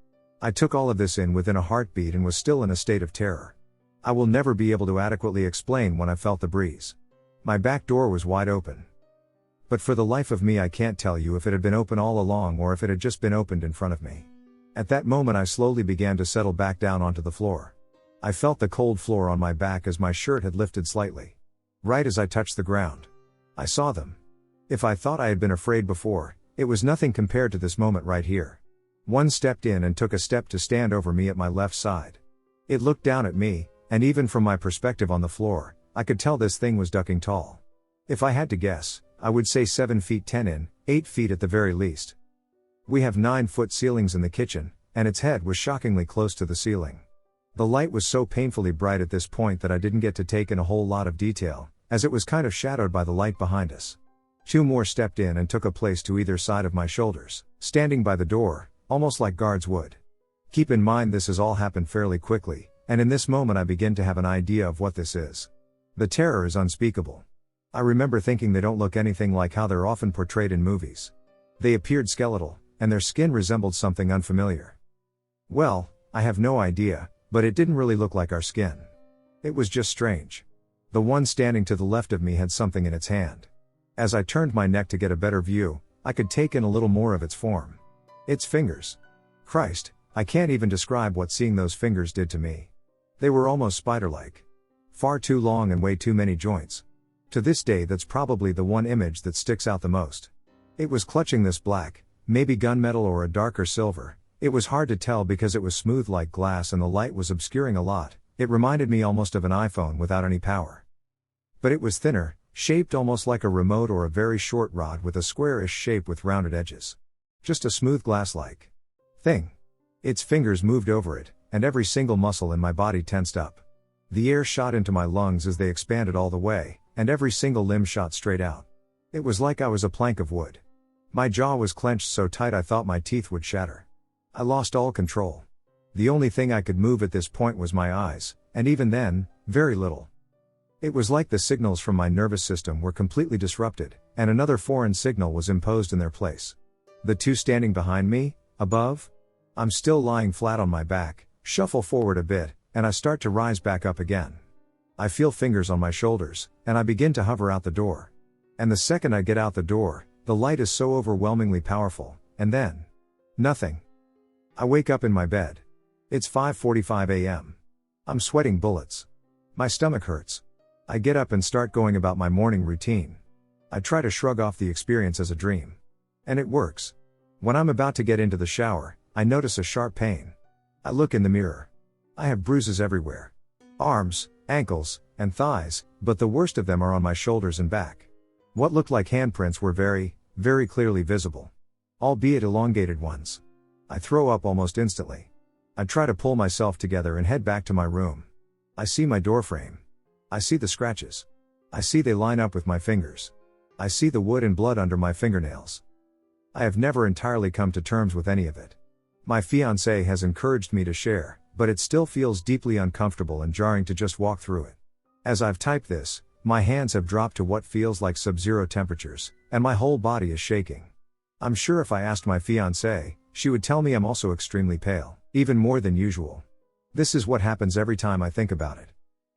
I took all of this in within a heartbeat and was still in a state of terror. I will never be able to adequately explain when I felt the breeze. My back door was wide open. But for the life of me I can't tell you if it had been open all along or if it had just been opened in front of me. At that moment I slowly began to settle back down onto the floor. I felt the cold floor on my back as my shirt had lifted slightly. Right as I touched the ground, I saw them. If I thought I had been afraid before, it was nothing compared to this moment right here. One stepped in and took a step to stand over me at my left side. It looked down at me, and even from my perspective on the floor, I could tell this thing was ducking tall. If I had to guess, I would say 7 feet 10 in, 8 feet at the very least. We have 9-foot ceilings in the kitchen, and its head was shockingly close to the ceiling. The light was so painfully bright at this point that I didn't get to take in a whole lot of detail, as it was kind of shadowed by the light behind us. 2 more stepped in and took a place to either side of my shoulders, standing by the door, almost like guards would. Keep in mind this has all happened fairly quickly, and in this moment I begin to have an idea of what this is. The terror is unspeakable. I remember thinking they don't look anything like how they're often portrayed in movies. They appeared skeletal, and their skin resembled something unfamiliar. Well, I have no idea, but it didn't really look like our skin. It was just strange. The one standing to the left of me had something in its hand. As I turned my neck to get a better view, I could take in a little more of its form. Its fingers. Christ, I can't even describe what seeing those fingers did to me. They were almost spider-like. Far too long and way too many joints. To this day that's probably the one image that sticks out the most. It was clutching this black, maybe gunmetal or a darker silver. It was hard to tell because it was smooth like glass and the light was obscuring a lot. It reminded me almost of an iPhone without any power. But it was thinner, shaped almost like a remote or a very short rod with a squarish shape with rounded edges. Just a smooth glass-like thing. Its fingers moved over it, and every single muscle in my body tensed up. The air shot into my lungs as they expanded all the way, and every single limb shot straight out. It was like I was a plank of wood. My jaw was clenched so tight I thought my teeth would shatter. I lost all control. The only thing I could move at this point was my eyes, and even then, very little. It was like the signals from my nervous system were completely disrupted, and another foreign signal was imposed in their place. The two standing behind me, above? I'm still lying flat on my back, shuffle forward a bit, and I start to rise back up again. I feel fingers on my shoulders, and I begin to hover out the door. And the second I get out the door, The light is so overwhelmingly powerful, and then nothing. I wake up in my bed. It's 5:45 a.m. I'm sweating bullets. My stomach hurts. I get up and start going about my morning routine. I try to shrug off the experience as a dream. And it works. When I'm about to get into the shower, I notice a sharp pain. I look in the mirror. I have bruises everywhere. Arms, ankles, and thighs, but the worst of them are on my shoulders and back. What looked like handprints were very, very clearly visible. Albeit elongated ones. I throw up almost instantly. I try to pull myself together and head back to my room. I see my door frame. I see the scratches. I see they line up with my fingers. I see the wood and blood under my fingernails. I have never entirely come to terms with any of it. My fiancée has encouraged me to share, but it still feels deeply uncomfortable and jarring to just walk through it. As I've typed this, my hands have dropped to what feels like sub-zero temperatures, and my whole body is shaking. I'm sure if I asked my fiancée, she would tell me I'm also extremely pale, even more than usual. This is what happens every time I think about it.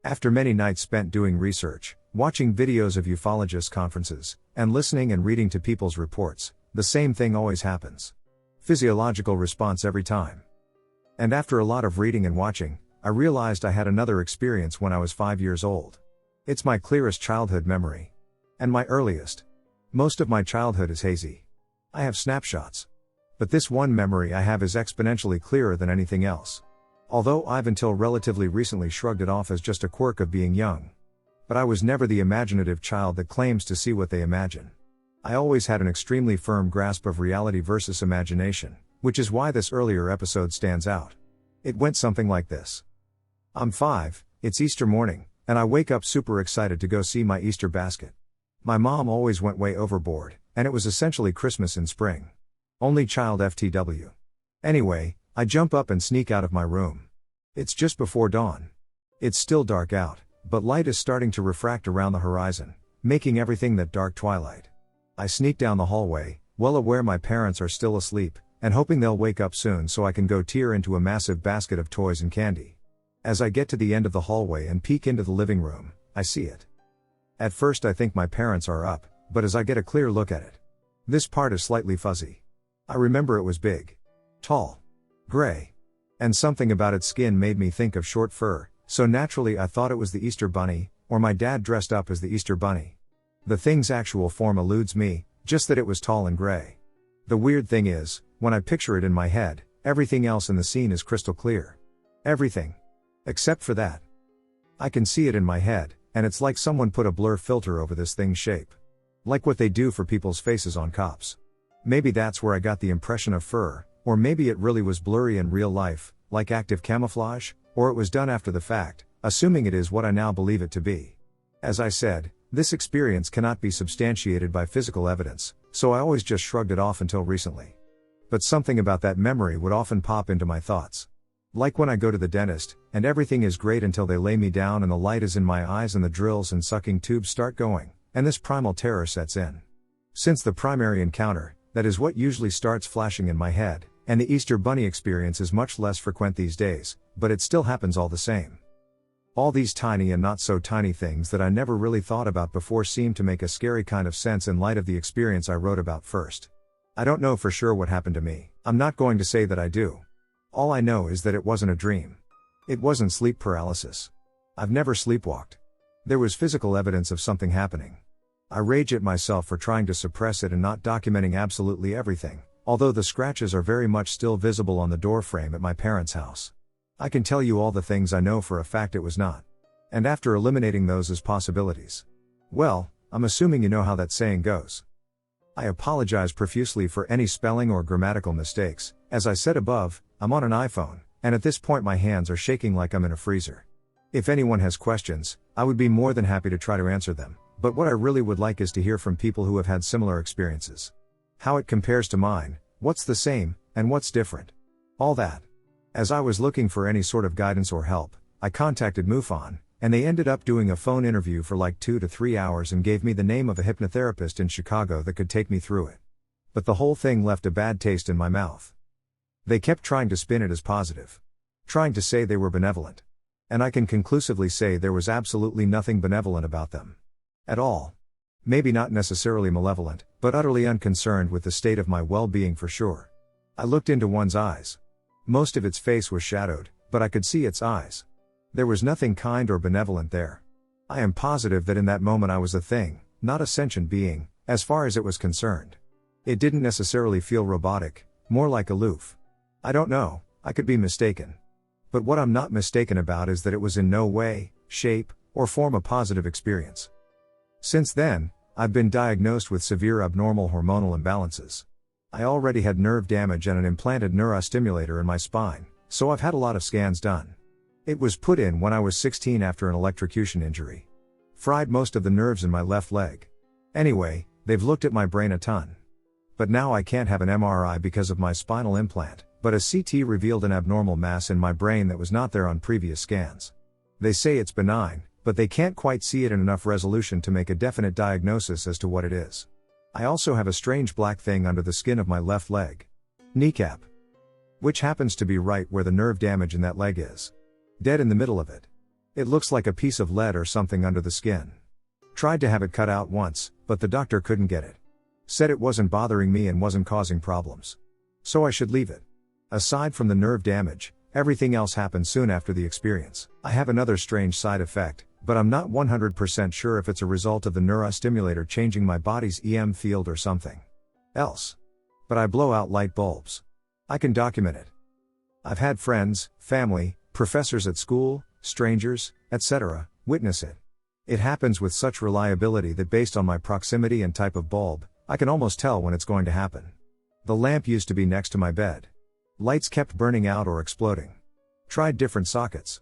After many nights spent doing research, watching videos of ufologists' conferences, and listening and reading to people's reports, the same thing always happens. Physiological response every time. And after a lot of reading and watching, I realized I had another experience when I was 5 years old. It's my clearest childhood memory. And my earliest. Most of my childhood is hazy. I have snapshots. But this one memory I have is exponentially clearer than anything else. Although I've until relatively recently shrugged it off as just a quirk of being young. But I was never the imaginative child that claims to see what they imagine. I always had an extremely firm grasp of reality versus imagination, which is why this earlier episode stands out. It went something like this. I'm 5, it's Easter morning, and I wake up super excited to go see my Easter basket. My mom always went way overboard, and it was essentially Christmas in spring. Only child FTW. Anyway, I jump up and sneak out of my room. It's just before dawn. It's still dark out, but light is starting to refract around the horizon, making everything that dark twilight. I sneak down the hallway, well aware my parents are still asleep, and hoping they'll wake up soon so I can go tear into a massive basket of toys and candy. As I get to the end of the hallway and peek into the living room, I see it. At first I think my parents are up, but as I get a clear look at it, this part is slightly fuzzy. I remember it was big. Tall. Gray. And something about its skin made me think of short fur, so naturally I thought it was the Easter Bunny, or my dad dressed up as the Easter Bunny. The thing's actual form eludes me, just that it was tall and gray. The weird thing is, when I picture it in my head, everything else in the scene is crystal clear. Everything. Except for that. I can see it in my head, and it's like someone put a blur filter over this thing's shape. Like what they do for people's faces on cops. Maybe that's where I got the impression of fur, or maybe it really was blurry in real life, like active camouflage, or it was done after the fact, assuming it is what I now believe it to be. As I said, this experience cannot be substantiated by physical evidence, so I always just shrugged it off until recently. But something about that memory would often pop into my thoughts. Like when I go to the dentist, and everything is great until they lay me down and the light is in my eyes and the drills and sucking tubes start going, and this primal terror sets in. Since the primary encounter, that is what usually starts flashing in my head, and the Easter Bunny experience is much less frequent these days, but it still happens all the same. All these tiny and not so tiny things that I never really thought about before seem to make a scary kind of sense in light of the experience I wrote about first. I don't know for sure what happened to me. I'm not going to say that I do. All I know is that it wasn't a dream. It wasn't sleep paralysis. I've never sleepwalked. There was physical evidence of something happening. I rage at myself for trying to suppress it and not documenting absolutely everything, although the scratches are very much still visible on the door frame at my parents' house. I can tell you all the things I know for a fact it was not. And after eliminating those as possibilities, well, I'm assuming you know how that saying goes. I apologize profusely for any spelling or grammatical mistakes. As I said above, I'm on an iPhone, and at this point my hands are shaking like I'm in a freezer. If anyone has questions, I would be more than happy to try to answer them, but what I really would like is to hear from people who have had similar experiences. How it compares to mine, what's the same, and what's different. All that. As I was looking for any sort of guidance or help, I contacted MUFON, and they ended up doing a phone interview for like 2 to 3 hours and gave me the name of a hypnotherapist in Chicago that could take me through it. But the whole thing left a bad taste in my mouth. They kept trying to spin it as positive. Trying to say they were benevolent. And I can conclusively say there was absolutely nothing benevolent about them. At all. Maybe not necessarily malevolent, but utterly unconcerned with the state of my well-being for sure. I looked into one's eyes. Most of its face was shadowed, but I could see its eyes. There was nothing kind or benevolent there. I am positive that in that moment I was a thing, not a sentient being, as far as it was concerned. It didn't necessarily feel robotic, more like aloof. I don't know, I could be mistaken. But what I'm not mistaken about is that it was in no way, shape, or form a positive experience. Since then, I've been diagnosed with severe abnormal hormonal imbalances. I already had nerve damage and an implanted neurostimulator in my spine, so I've had a lot of scans done. It was put in when I was 16 after an electrocution injury. Fried most of the nerves in my left leg. Anyway, they've looked at my brain a ton. But now I can't have an MRI because of my spinal implant, but a CT revealed an abnormal mass in my brain that was not there on previous scans. They say it's benign, but they can't quite see it in enough resolution to make a definite diagnosis as to what it is. I also have a strange black thing under the skin of my left leg. Kneecap. Which happens to be right where the nerve damage in that leg is. Dead in the middle of it. It looks like a piece of lead or something under the skin. Tried to have it cut out once, but the doctor couldn't get it. Said it wasn't bothering me and wasn't causing problems. So I should leave it. Aside from the nerve damage, everything else happened soon after the experience. I have another strange side effect, but I'm not 100% sure if it's a result of the neurostimulator changing my body's EM field or something else. But I blow out light bulbs. I can document it. I've had friends, family, professors at school, strangers, etc., witness it. It happens with such reliability that based on my proximity and type of bulb, I can almost tell when it's going to happen. The lamp used to be next to my bed. Lights kept burning out or exploding. Tried different sockets.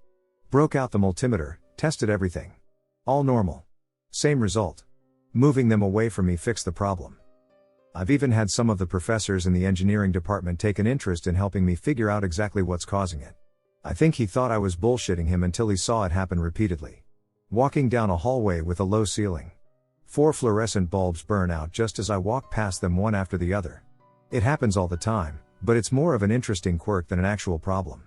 Broke out the multimeter, tested everything. All normal. Same result. Moving them away from me fixed the problem. I've even had some of the professors in the engineering department take an interest in helping me figure out exactly what's causing it. I think he thought I was bullshitting him until he saw it happen repeatedly. Walking down a hallway with a low ceiling. 4 fluorescent bulbs burn out just as I walk past them one after the other. It happens all the time, but it's more of an interesting quirk than an actual problem.